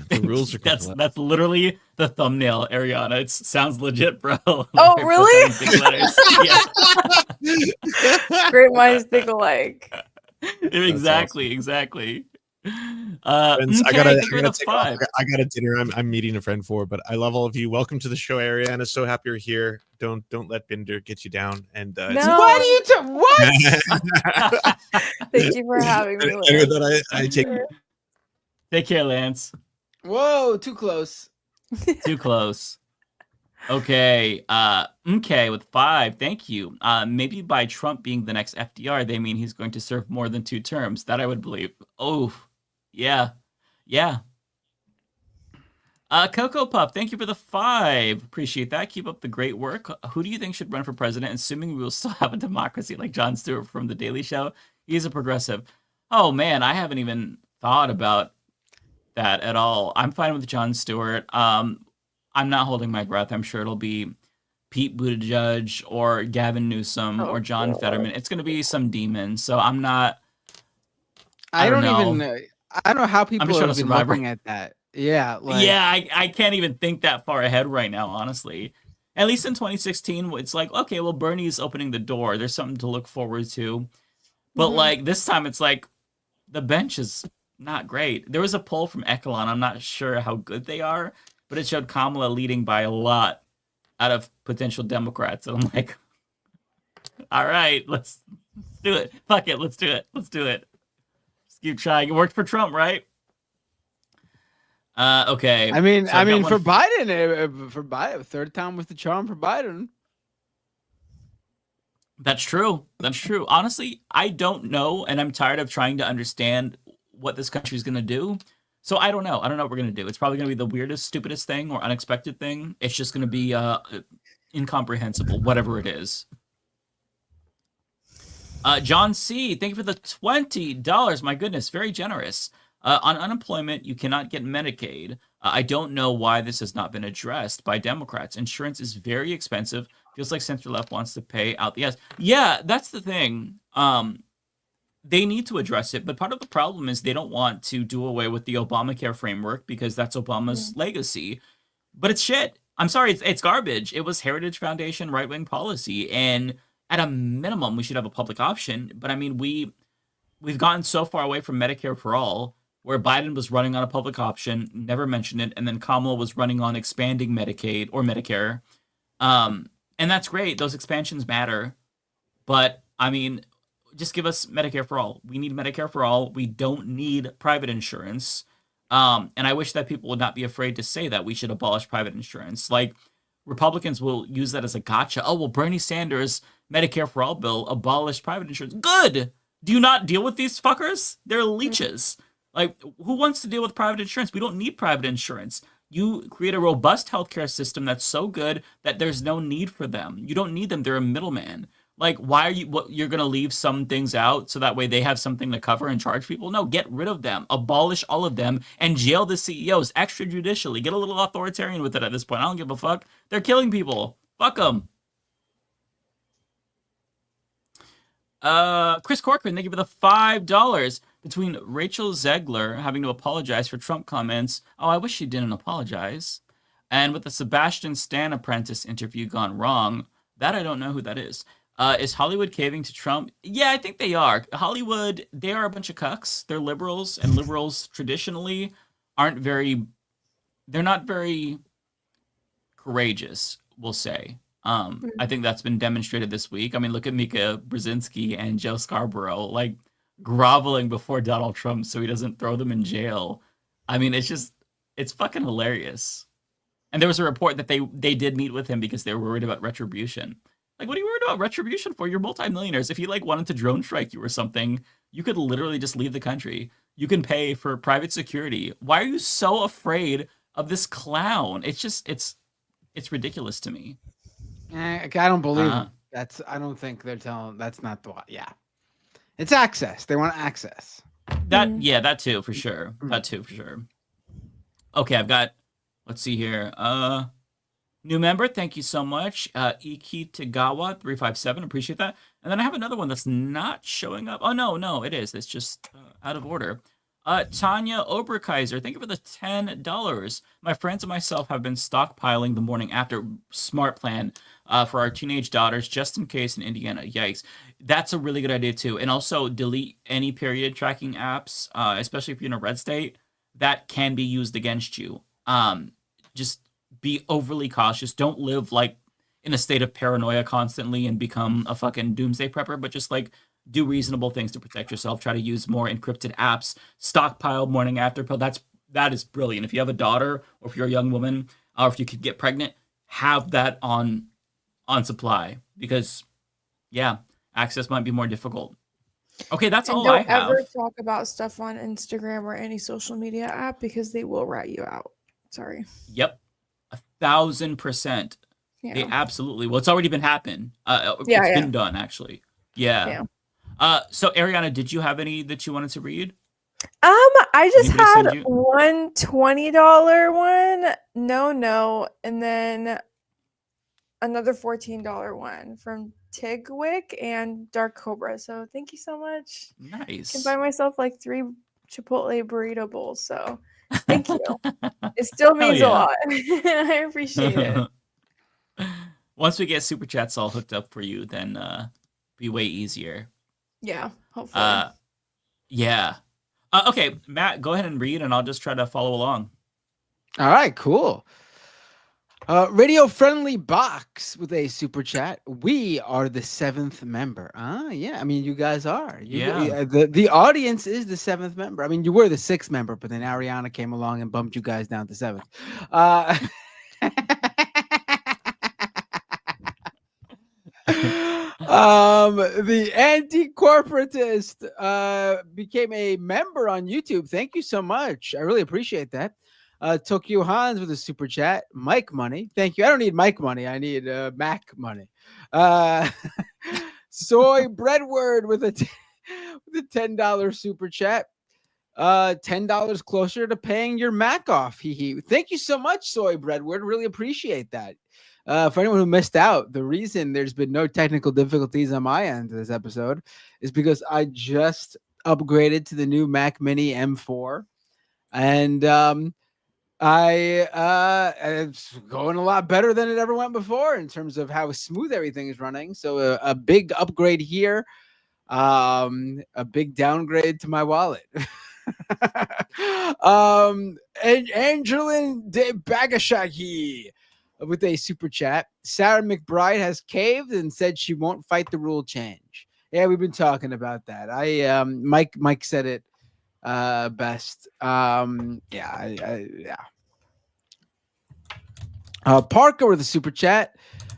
The rules are that's literally the thumbnail, Ariana. It sounds legit, bro. Oh, really? Yeah. great minds think alike. Exactly. Friends, Okay, I gotta thank you for the take off. 5. I got a dinner. I'm meeting a friend for, but I love all of you. Welcome to the show, Ariana. So happy you're here. Don't let Binder get you down. And No. Why do you what? Thank you for having me. and with Lance. that, I take. Take care, Lance. Whoa, too close. Too close. Okay. Okay, with 5. Thank you. Maybe by Trump being the next FDR, they mean he's going to serve more than 2 terms. That I would believe. Oh, yeah. Cocoa Puff, thank you for the 5. Appreciate that. Keep up the great work. Who do you think should run for president, assuming we will still have a democracy like Jon Stewart from The Daily Show? He's a progressive. Oh, man, I haven't even thought about that at all. I'm fine with Jon Stewart. I'm not holding my breath. I'm sure it'll be Pete Buttigieg or Gavin Newsom or John Fetterman. It's going to be some demon. So I'm not. I don't know how people just are trying to even survive looking at that. Yeah. I can't even think that far ahead right now, honestly. At least in 2016, it's like, okay, well, Bernie's opening the door. There's something to look forward to. But like this time, it's like the bench is not great. There was a poll from Echelon. I'm not sure how good they are, but it showed Kamala leading by a lot out of potential Democrats. And I'm like, all right, let's do it. Fuck it. Let's do it. Let's keep trying. It worked for Trump, right? Okay. I mean, So for Biden, third time was the charm for Biden. That's true. Honestly, I don't know, and I'm tired of trying to understand what this country is going to do. So I don't know. I don't know what we're going to do. It's probably going to be the weirdest, stupidest thing or unexpected thing. It's just going to be incomprehensible, whatever it is. John C., thank you for the $20. My goodness, very generous. On unemployment, you cannot get Medicaid. I don't know why this has not been addressed by Democrats. Insurance is very expensive. Feels like center-left wants to pay out the ass. Yeah, that's the thing. They need to address it, but part of the problem is they don't want to do away with the Obamacare framework because that's Obama's legacy. But it's shit. I'm sorry, it's garbage. It was Heritage Foundation right-wing policy, and at a minimum, we should have a public option. But I mean, we've gotten so far away from Medicare for all, where Biden was running on a public option, never mentioned it, and then Kamala was running on expanding Medicaid or Medicare. And that's great. Those expansions matter. But, I mean, just give us Medicare for all. We need Medicare for all. We don't need private insurance. And I wish that people would not be afraid to say that we should abolish private insurance. Like, Republicans will use that as a gotcha. Oh, well, Bernie Sanders' Medicare for all bill abolished private insurance. Good! Do you not deal with these fuckers? They're leeches. Like, who wants to deal with private insurance? We don't need private insurance. You create a robust healthcare system that's so good that there's no need for them. You don't need them. They're a middleman. Like, why are you're going to leave some things out so that way they have something to cover and charge people? No, get rid of them. Abolish all of them and jail the CEOs extrajudicially. Get a little authoritarian with it at this point. I don't give a fuck. They're killing people. Fuck them. Chris Corcoran, thank you for the $5. Between Rachel Zegler having to apologize for Trump comments, oh, I wish she didn't apologize, and with the Sebastian Stan Apprentice interview gone wrong, that I don't know who that is. Is Hollywood caving to Trump? Yeah, I think they are. Hollywood, they are a bunch of cucks. They're liberals, and liberals traditionally they're not very courageous, we'll say. I think that's been demonstrated this week. I mean, look at Mika Brzezinski and Joe Scarborough, like, groveling before Donald Trump so he doesn't throw them in jail. I mean, it's fucking hilarious. And there was a report that they did meet with him because they were worried about retribution. Like, what are you worried about retribution for? You're multimillionaires. If you like wanted to drone strike you or something, you could literally just leave the country. You can pay for private security. Why are you so afraid of this clown? It's ridiculous to me. I don't believe it. I don't think they're telling. That's not the. Yeah, it's access. They want access. That too for sure. Okay, I've got. Let's see here. New member, thank you so much. Iki Tagawa 357, appreciate that. And then I have another one that's not showing up. Oh no, it is. It's just out of order. Tanya Oberkaiser, thank you for the $10. My friends and myself have been stockpiling the morning after smart plan for our teenage daughters just in case in Indiana. Yikes. That's a really good idea too. And also delete any period tracking apps, especially if you're in a red state, that can be used against you. Just be overly cautious. Don't live like in a state of paranoia constantly and become a fucking doomsday prepper, but just like do reasonable things to protect yourself. Try to use more encrypted apps. Stockpile morning after pill. That is brilliant. If you have a daughter, or if you're a young woman, or if you could get pregnant, have that on supply, because yeah, access might be more difficult. Okay, that's all I have. Don't ever talk about stuff on Instagram or any social media app because they will rat you out. Sorry. Yep, 1,000%. Yeah. They absolutely. Well, it's already been happened. It's been done actually. Yeah. So Ariana, did you have any that you wanted to read? I just Anybody had send you? one $20 one, no, and then another $14 one from Tigwick and Dark Cobra. So thank you so much. Nice. I can buy myself like 3 Chipotle burrito bowls. So thank you. It still means a lot. I appreciate it. Once we get super chats all hooked up for you, then be way easier. Yeah, hopefully. Yeah. Okay, Matt, go ahead and read, and I'll just try to follow along. All right, cool. Radio Friendly Box with a super chat. We are the 7th member. Yeah. I mean, you guys are. The audience is the 7th member. I mean, you were the 6th member, but then Ariana came along and bumped you guys down to 7th. The anti-corporatist became a member on YouTube. Thank you so much. I really appreciate that. Tokyo Hans with a super chat. Mike money. Thank you. I don't need Mike money. I need Mac money. Soy Breadword with a $10 super chat. $10 closer to paying your Mac off. Thank you so much, Soy Breadword. Really appreciate that. For anyone who missed out, the reason there's been no technical difficulties on my end of this episode is because I just upgraded to the new Mac Mini M4, and it's going a lot better than it ever went before in terms of how smooth everything is running. So a big upgrade here, a big downgrade to my wallet. And Angelin de Bagashagi with a super chat. Sarah McBride has caved and said she won't fight the rule change. Yeah, we've been talking about that. Mike said it best. Parker with a super chat.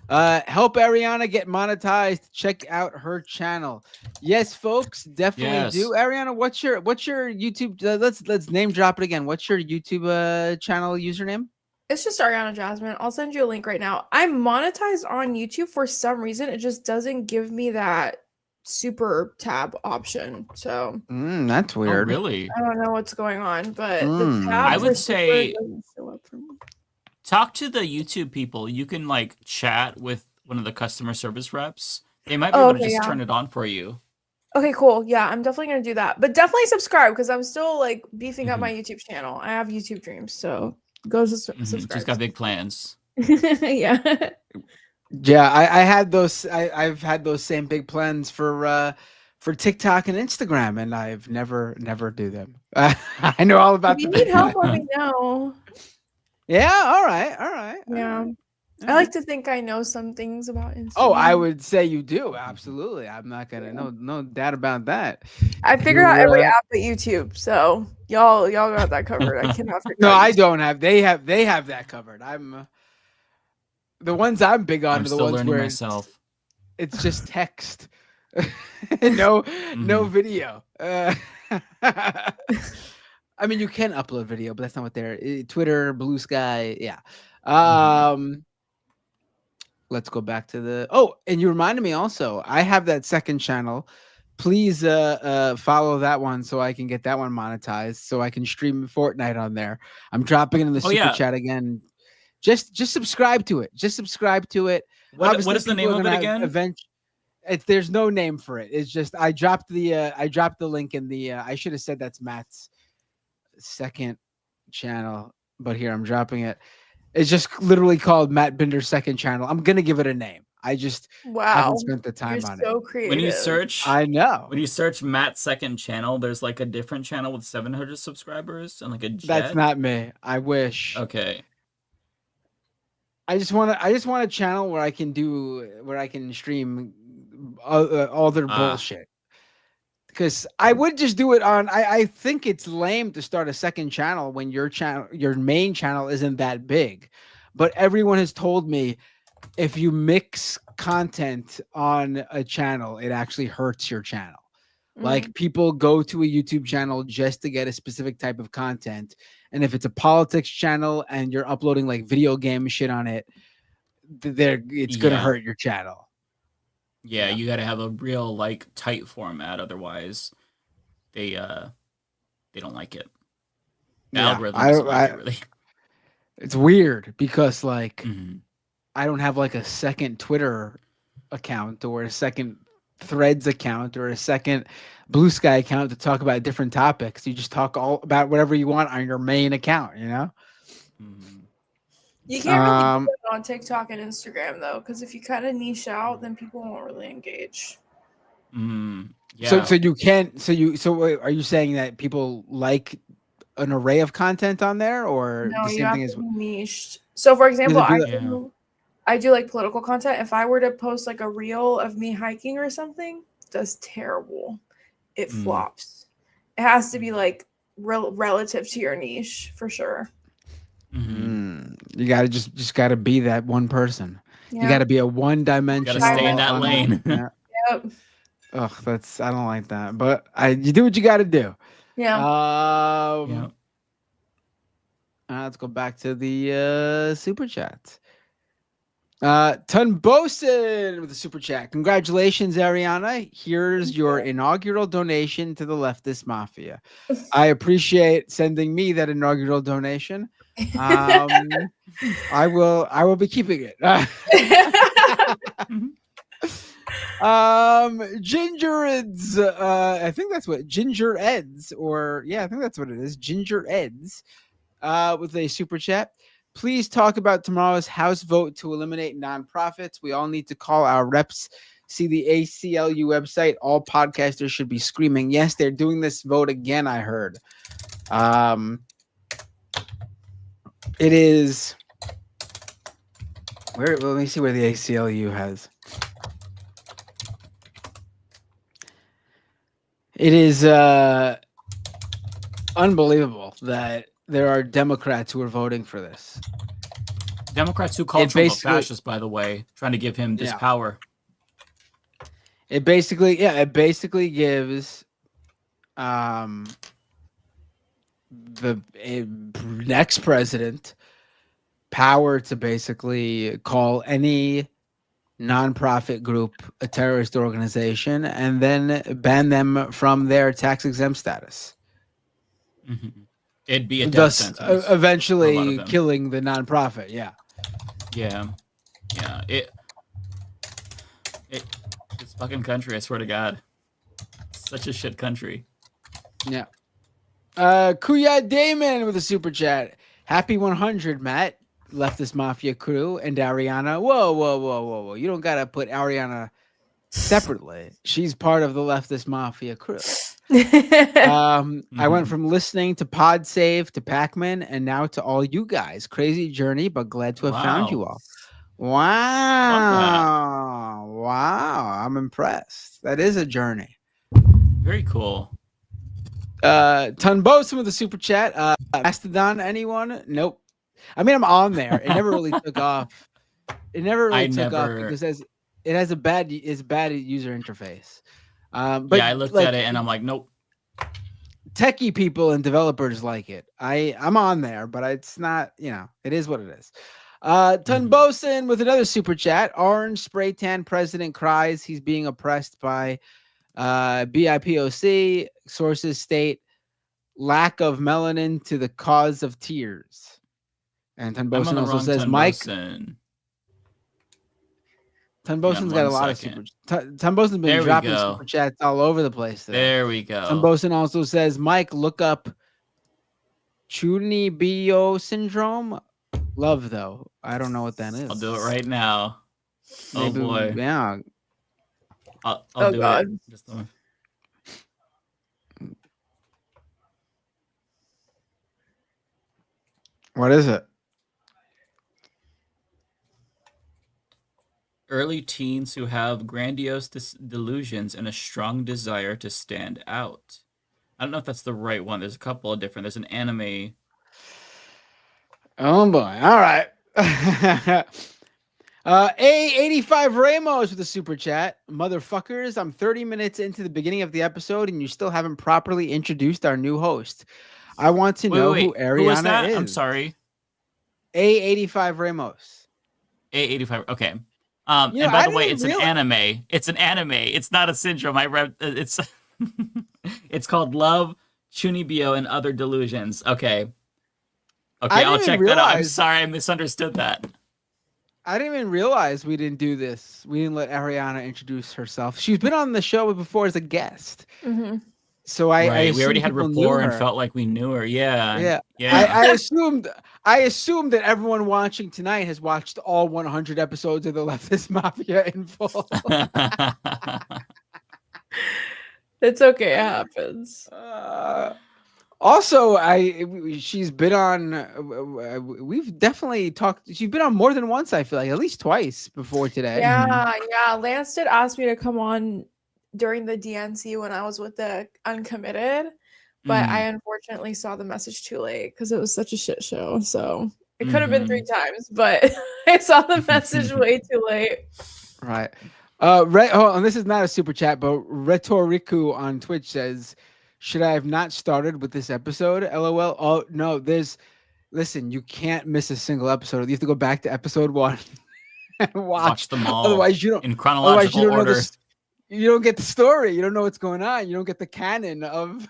Help Ariana get monetized. Check out her channel. Yes, folks, definitely do. Ariana, what's your YouTube? Let's name drop it again. What's your YouTube channel username? It's just Ariana Jasmine. I'll send you a link right now. I'm monetized on YouTube for some reason. It just doesn't give me that super tab option. So that's weird. Oh, really? I don't know what's going on, but the tab I would say doesn't show up for me. Talk to the YouTube people. You can like chat with one of the customer service reps. They might be able to just turn it on for you. Okay, cool. Yeah, I'm definitely gonna do that. But definitely subscribe because I'm still like beefing up my YouTube channel. I have YouTube dreams, so go subscribe. She's got big plans. Yeah. Yeah, I had those. I've had those same big plans for TikTok and Instagram, and I've never do them. I know all about. If you need help, let me know. Yeah. All right. Yeah. I like to think I know some things about Instagram. Oh, I would say you do. Absolutely. I'm not gonna no doubt about that. I figure out every app at YouTube, so y'all got that covered. I cannot figure No, out I don't have. They have that covered. I'm the ones I'm big on. I'm are the still ones learning where myself. it's just text, no video. I mean, you can upload video, but that's not what they're. Twitter, Blue Sky, yeah. Let's go back to the. Oh, and you reminded me also. I have that second channel. Please follow that one so I can get that one monetized, so I can stream Fortnite on there. I'm dropping it in the super chat again. Just subscribe to it. Just subscribe to it. What is the name of it again? There's no name for it. It's just I dropped the link in the. I should have said that's Matt's second channel, but here I'm dropping it. It's just literally called Matt Binder's second channel. I'm gonna give it a name. I just haven't spent the time on so it. creative. When you search, I know. When you search Matt's second channel, there's like a different channel with 700 subscribers and like a jet. That's not me. I wish. Okay. I just want a channel where I can stream all their bullshit. Because I would just do it on. I think it's lame to start a second channel when your main channel isn't that big. But everyone has told me if you mix content on a channel, it actually hurts your channel. Like people go to a YouTube channel just to get a specific type of content. And if it's a politics channel and you're uploading like video game shit on it, it's going to hurt your channel. Yeah, you got to have a real like tight format, otherwise they don't like it. The algorithms don't like it, really. It's weird because like I don't have like a second Twitter account or a second Threads account or a second Blue Sky account to talk about different topics. You just talk all about whatever you want on your main account, you know? You can't really do it on TikTok and Instagram though, because if you kind of niche out, then people won't really engage. Yeah. So you can't. So are you saying that people like an array of content on there, or No, the you same have thing to as be niched. So for example, I do like political content. If I were to post like a reel of me hiking or something, that's terrible. It flops. It has to be like relative to your niche for sure. You gotta just gotta be that one person. Yeah. You gotta be a one-dimensional. Gotta stay in that lane. Yeah. Yep. Ugh, I don't like that. But you do what you gotta do. Yeah. Let's go back to the super chat. Tunbosin with the super chat. Congratulations, Ariana. Here's your inaugural donation to the Leftist Mafia. I appreciate sending me that inaugural donation. I will be keeping it. Ginger Eds. I think that's what Ginger Eds, or I think that's what it is. Ginger Eds. With a super chat. Please talk about tomorrow's House vote to eliminate nonprofits. We all need to call our reps. See the ACLU website. All podcasters should be screaming. Yes, they're doing this vote again, I heard. It is. Let me see where the ACLU has. It is unbelievable that there are Democrats who are voting for this. Democrats who called Trump a fascist, by the way, trying to give him this power. It basically gives the next president power to basically call any nonprofit group a terrorist organization and then ban them from their tax-exempt status. It'd be a death sentence. Eventually killing the nonprofit. Yeah. It's fucking country, I swear to God. It's such a shit country. Yeah. Kuya Damon with a super chat. Happy 100, Matt. Leftist Mafia crew and Ariana. Whoa. You don't gotta put Ariana separately. She's part of the Leftist Mafia crew. I went from listening to Pod Save to Pac-Man and now to all you guys. Crazy journey, but glad to have found you all. Wow. I'm impressed. That is a journey. Very cool. Tunbosin with a super chat. Mastodon, anyone? Nope. I mean, I'm on there. It never really took off. It never really took off because it has a bad user interface. But I looked at it and I'm like, nope. Techie people and developers like it. I'm on there, but it's not, it is what it is. Tunbosin with another super chat. Orange spray tan president cries he's being oppressed by BIPOC. Sources state lack of melanin to the cause of tears. And Tunbosin also says, Mike. Tunbosin's got a lot of super. Tunbosin's been dropping super chats all over the place today. There we go. Tunbosin also says, Mike, look up Chunibyo syndrome. Love though. I don't know what that is. I'll do it right now. Maybe, oh boy. Yeah. I'll do God. it. Just What is it? early teens who have grandiose delusions and a strong desire to stand out. I don't know if that's the right one. There's a couple of different. There's an anime. Oh boy. All right. A85 Ramos with a super chat. Motherfuckers, I'm 30 minutes into the beginning of the episode and you still haven't properly introduced our new host. I want to know who Ariana is. I'm sorry. A85 Ramos. A85. Okay. And by the way, it's an anime. It's an anime. It's not a syndrome. It's it's called Love, Chunibyo, and Other Delusions. Okay. Okay, I'll check that out. I'm sorry, I misunderstood that. I didn't even realize we didn't do this. We didn't let Ariana introduce herself. She's been on the show before as a guest. Mm-hmm. So we already had rapport and felt like we knew her. Yeah. I assumed that everyone watching tonight has watched all 100 episodes of the Leftist Mafia in full. It's okay. It happens. Also, she's been on. We've definitely talked. She's been on more than once. I feel like at least twice before today. Yeah. Lance did ask me to come on during the DNC when I was with the Uncommitted, but I unfortunately saw the message too late because it was such a shit show. So it could have been 3 times, but I saw the message way too late. Right. And this is not a super chat, but Retoriku on Twitch says, should I have not started with this episode? LOL. Oh no, listen, you can't miss a single episode. You have to go back to episode 1 and watch them all. Otherwise, you don't in chronological order. You don't get the story. You don't know what's going on. You don't get the canon of.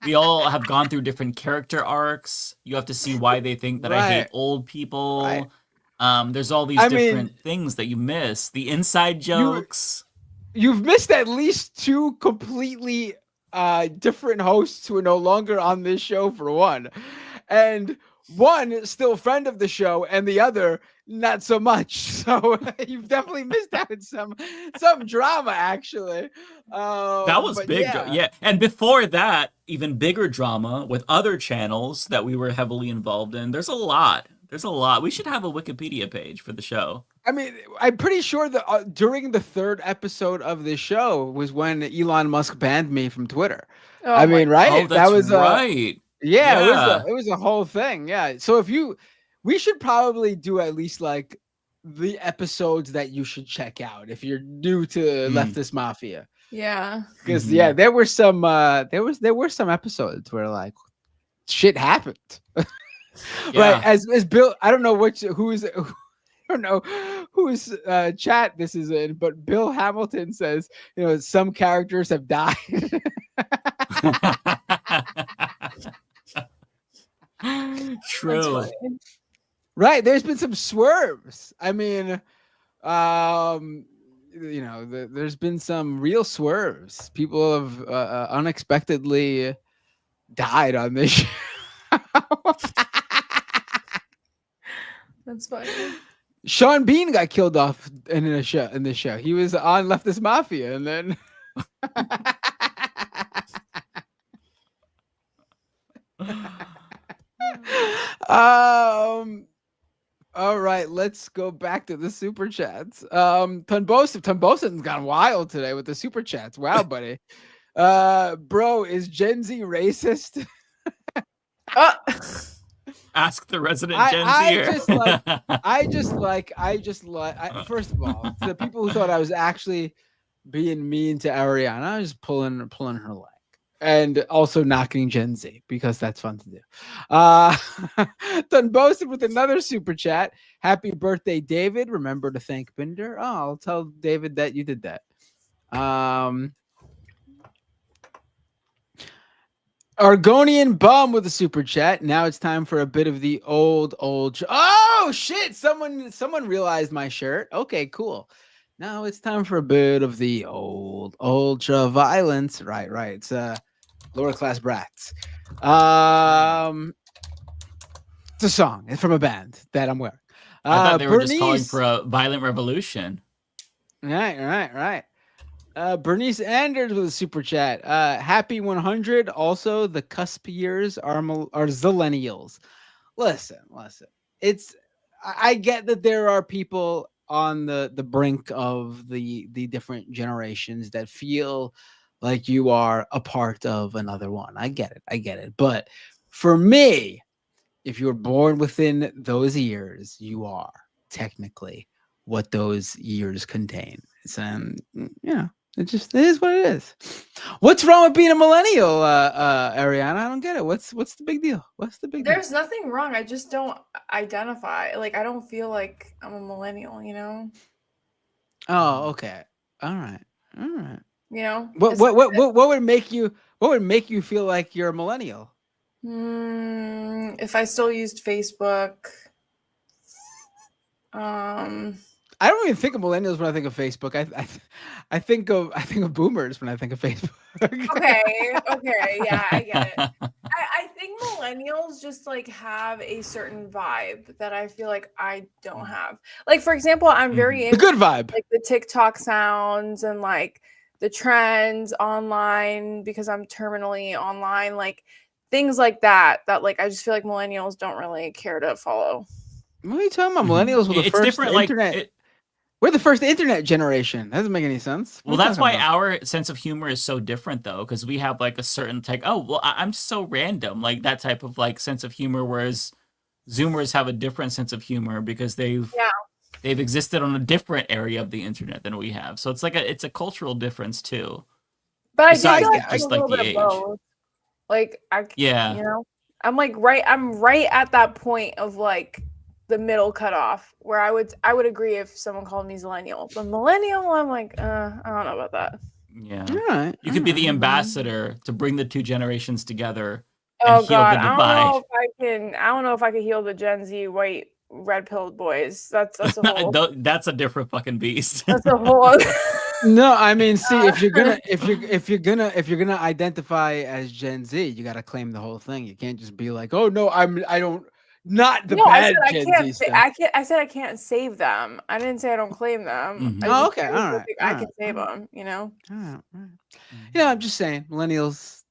We all have gone through different character arcs. You have to see why they think that I hate old people. Right. There's all these different things that you miss. The inside jokes. You've missed at least 2 completely different hosts who are no longer on this show, for one. And one still a friend of the show, and the other not so much. So you've definitely missed out some drama, actually. That was big. Yeah. And before that, even bigger drama with other channels that we were heavily involved in. There's a lot. We should have a Wikipedia page for the show. I mean, I'm pretty sure that during the 3rd episode of this show was when Elon Musk banned me from Twitter. Oh, I mean, right? Oh, that's that was right. Yeah, it was a whole thing. Yeah. So we should probably do at least like the episodes that you should check out if you're new to Leftist Mafia. Yeah. Because there were some episodes where like shit happened. Right. As Bill, I don't know whose chat this is in, but Bill Hamilton says, some characters have died. True. Right. There's been some swerves. I mean, there's been some real swerves. People have unexpectedly died on this show. That's funny. Sean Bean got killed off in this show. He was on Leftist Mafia, and then all right, let's go back to the super chats. Tunbosin's gone wild today with the super chats. Wow, buddy. Bro, is Gen Z racist? Ask the resident Gen Zer. First of all, to the people who thought I was actually being mean to Ariana, I was pulling her leg. And also knocking Gen Z, because that's fun to do. Tunbosin with another super chat. Happy birthday, David. Remember to thank Binder. Oh, I'll tell David that you did that. Argonian Bum with a super chat. Now it's time for a bit of the old. Oh shit! Someone realized my shirt. Okay, cool. Now it's time for a bit of the old ultra violence. Right. It's lower class brats. It's a song. It's from a band that I'm wearing. I thought they were just calling Bernice. for a violent revolution. Right. Bernice Anders with a super chat. Happy 100. Also, the cusp years are zillennials. Listen. I get that there are people on the brink of the different generations that feel like you are a part of another one. I get it. But for me, if you were born within those years, you are technically what those years contain. It's it is what it is. What's wrong with being a millennial, Ariana? I don't get it. What's the big deal? What's the big deal? There's nothing wrong. I just don't identify. Like, I don't feel like I'm a millennial, you know? Oh, okay. All right. You know? What would make you feel like you're a millennial? If I still used Facebook. I don't even think of millennials when I think of Facebook. I think of boomers when I think of Facebook. Okay, yeah, I get it. I think millennials just like have a certain vibe that I feel like I don't have. Like, for example, I'm very into the good vibe, like the TikTok sounds and like the trends online because I'm terminally online, like things like that like I just feel like millennials don't really care to follow. What are you talking about? Millennials were the first internet. We're the first internet generation. That doesn't make any sense. Well, that's why our sense of humor is so different, though, because we have like a certain like, oh, well, I'm so random, like that type of like sense of humor, whereas Zoomers have a different sense of humor because they've existed on a different area of the internet than we have. So it's like it's a cultural difference too. But besides I do just like the age. Like you know, I'm right at that point of like the middle cutoff where I would agree if someone called me zillennial, but millennial, I'm like, I don't know about that. Yeah, you could be the ambassador to bring the two generations together. Oh and heal God, the divide. I don't know if I can heal the Gen Z white red-pilled boys. That's a whole. That's a different fucking beast. That's a whole. No, I mean, see, if you're gonna identify as Gen Z, you gotta claim the whole thing. You can't just be like, oh no, not the bad Gen Z stuff. I said I can't save them. I didn't say I don't claim them. Oh, okay, all right. I can save them. You know. All right. Yeah, I'm just saying, millennials,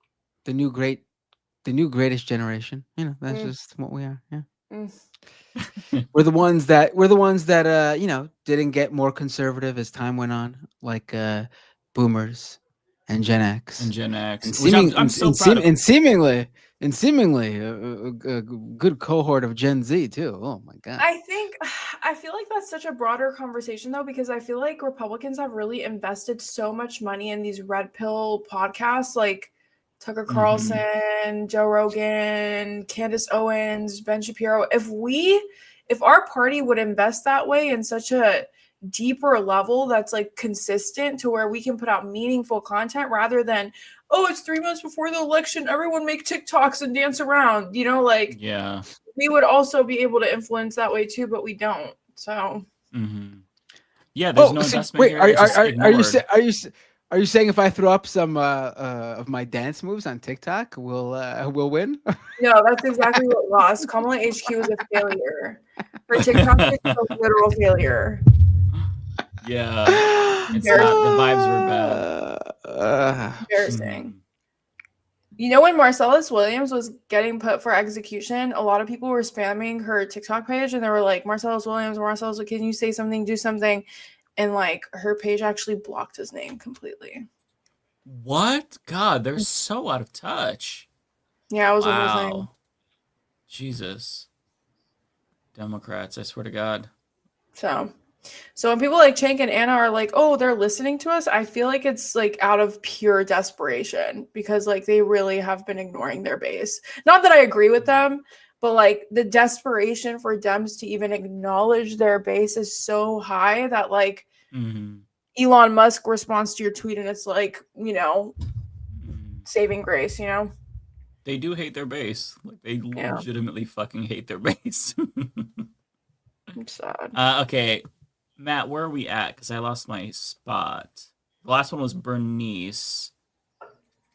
the new greatest generation. You know, that's just what we are. Yeah. We're the ones that didn't get more conservative as time went on, like boomers and Gen X. I'm so proud of. And seemingly a good cohort of Gen Z too. Oh my God. I feel like that's such a broader conversation though, because I feel like Republicans have really invested so much money in these red pill podcasts like Tucker Carlson, Joe Rogan, Candace Owens, Ben Shapiro. If our party would invest that way in such a deeper level that's like consistent to where we can put out meaningful content rather than, oh, it's 3 months before the election, everyone make TikToks and dance around, you know, like we would also be able to influence that way too, but we don't. So yeah, there's no investment here. Are you saying if I throw up some of my dance moves on TikTok, we'll win? No, that's exactly what lost. Kamala HQ is a failure. For TikTok, it's a literal failure. Yeah, it's not. The vibes were bad. Embarrassing. You know, when Marcellus Williams was getting put for execution, a lot of people were spamming her TikTok page, and they were like, Marcellus Williams, can you say something, do something? And like her page actually blocked his name completely. What? God, they're so out of touch. Yeah, it was a whole thing. Jesus. Democrats, I swear to God. So when people like Chank and Anna are like, oh, they're listening to us, I feel like it's like out of pure desperation because like they really have been ignoring their base. Not that I agree with them, but like the desperation for Dems to even acknowledge their base is so high that like Elon Musk responds to your tweet and it's like, you know, saving grace, you know? They do hate their base. Like they legitimately fucking hate their base. I'm sad. Okay, Matt, where are we at? Because I lost my spot. The last one was Bernice.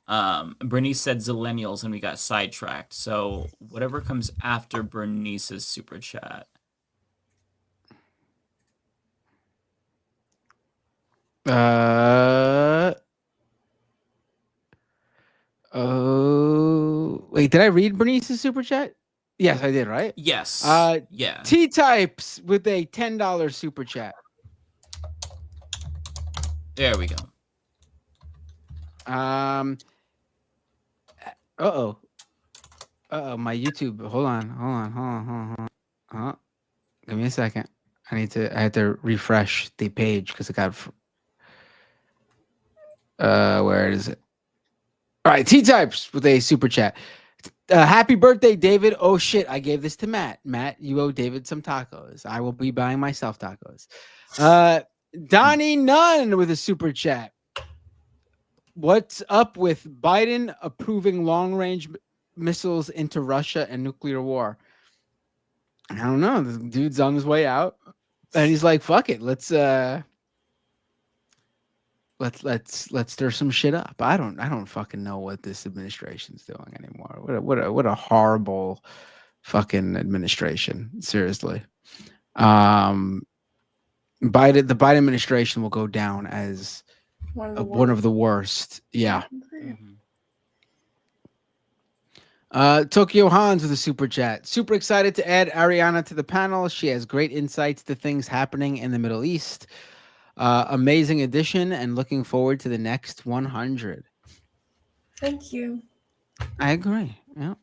Bernice said Zillennials, and we got sidetracked. So whatever comes after Bernice's super chat. Oh, wait, did I read Bernice's super chat? Yes, I did, right? Yes. Yeah. T-Types with a $10 super chat. There we go. Uh-oh, my YouTube. Hold on. Give me a second. I had to refresh the page because it got. Where is it? All right, T-Types with a super chat. Happy birthday, David. Oh shit, I gave this to Matt. Matt, you owe David some tacos. I will be buying myself tacos. Donnie Nunn with a super chat. What's up with Biden approving long-range missiles into Russia and nuclear war? I don't know. The dude's on his way out, and he's like, "Fuck it, let's stir some shit up." I don't fucking know what this administration's doing anymore. What a horrible fucking administration. Seriously. The Biden administration will go down as one of the worst. Yeah. Tokyo Hans with a super chat. Super excited to add Ariana to the panel. She has great insights to things happening in the Middle East. Amazing addition, and looking forward to the next 100. Thank you. I agree. Yeah.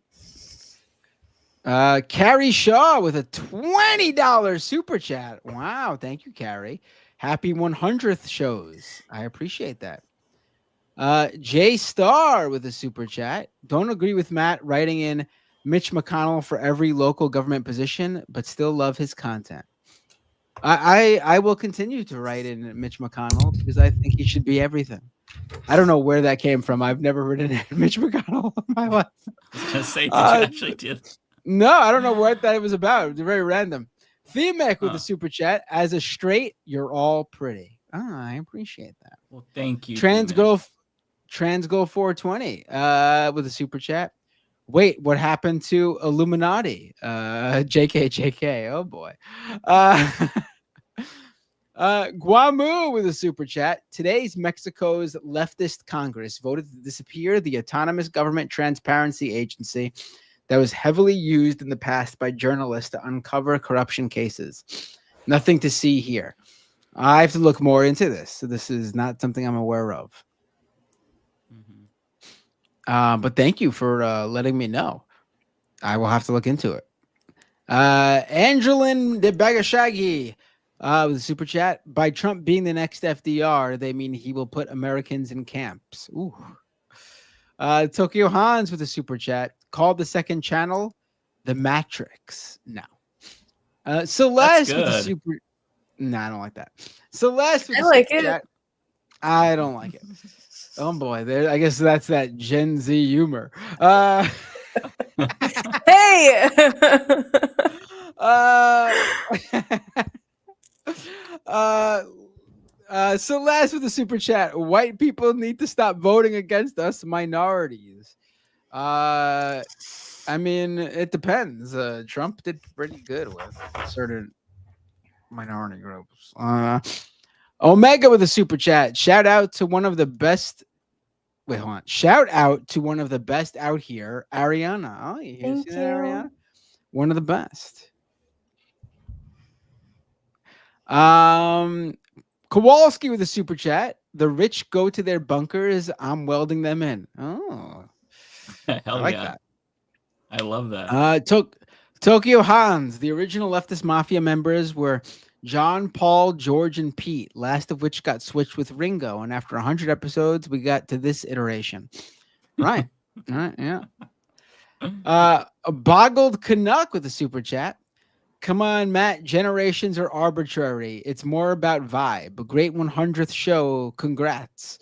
Carrie Shaw with a $20 super chat. Wow, thank you, Carrie. Happy 100th shows. I appreciate that. Jay Star with a super chat. Don't agree with Matt writing in Mitch McConnell for every local government position, but still love his content. I will continue to write in Mitch McConnell because I think he should be everything. I don't know where that came from. I've never written in Mitch McConnell in my life. I was gonna say, did you actually did? No, I don't know what that was about. It's very random. Themec with a super chat. As a straight, you're all pretty. I appreciate that. Well, thank you. Trans Girl 420 with a super chat. Wait, what happened to Illuminati? JK. Oh boy. Guamu with a super chat. Today's Mexico's leftist Congress voted to disappear the autonomous government transparency agency that was heavily used in the past by journalists to uncover corruption cases. Nothing to see here. I have to look more into this. So this is not something I'm aware of. But thank you for letting me know. I will have to look into it. Angelin de Bagashagi with a super chat. By Trump being the next FDR, they mean he will put Americans in camps. Ooh. Tokyo Hans with a super chat. Called the second channel the Matrix. No. Celeste with a super. No, I don't like that. Celeste with a super chat. I don't like it. Oh boy, there. I guess that's that Gen Z humor. Hey. Celeste with the super chat. White people need to stop voting against us minorities. I mean, it depends. Trump did pretty good with certain minority groups. Omega with a super chat. Shout out to one of the best. Wait, hold on. Shout out to one of the best out here, Ariana. Oh, you Thank see that, Ariana? One of the best. Kowalski with a super chat. The rich go to their bunkers. I'm welding them in. Oh, Hell I like yeah. that. I love that. Tokyo Hans. The original Leftist Mafia members were John, Paul, George, and Pete, last of which got switched with Ringo. And after 100 episodes, we got to this iteration. Right. All right. Yeah. A boggled Canuck with a super chat. Come on, Matt. Generations are arbitrary. It's more about vibe. A great 100th show. Congrats.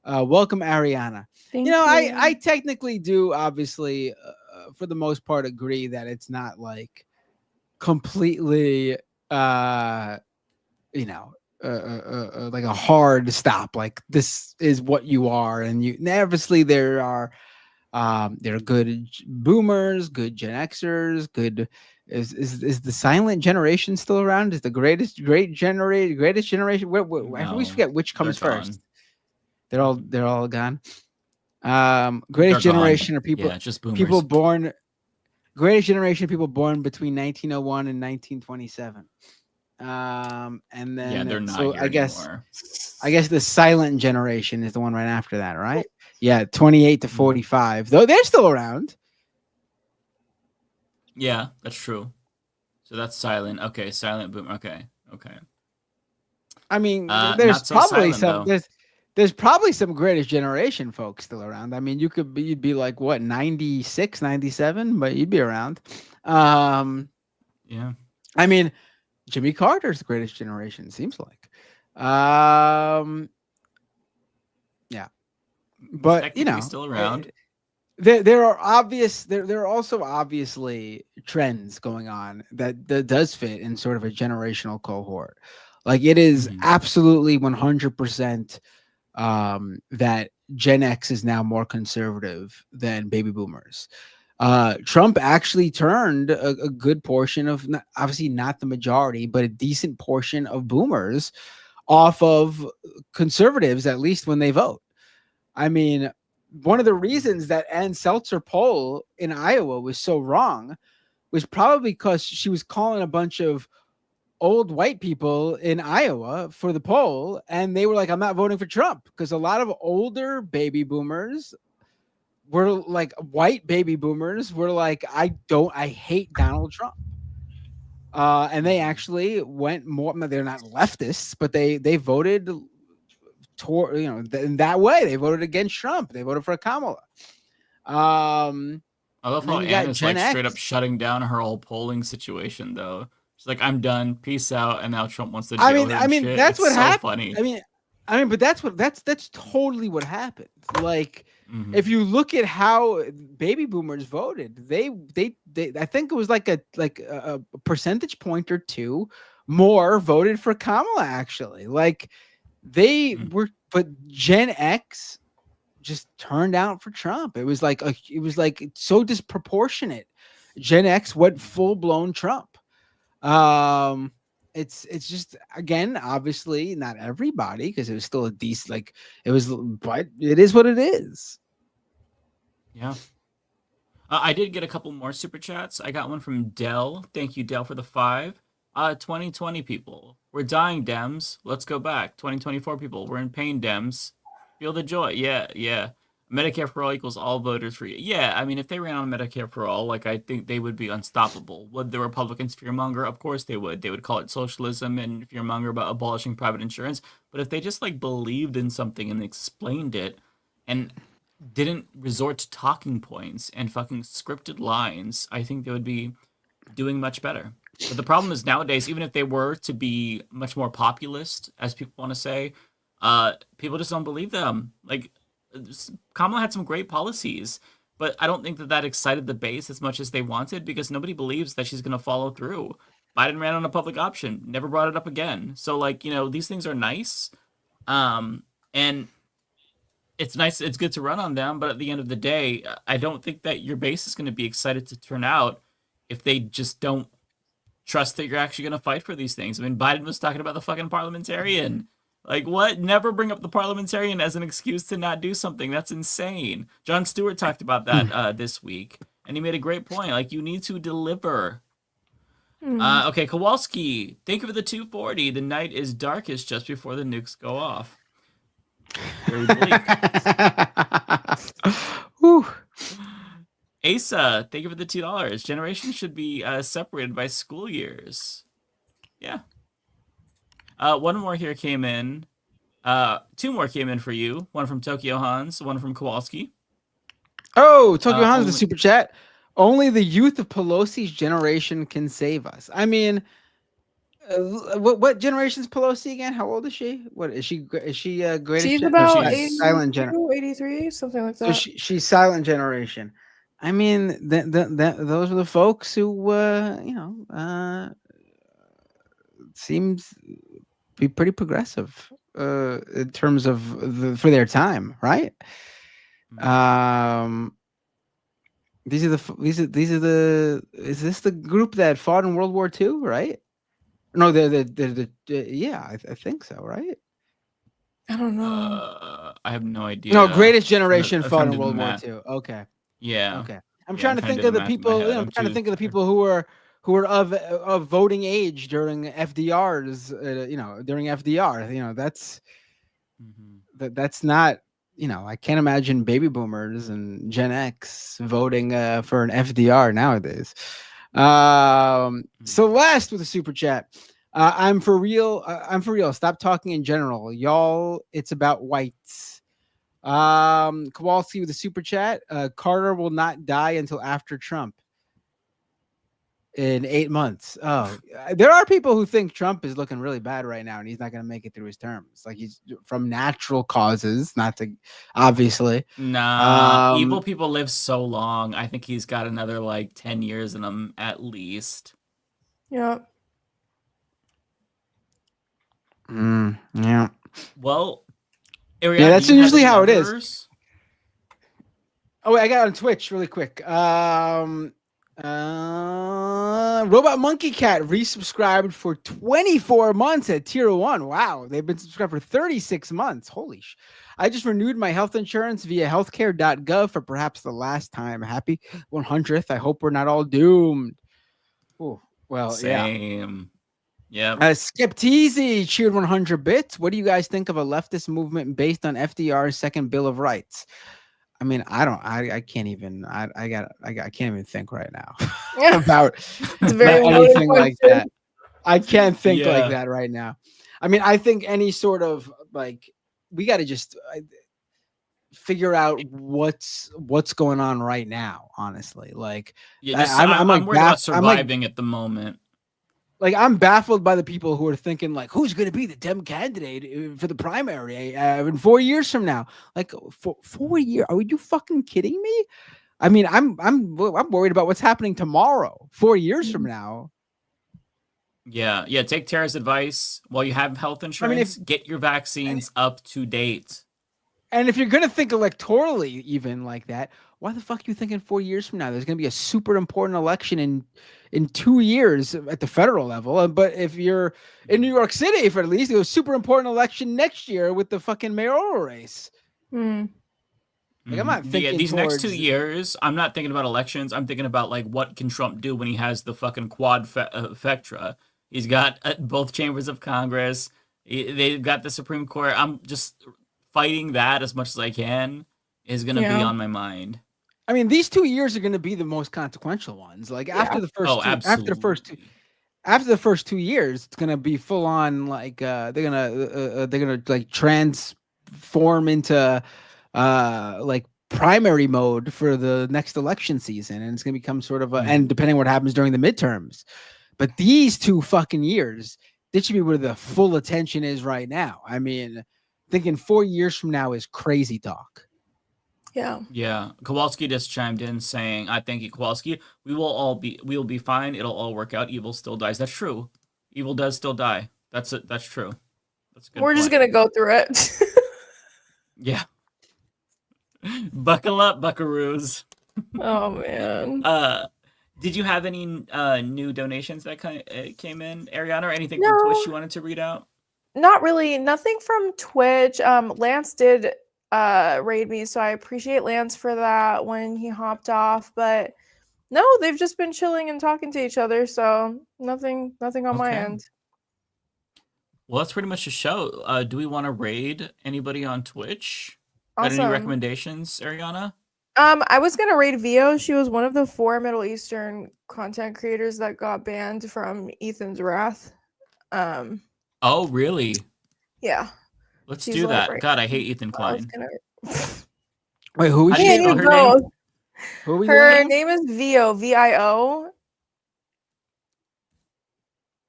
Welcome, Ariana. Thank you know, you. I technically do, obviously, for the most part, agree that it's not like completely, like a hard stop. Like this is what you are, and obviously there are good boomers, good Gen Xers, good. Is the silent generation still around? Is the greatest generation? I always forget which comes first. They're all gone. Greatest generation are people. Yeah, just boomers. People born. Greatest generation of people born between 1901 and 1927. And then they're not so here I guess anymore. the silent generation is the one right after that, right? Yeah, 28 to 45. Though they're still around. Yeah, that's true. So that's silent. Okay, silent boom. Okay. I mean, Not there's so probably silent, some there's probably some greatest generation folks still around. I mean, you'd be like what, 96, 97, but you'd be around. Yeah. I mean, Jimmy Carter's the greatest generation, seems like. Yeah. But still around. There are also obviously trends going on that does fit in sort of a generational cohort. Like it is absolutely 100% that Gen X is now more conservative than baby boomers. Trump actually turned a good portion of, obviously not the majority, but a decent portion of boomers off of conservatives, at least when they vote. I mean, one of the reasons that Ann Seltzer poll in Iowa was so wrong was probably because she was calling a bunch of old white people in Iowa for the poll, and they were like, I'm not voting for Trump, because a lot of older baby boomers were like, white baby boomers were like, I hate Donald Trump. And they actually went more, they're not leftists, but they voted in that way. They voted against Trump. They voted for Kamala. I love how Ann is Gen like straight X. up shutting down her whole polling situation, though. She's like, "I'm done, peace out," and now Trump wants to. I mean, that's what happened. Funny. I mean, but that's totally what happened. Like, if you look at how baby boomers voted, they I think it was like a percentage point or two more voted for Kamala. Actually, like they were, but Gen X just turned out for Trump. It was like so disproportionate. Gen X went full blown Trump. It's just, again, obviously not everybody, because it was still a decent, but it is what it is. Yeah. I did get a couple more super chats. I got one from Dell. Thank you, Dell, for the 5. 2020 people, we're dying, Dems. Let's go back. 2024 people, we're in pain, Dems. Feel the joy. Yeah. Medicare for all equals all voters for you. Yeah, I mean, if they ran on Medicare for all, I think they would be unstoppable. Would the Republicans fearmonger? Of course they would. They would call it socialism and fearmonger about abolishing private insurance. But if they just believed in something and explained it and didn't resort to talking points and fucking scripted lines, I think they would be doing much better. But the problem is nowadays, even if they were to be much more populist, as people want to say, people just don't believe them. Kamala had some great policies, but I don't think that excited the base as much as they wanted, because nobody believes that she's going to follow through. Biden ran on a public option, never brought it up again. So, these things are nice. And it's nice, it's good to run on them, but at the end of the day, I don't think that your base is going to be excited to turn out if they just don't trust that you're actually going to fight for these things. I mean, Biden was talking about the fucking parliamentarian. What? Never bring up the parliamentarian as an excuse to not do something. That's insane. Jon Stewart talked about that this week, and he made a great point. You need to deliver. Okay, Kowalski, thank you for the 240. The night is darkest just before the nukes go off. Very bleak. Asa, thank you for the $2. Generations should be separated by school years. Yeah. One more here came in. 2 more came in for you. One from Tokyo Hans, one from Kowalski. Oh, Tokyo Hans, the super chat. Only the youth of Pelosi's generation can save us. I mean, what generation is Pelosi again? How old is she? What is she? Is she greatest? She's about silent generation, 83, something like that. So she's silent generation. I mean, those are the folks who, seems be pretty progressive in terms of for their time, right? These are the is this the group that fought in World War II, right? No, they're yeah, I think so, right? I don't know. I have no idea. No, Greatest Generation I'm fought trying in to do World the War math. II. Okay. Yeah. Okay. I'm Yeah, trying to do think the of the math in my people. head. I'm trying to think of the people who were of voting age during FDR's. During FDR. That's that's not. I can't imagine baby boomers and Gen X voting for an FDR nowadays. Celeste with a super chat. I'm for real. I'm for real. Stop talking in general, y'all. It's about whites. Kowalski with a super chat. Carter will not die until after Trump in 8 months. Oh, there are people who think Trump is looking really bad right now and he's not going to make it through his terms. Like he's from natural causes, not to obviously. Nah, evil people live so long. I think he's got another like 10 years in him at least. Yeah. Yeah. Well, yeah, Ariana, that's do you have usually any how it numbers? is. Oh, wait, I got on Twitch really quick. Robot Monkey Cat resubscribed for 24 months at tier 1. Wow, they've been subscribed for 36 months. Holy sh! I just renewed my health insurance via healthcare.gov for perhaps the last time. Happy 100th. I hope we're not all doomed. Oh, well, Same. yeah. Yeah. Skepteasy cheered 100 bits. What do you guys think of a leftist movement based on FDR's second Bill of Rights? I mean, I can't even, I can't even think right now about anything like that. I can't think like that right now. I mean, I think any sort of like, we got to just figure out what's going on right now. Honestly, like, Yeah, I'm worried about surviving at the moment. Like, I'm baffled by the people who are thinking like, who's going to be the Dem candidate for the primary in 4 years from now? Like, for 4 years? Are you fucking kidding me? I mean, I'm worried about what's happening tomorrow, 4 years from now. Yeah. Take Tara's advice. While you have health insurance, get your vaccines up to date. And if you're going to think electorally even like that, why the fuck are you thinking 4 years from now? There's going to be a super important election in 2 years at the federal level. But if you're in New York City, for at least, it was a super important election next year with the fucking mayoral race. Like, I'm not thinking these next 2 years, I'm not thinking about elections. I'm thinking about like what can Trump do when he has the fucking quadfecta. He's got both chambers of Congress. They've got the Supreme Court. I'm just fighting that as much as I can is going to be on my mind. I mean, these 2 years are going to be the most consequential ones. Like after the first, after the first 2 years, it's going to be full on. Like they're gonna like transform into like primary mode for the next election season, and it's going to become sort of and depending on what happens during the midterms. But these 2 fucking years, this should be where the full attention is right now. I mean, thinking 4 years from now is crazy talk. Yeah. Kowalski just chimed in saying, I thank you, Kowalski. We will be fine. It'll all work out. Evil still dies. That's true. Evil does still die. That's it. That's true. That's a good We're just going to go through it. Yeah. Buckle up, buckaroos. Oh, man. Did you have any new donations that came in, Ariana, or anything from Twitch you wanted to read out? Not really. Nothing from Twitch. Lance did raid me, so I appreciate Lance for that when he hopped off. But no, they've just been chilling and talking to each other, so nothing on my end. Well, that's pretty much the show. Do we want to raid anybody on Twitch? Awesome. Got any recommendations, Ariana? I was gonna raid Vio. She was one of the 4 Middle Eastern content creators that got banned from Ethan's Wrath. Oh, really? Yeah. Let's do that. Right. God, I hate Ethan Klein. Wait, who is she? Her name is Vio, VIO.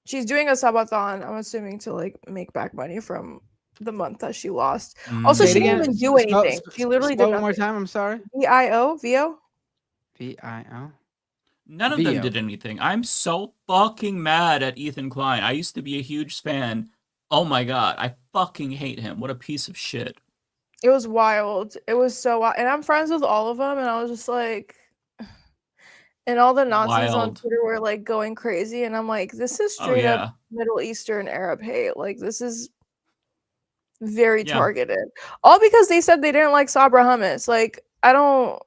She's doing a subathon, I'm assuming, to like make back money from the month that she lost. Also, she didn't even do anything. She literally did one more time. I'm sorry. VIO. VIO. None of them did anything. I'm so fucking mad at Ethan Klein. I used to be a huge fan. Oh my god, I fucking hate him. What a piece of shit. It was wild. It was so wild. And I'm friends with all of them, and I was just like, and all the Nazis on Wild. Twitter were like going crazy, and I'm like, this is straight up Middle Eastern Arab hate. Like, this is very targeted. All because they said they didn't like Sabra hummus. Like, no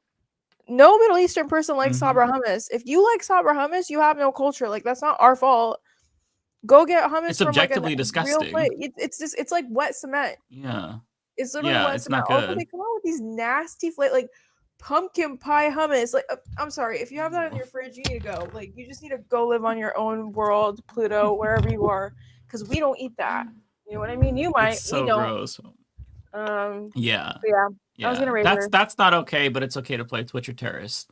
Middle Eastern person likes Sabra hummus. If you like Sabra hummus, you have no culture. Like, that's not our fault. Go get hummus. It's objectively disgusting. It's like wet cement. Yeah. It's literally wet it's cement. not Also, good. they come out with these nasty like pumpkin pie hummus. Like, I'm sorry, if you have that in your fridge, you need to go. Like, you just need to go live on your own world, Pluto, wherever you are, because we don't eat that. You know what I mean? You might. It's so we don't. gross. Yeah. I was gonna raise her. That's not okay, but it's okay to play Twitcher terrorist.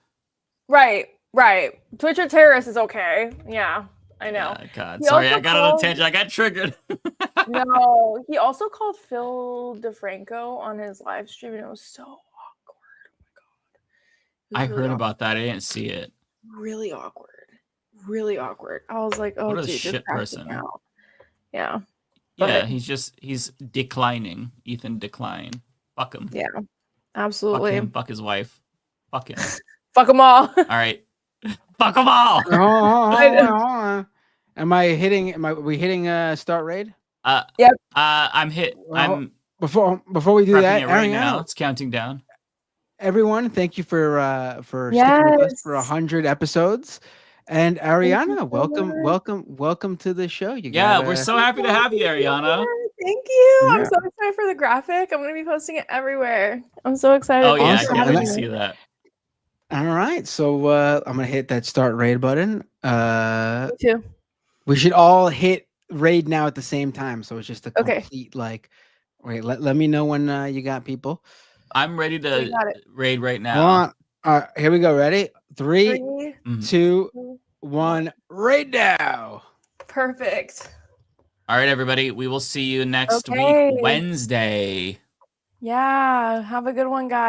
Right. Twitcher terrorist is okay. Yeah, I know. Yeah, God, sorry, I got on a tangent. I got triggered. No, he also called Phil DeFranco on his live stream, and it was so awkward. Oh my god. I heard about that. I didn't see it. Really awkward. I was like, oh, what a dude, shit person. Yeah. Yeah, he's declining. Ethan decline. Fuck him. Yeah, absolutely. Fuck him. Fuck his wife. Fuck him. Fuck them all. All right. Fuck them all. Am we hitting start raid? Yep. I'm hit. I'm before we do that, right now. It's counting down. Everyone, thank you for sticking with us for 100 episodes. And Ariana, welcome to the show. We're so happy to have you, Ariana. Thank you. I'm so excited for the graphic. I'm going to be posting it everywhere. I'm so excited. Oh yeah, I can't wait to see that. All right, so I'm gonna hit that start raid button. Me too. We should all hit raid now at the same time, so it's just a complete like. Wait, let me know when you got people. I'm ready to raid right now. All right, here we go. Ready? 3, 2, 1. Raid now. Perfect. All right, everybody. We will see you next week, Wednesday. Yeah. Have a good one, guys.